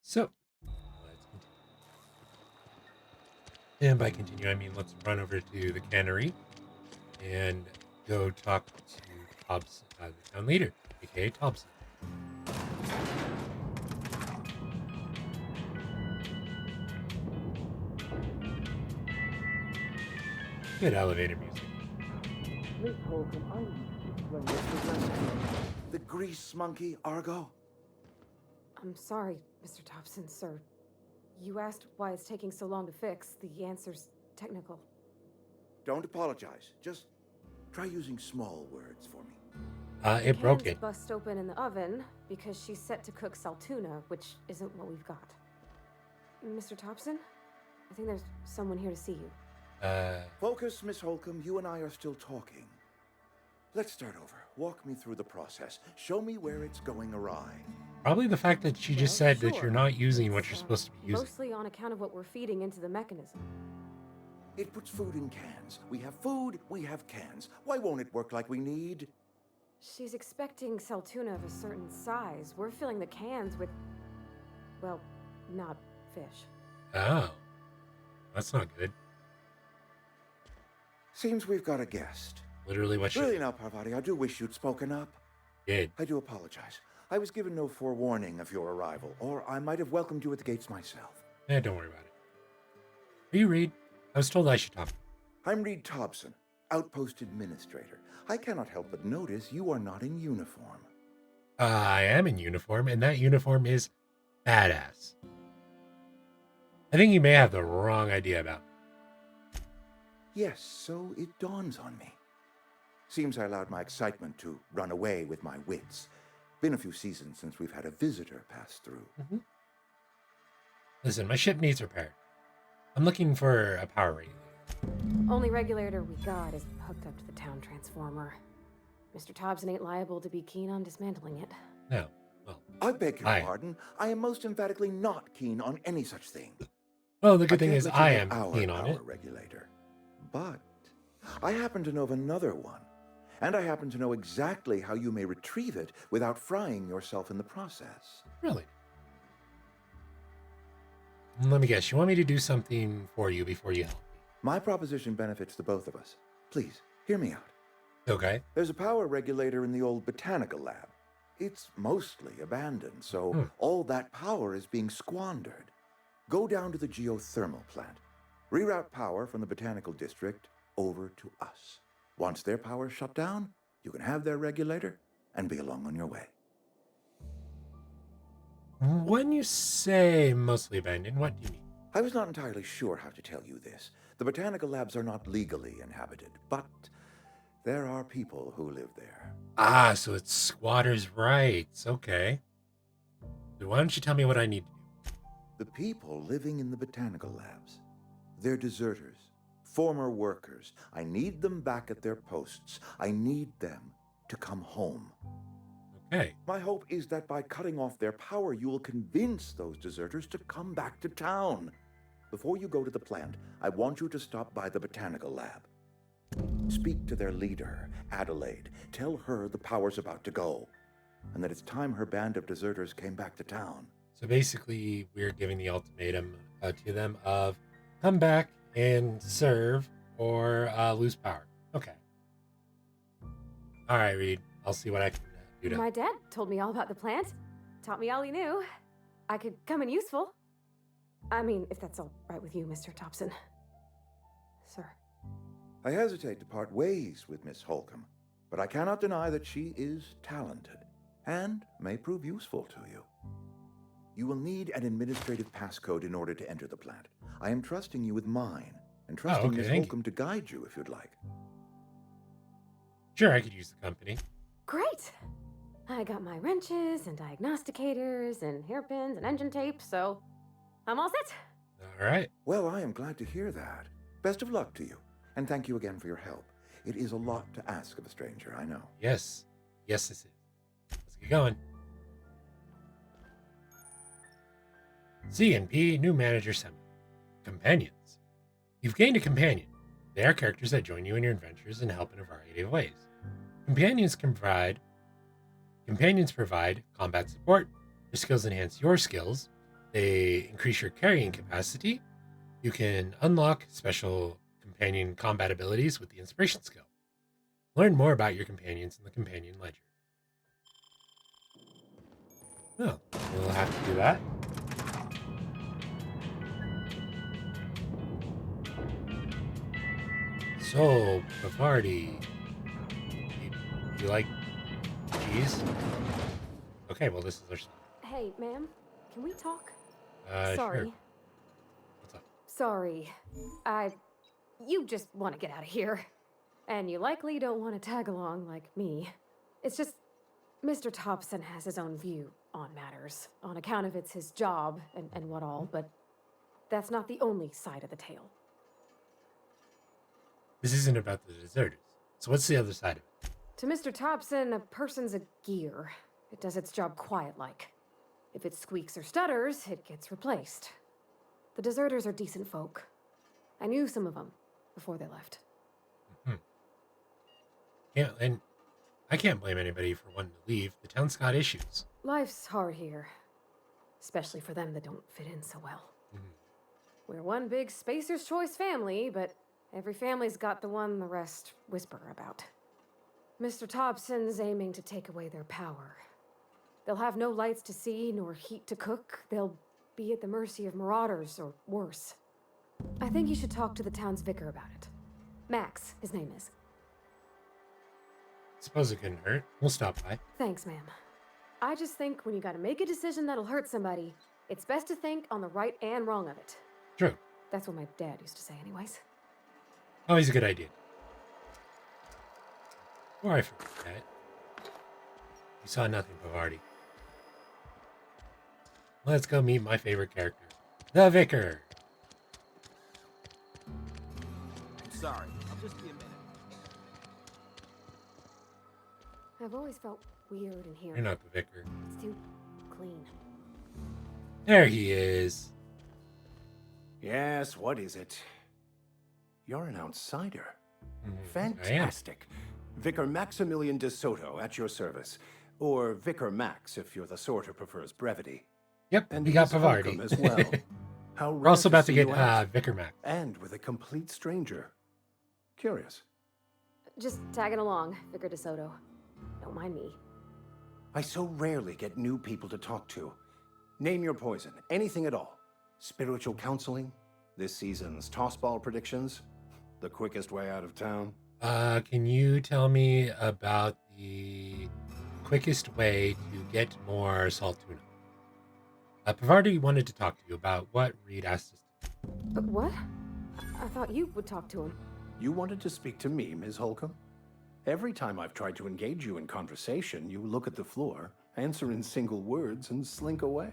So, let's continue. And by continue, I mean let's run over to the cannery and go talk to Thompson, the town leader, aka Thompson. Good elevator music. Miss Holcomb, I need to explain this. The grease monkey, Argo? I'm sorry, Mr. Thompson, sir. You asked why it's taking so long to fix. The answer's technical. Don't apologize. Just try using small words for me. It broke Can's it. bust open in the oven because she's set to cook saltuna, which isn't what we've got. Mr. Thompson, I think there's someone here to see you. Focus, Miss Holcomb. You and I are still talking. Let's start over. Walk me through the process. Show me where it's going awry. Probably the fact that she just said that you're not using what you're supposed to be using. Mostly on account of what we're feeding into the mechanism. It puts food in cans. We have food, we have cans. Why won't it work like we need? She's expecting saltuna of a certain size. We're filling the cans with, well, not fish. Oh. That's not good. Seems we've got a guest. Literally what she... Really now, Parvati, I do wish you'd spoken up. Did. I do apologize. I was given no forewarning of your arrival, or I might have welcomed you at the gates myself. Don't worry about it. Are you Reed? I was told I should talk. I'm Reed Thompson, Outpost Administrator. I cannot help but notice you are not in uniform. I am in uniform, and that uniform is badass. I think you may have the wrong idea about me. Yes, so it dawns on me. Seems I allowed my excitement to run away with my wits. Been a few seasons since we've had a visitor pass through. Listen, my ship needs repaired. I'm looking for a power regulator. Only regulator we got is hooked up to the town transformer. Mr. Thompson ain't liable to be keen on dismantling it. No. Well, I beg your pardon. I am most emphatically not keen on any such thing. Well, the good thing is I am keen on it. Regulator. But I happen to know of another one. And I happen to know exactly how you may retrieve it without frying yourself in the process. Really? Let me guess. You want me to do something for you before you help me? My proposition benefits the both of us. Please, hear me out. Okay. There's a power regulator in the old botanical lab. It's mostly abandoned, so all that power is being squandered. Go down to the geothermal plant. Reroute power from the botanical district over to us. Once their power's shut down, you can have their regulator and be along on your way. When you say mostly abandoned, what do you mean? I was not entirely sure how to tell you this. The botanical labs are not legally inhabited, but there are people who live there. Ah, so it's squatters' rights. Okay. So why don't you tell me what I need to do? The people living in the botanical labs, they're deserters. Former workers. I need them back at their posts. I need them to come home. Okay. My hope is that by cutting off their power, you will convince those deserters to come back to town. Before you go to the plant, I want you to stop by the botanical lab. Speak to their leader, Adelaide. Tell her the power's about to go, and that it's time her band of deserters came back to town. So basically, we're giving the ultimatum to them of come back and serve or lose power. Okay. All right, Reed. I'll see what I can do to My dad told me all about the plant. Taught me all he knew. I could come in useful. I mean, if that's all right with you, Mr. Thompson. Sir. I hesitate to part ways with Miss Holcomb, but I cannot deny that she is talented and may prove useful to you. You will need an administrative passcode in order to enter the plant. I am trusting you with mine, and trusting Miss Holcomb to guide you if you'd like. Sure, I could use the company. Great! I got my wrenches and diagnosticators and hairpins and engine tape, so I'm all set. All right. Well, I am glad to hear that. Best of luck to you, and thank you again for your help. It is a lot to ask of a stranger, I know. Yes. Yes, this is. Let's get going. C&P New Manager Summit. Companions. You've gained a companion. They are characters that join you in your adventures and help in a variety of ways. Companions can provide Companions provide combat support. Your skills enhance your skills. They increase your carrying capacity. You can unlock special companion combat abilities with the inspiration skill. Learn more about your companions in the companion ledger. Oh, we'll have to do that. So, Bavardi, you like cheese? Okay, well, this is our song. Hey, ma'am, can we talk? Sure. What's up? Sorry. You just want to get out of here. And you likely don't want to tag along like me. It's just, Mr. Thompson has his own view on matters, on account of it's his job and what all, but that's not the only side of the tale. This isn't about the deserters. So what's the other side of it? To Mr. Thompson, a person's a gear. It does its job quiet-like. If it squeaks or stutters, it gets replaced. The deserters are decent folk. I knew some of them before they left. Yeah, and I can't blame anybody for wanting to leave. The town's got issues. Life's hard here. Especially for them that don't fit in so well. We're one big Spacer's Choice family, but every family's got the one the rest whisper about. Mr. Thompson's aiming to take away their power. They'll have no lights to see, nor heat to cook. They'll be at the mercy of marauders, or worse. I think you should talk to the town's vicar about it. Max, his name is. Suppose it couldn't hurt. We'll stop by. Thanks, ma'am. I just think when you gotta make a decision that'll hurt somebody, it's best to think on the right and wrong of it. True. That's what my dad used to say anyways. Always a good idea. Before I forget, you saw nothing, Bavardi. Let's go meet my favorite character, the Vicar. I'm sorry. I'll just be a minute. I've always felt weird in here. You're not the Vicar. It's too clean. There he is. Yes, what is it? You're an outsider. I am. Fantastic. Vicar Maximilian de Soto at your service. Or Vicar Max if you're the sort who prefers brevity. Yep, And we got Miss Bavardi. Holcomb as well. How We're also rare about to see get you out. Vicar Max. And with a complete stranger. Curious. Just tagging along, Vicar DeSoto. Don't mind me. I so rarely get new people to talk to. Name your poison, anything at all. Spiritual counseling, this season's tossball predictions, the quickest way out of town. Can you tell me about the quickest way to get more salt tuna? Bavardi wanted to talk to you about what Reed asked us to do. What? I thought you would talk to him. You wanted to speak to me, Ms. Holcomb? Every time I've tried to engage you in conversation, you look at the floor, answer in single words, and slink away.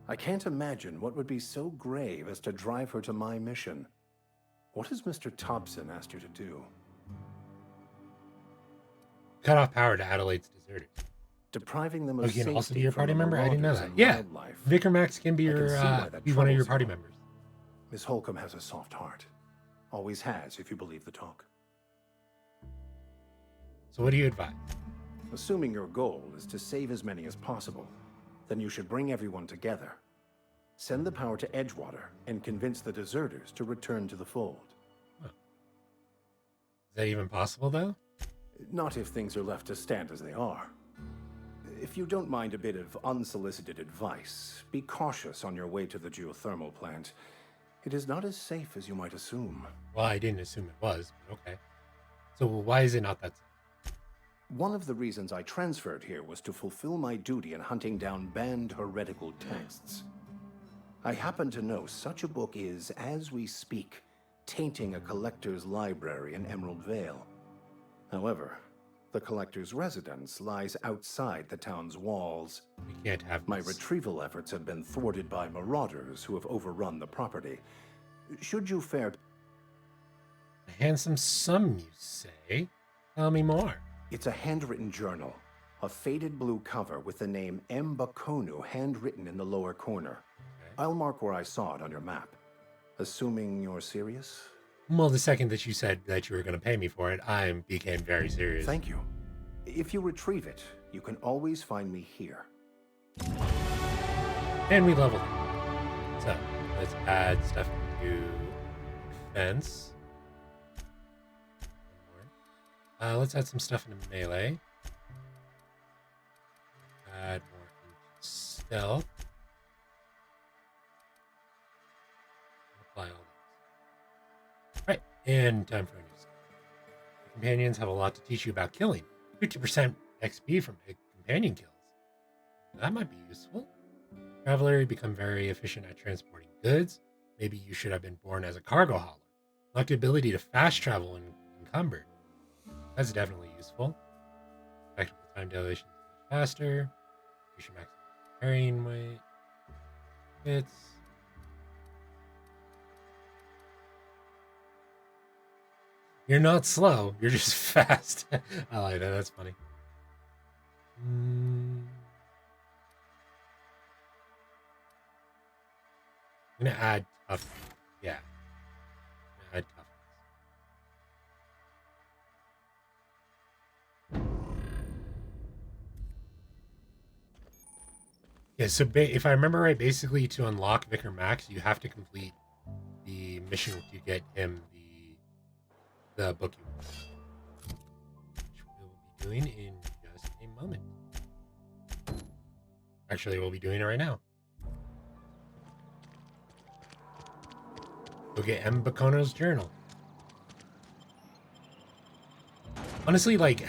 I can't imagine what would be so grave as to drive her to my mission. What has Mr. Thompson asked you to do? Cut off power to Adelaide's deserters. Depriving them Oh, of you can also be safety your from party the member? I didn't know marauders that. and Yeah, wildlife. Vicar Max can be I your see why that be one of your troubles party you. members. Miss Holcomb has a soft heart. Always has, if you believe the talk. So what do you advise? Assuming your goal is to save as many as possible, then you should bring everyone together. Send the power to Edgewater and convince the deserters to return to the fold. Huh. Is that even possible, though? Not if things are left to stand as they are. If you don't mind a bit of unsolicited advice, be cautious on your way to the geothermal plant. It is not as safe as you might assume. Well, I didn't assume it was, but okay. So why is it not that safe? One of the reasons I transferred here was to fulfill my duty in hunting down banned heretical texts. I happen to know such a book is, as we speak, tainting a collector's library in Emerald Vale. However, the collector's residence lies outside the town's walls. We can't have My this. retrieval efforts have been thwarted by marauders who have overrun the property. Should you fare... A handsome sum, you say? Tell me more. It's a handwritten journal. A faded blue cover with the name M. Bakonu handwritten in the lower corner. Okay. I'll mark where I saw it on your map. Assuming you're serious? Well, the second that you said that you were going to pay me for it, I became very serious. Thank you. If you retrieve it, you can always find me here. And we leveled it. So let's add stuff to defense. Let's add some stuff into melee. Add more into stealth. Apply all these. Right, and time for a new skill. Companions have a lot to teach you about killing. 50% XP from companion kills. That might be useful. Traveler, you become very efficient at transporting goods. Maybe you should have been born as a cargo hauler. Like the ability to fast travel when encumbered. That's definitely useful. Practical time dilation is much faster. You should maximize carrying weight. Fits. You're not slow. You're just fast. I like that. That's funny. I'm gonna add toughness. Yeah. I'm gonna add toughness. Yeah, so if I remember right, basically to unlock Vicar Max, you have to complete the mission to get him the book you want, which we'll be doing in just a moment. Actually, we'll be doing it right now. Go get M. Bacono's journal. Honestly, like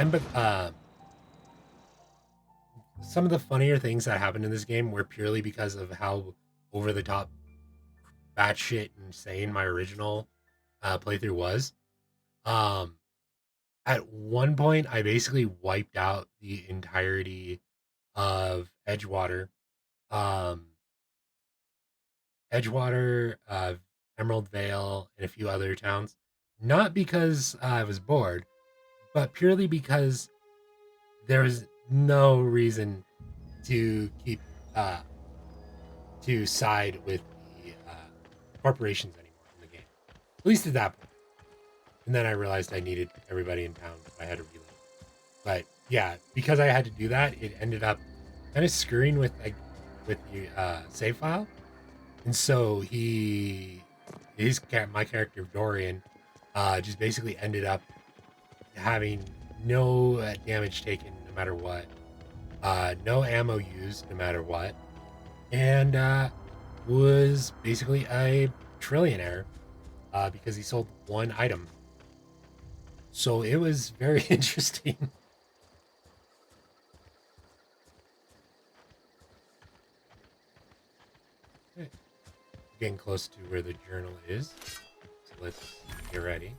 some of the funnier things that happened in this game were purely because of how over the top, batshit insane my original playthrough was. At one point, I basically wiped out the entirety of Edgewater, Emerald Vale, and a few other towns. Not because I was bored, but purely because there was no reason to keep to side with the corporations anymore in the game. At least at that point. And then I realized I needed everybody in town, so I had to reload. But yeah, because I had to do that, it ended up kind of screwing with the save file. And so my character Dorian just basically ended up having no damage taken no matter what, no ammo used no matter what, and was basically a trillionaire because he sold one item. So it was very interesting. Okay. Getting close to where the journal is. So let's get ready.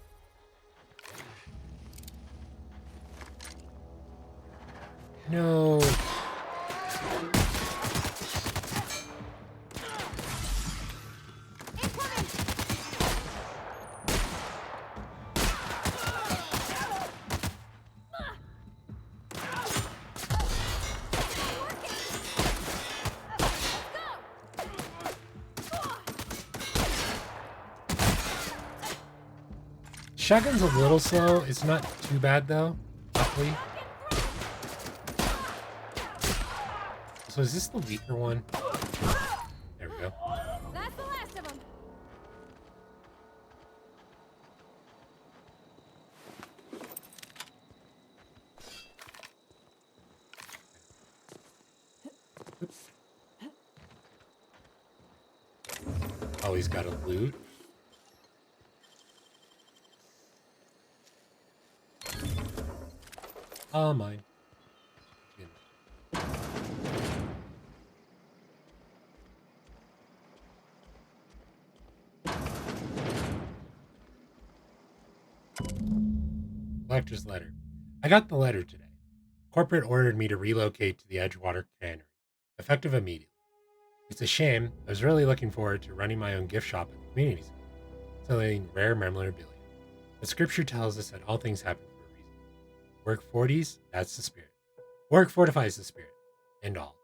No. Shotgun's a little slow. It's not too bad though, luckily. So is this the weaker one? There we go. That's the last of them. Oh, he's got a loot. Oh, mine. Collector's letter. I got the letter today. Corporate ordered me to relocate to the Edgewater Cannery, effective immediately. It's a shame. I was really looking forward to running my own gift shop at the community center, selling rare memorabilia. The scripture tells us that all things happen for a reason. Work 40s, that's the spirit. Work fortifies the spirit, and all.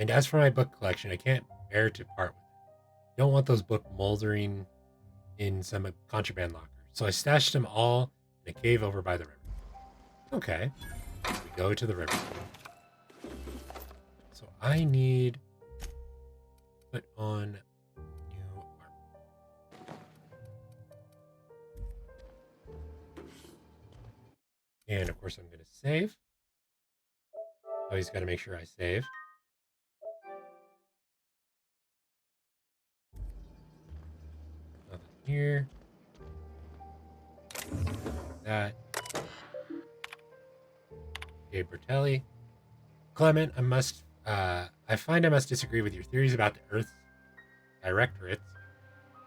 And as for my book collection, I can't bear to part with it. Don't want those books moldering in some contraband locker. So I stashed them all in a cave over by the river. Okay. Here we go to the river. So I need to put on new armor. And of course I'm going to save. Always got to make sure I save. Nothing here. That. Dave Bertelli. Clement, I find I must disagree with your theories about the Earth's Directorate's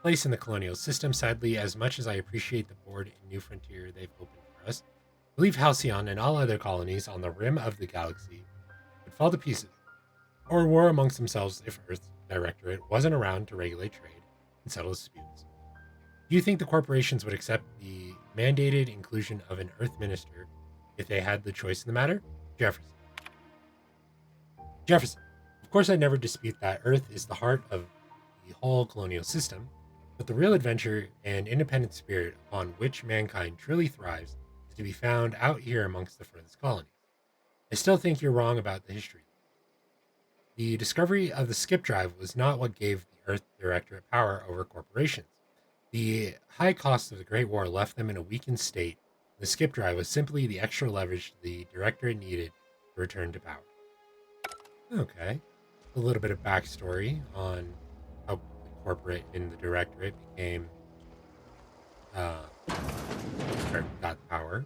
place in the colonial system. Sadly, as much as I appreciate the board and New Frontier they've opened for us, I believe Halcyon and all other colonies on the rim of the galaxy would fall to pieces, or war amongst themselves if Earth's Directorate wasn't around to regulate trade and settle disputes. Do you think the corporations would accept the mandated inclusion of an Earth Minister if they had the choice in the matter? Jefferson. Of course, I never dispute that Earth is the heart of the whole colonial system, but the real adventure and independent spirit upon which mankind truly thrives is to be found out here amongst the furthest colonies. I still think you're wrong about the history. The discovery of the skip drive was not what gave the Earth Directorate power over corporations. The high cost of the Great War left them in a weakened state. The skip drive was simply the extra leverage the Directorate needed to return to power. Okay. A little bit of backstory on how the corporate in the Directorate became, or got power.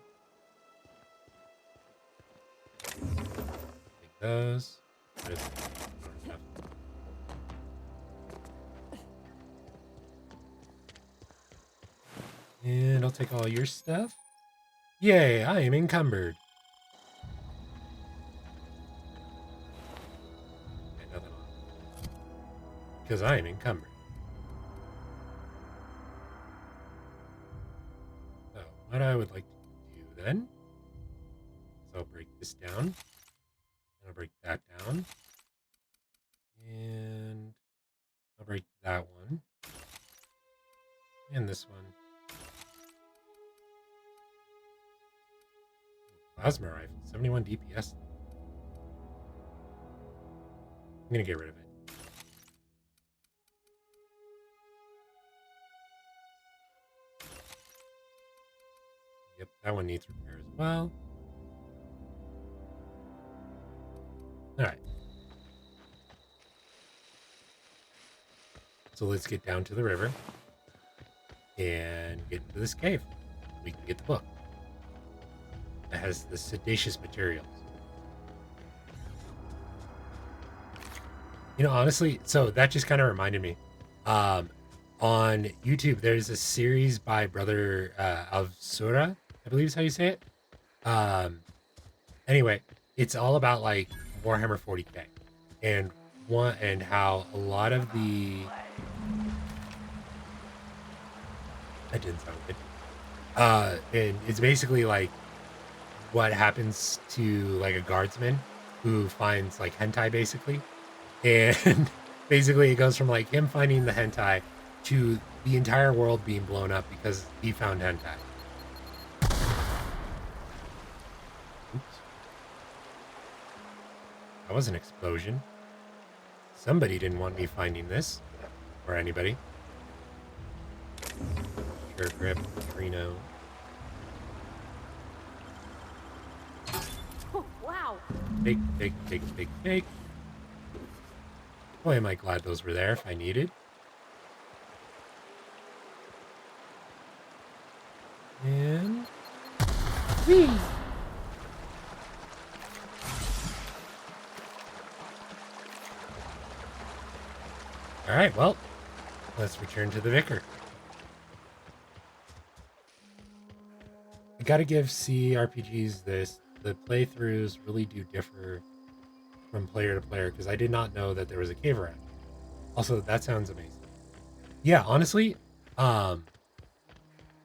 Take those. And I'll take all your stuff. Yay, I am encumbered. Okay, nothing on. Because I am encumbered. So, what I would like to do then is I'll break this down. And I'll break that down. And I'll break that one. And this one. Plasma rifle, 71 DPS. I'm gonna get rid of it. Yep, that one needs repair as well. Alright. So let's get down to the river and get into this cave. We can get the book. It has the sedacious materials. You know, honestly, so that just kind of reminded me. On YouTube, there's a series by Brother of Sura, I believe is how you say it. Anyway, it's all about like Warhammer 40k and how a lot of the that didn't sound good. And it's basically like what happens to like a guardsman who finds like hentai basically. And basically it goes from like him finding the hentai to the entire world being blown up because he found hentai. Oops. That was an explosion. Somebody didn't want me finding this. Or anybody. Sure grip, Trino. Oh, wow. Fake, fake, fake, fake, fake. Boy, am I glad those were there if I needed. And... whee! Alright, well, let's return to the Vicar. I gotta give CRPGs this. The playthroughs really do differ from player to player because I did not know that there was a cave around. Also, that sounds amazing. Yeah, honestly,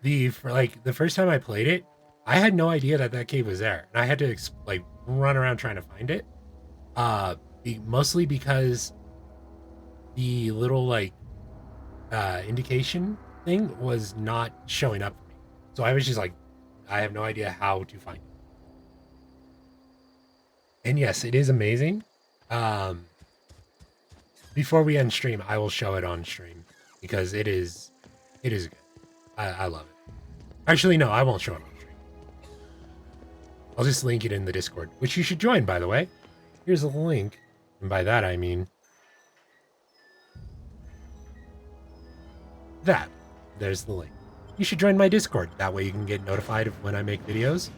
the first time I played it, I had no idea that that cave was there, and I had to like run around trying to find it. Mostly because the little like indication thing was not showing up for me, so I was just like, I have no idea how to find it. And yes, it is amazing. Before we end stream, I will show it on stream because it is good. I love it. Actually, no, I won't show it on stream. I'll just link it in the Discord, which you should join, by the way. Here's a link. And by that, I mean that. There's the link. You should join my Discord. That way you can get notified of when I make videos,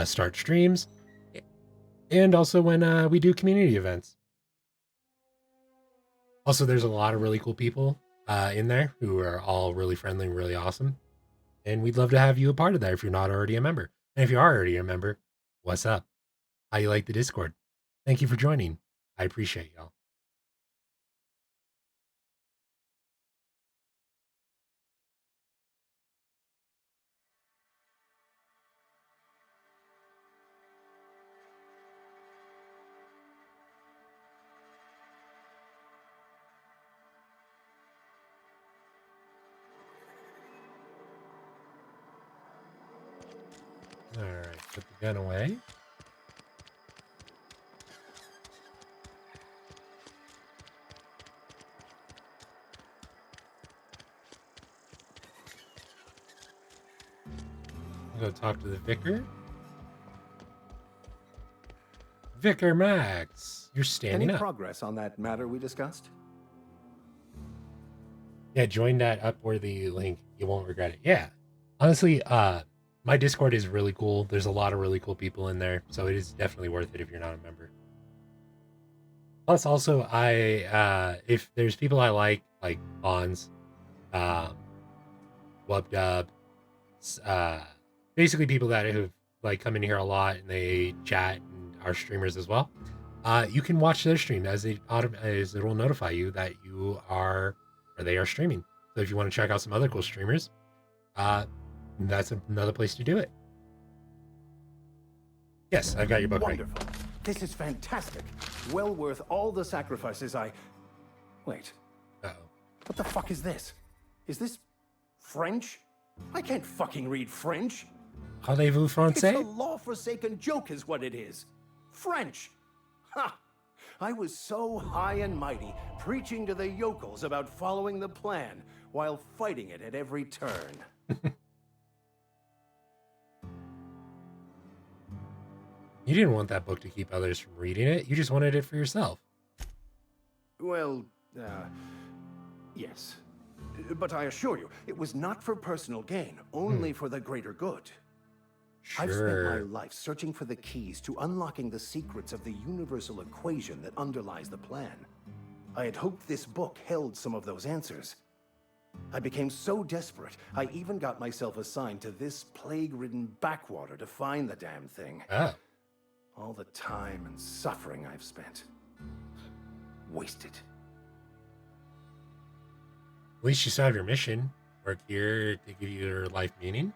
start streams, and also when we do community events. Also, there's a lot of really cool people in there who are all really friendly and really awesome. And we'd love to have you a part of that if you're not already a member. And if you are already a member, what's up? How you like the Discord? Thank you for joining. I appreciate y'all. Alright, put the gun away. I'll go talk to the vicar. Vicar Max, you're standing Any up. progress on that matter we discussed? Yeah, join that Upworthy link. You won't regret it. Yeah. Honestly, my Discord is really cool. There's a lot of really cool people in there, so it is definitely worth it if you're not a member. Plus, also, if there's people I like Bonds, Wubdub, basically people that have come in here a lot and they chat and are streamers as well. You can watch their stream as it will notify you that you are or they are streaming. So if you want to check out some other cool streamers, that's another place to do it. Yes, I've got your book. Wonderful. Right. This is fantastic. Well worth all the sacrifices I... Wait. Uh-oh. What the fuck is this? Is this French? I can't fucking read French. Parlez-vous français? It's a law-forsaken joke is what it is. French. Ha! I was so high and mighty, preaching to the yokels about following the plan, while fighting it at every turn. You didn't want that book to keep others from reading it. You just wanted it for yourself. Well, yes. But I assure you, it was not for personal gain, only for the greater good. Sure. I've spent my life searching for the keys to unlocking the secrets of the universal equation that underlies the plan. I had hoped this book held some of those answers. I became so desperate, I even got myself assigned to this plague-ridden backwater to find the damn thing. Oh. All the time and suffering I've spent. Wasted. At least you still have your mission. Work here to give you your life meaning.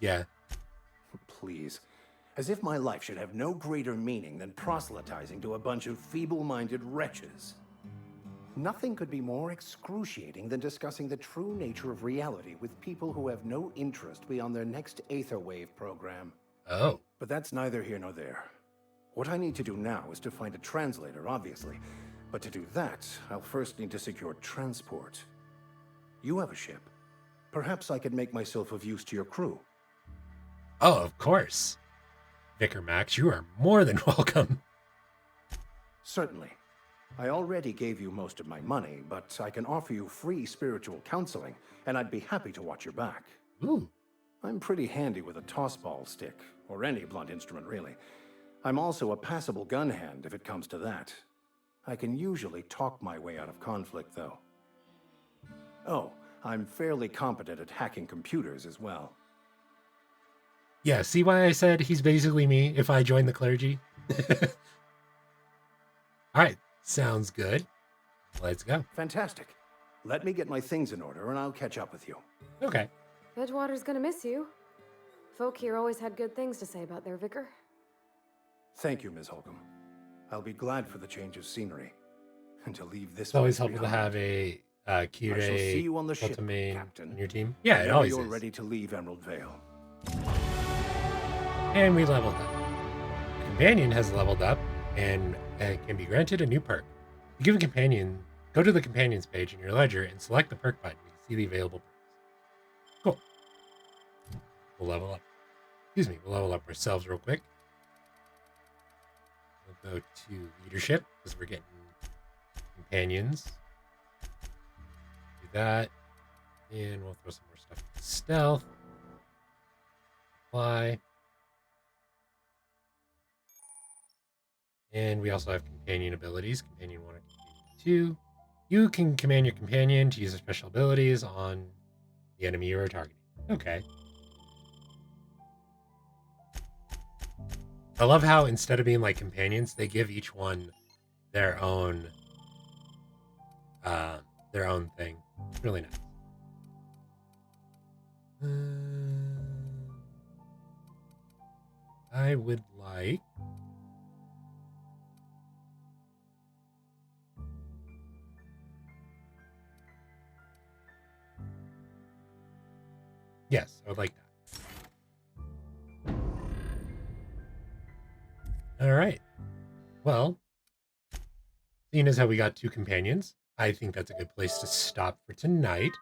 Yeah. Please. As if my life should have no greater meaning than proselytizing to a bunch of feeble-minded wretches. Nothing could be more excruciating than discussing the true nature of reality with people who have no interest beyond their next Aetherwave program. Oh. But that's neither here nor there. What I need to do now is to find a translator, obviously. But to do that, I'll first need to secure transport. You have a ship. Perhaps I could make myself of use to your crew. Oh, of course. Vicar Max, you are more than welcome. Certainly. I already gave you most of my money, but I can offer you free spiritual counseling, and I'd be happy to watch your back. Ooh. I'm pretty handy with a tossball stick, or any blunt instrument, really. I'm also a passable gun hand, if it comes to that. I can usually talk my way out of conflict, though. Oh, I'm fairly competent at hacking computers as well. Yeah, see why I said he's basically me if I join the clergy? All right, sounds good. Let's go. Fantastic. Let me get my things in order and I'll catch up with you. Okay. Edgewater's gonna miss you. Folk here always had good things to say about their vicar. Thank you, Ms. Holcomb. I'll be glad for the change of scenery. And to leave this It's always place helpful to behind. have a Kyrie I shall see you on the ship, Ultimate Captain. on your team. Yeah, it Whenever always you're is. ready to leave Emerald Vale. And we leveled up. The companion has leveled up and can be granted a new perk. You give a companion, go to the companions page in your ledger and select the perk button. You can see the available perks. Cool. We'll level up. Excuse me, we'll level up ourselves real quick. We'll go to leadership because we're getting companions. Do that. And we'll throw some more stuff in stealth. Apply. And we also have companion abilities, companion 1 and companion 2. You can command your companion to use their special abilities on the enemy you are targeting. Okay. I love how instead of being like companions, they give each one their own thing. It's really nice. I would like yes, I would like that. All right. Well, seeing as how we got 2 companions, I think that's a good place to stop for tonight.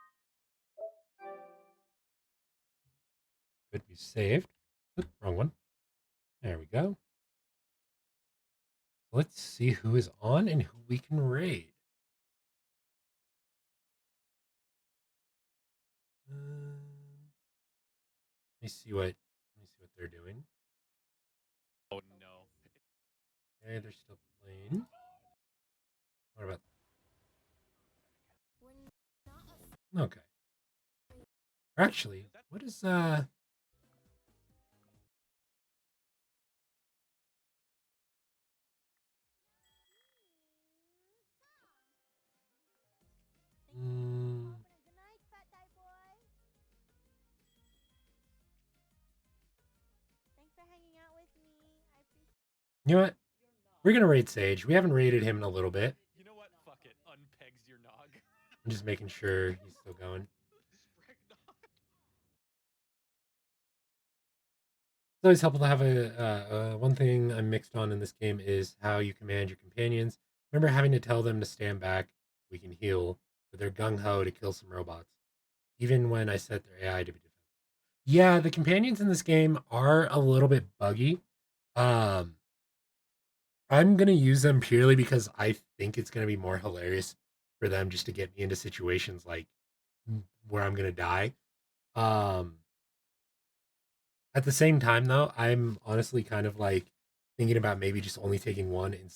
Could be saved. Oops, wrong one. There we go. Let's see who is on and who we can raid. Let me see what they're doing. Oh no. Okay, they're still playing. What about? Okay. Actually, what is You know what? We're gonna raid Sage. We haven't raided him in a little bit. You know what? Fuck it. Unpegs your nog. I'm just making sure he's still going. It's always helpful to have a one thing I'm mixed on in this game is how you command your companions. Remember having to tell them to stand back, we can heal, but they're gung-ho to kill some robots. Even when I set their AI to be defensive. Yeah, the companions in this game are a little bit buggy. I'm gonna use them purely because I think it's gonna be more hilarious for them just to get me into situations like where I'm gonna die. At the same time, though, I'm honestly kind of like thinking about maybe just only taking one and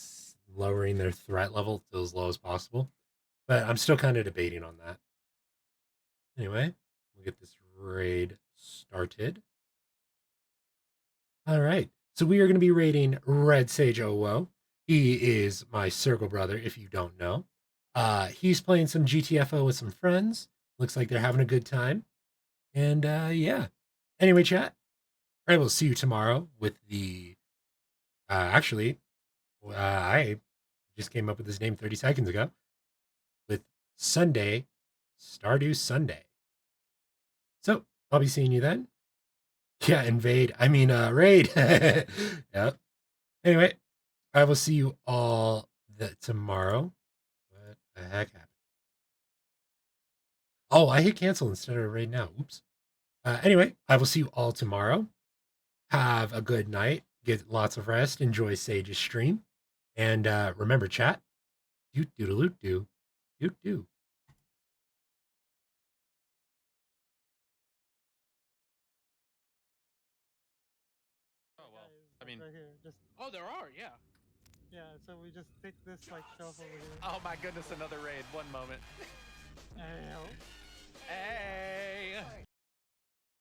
lowering their threat level to as low as possible. But I'm still kind of debating on that. Anyway, we'll get this raid started. All right. So we are going to be raiding Red Sage Owo. He is my circle brother, if you don't know. He's playing some GTFO with some friends. Looks like they're having a good time. And yeah. Anyway, chat, I will see you tomorrow with the. I just came up with his name 30 seconds ago. With Sunday, Stardew Sunday. So I'll be seeing you then. Yeah, invade. I mean, raid. Yep. Anyway, I will see you all tomorrow. What the heck happened? Oh, I hit cancel instead of raid now. Oops. Anyway, I will see you all tomorrow. Have a good night. Get lots of rest. Enjoy Sage's stream. And remember, chat. Doot doodaloot doo. Doot doo. Oh well. I mean, right here. Just oh, there are. Yeah. yeah. So we just take this like shelf over here. Oh my goodness, another raid. One moment. Hey. Hey.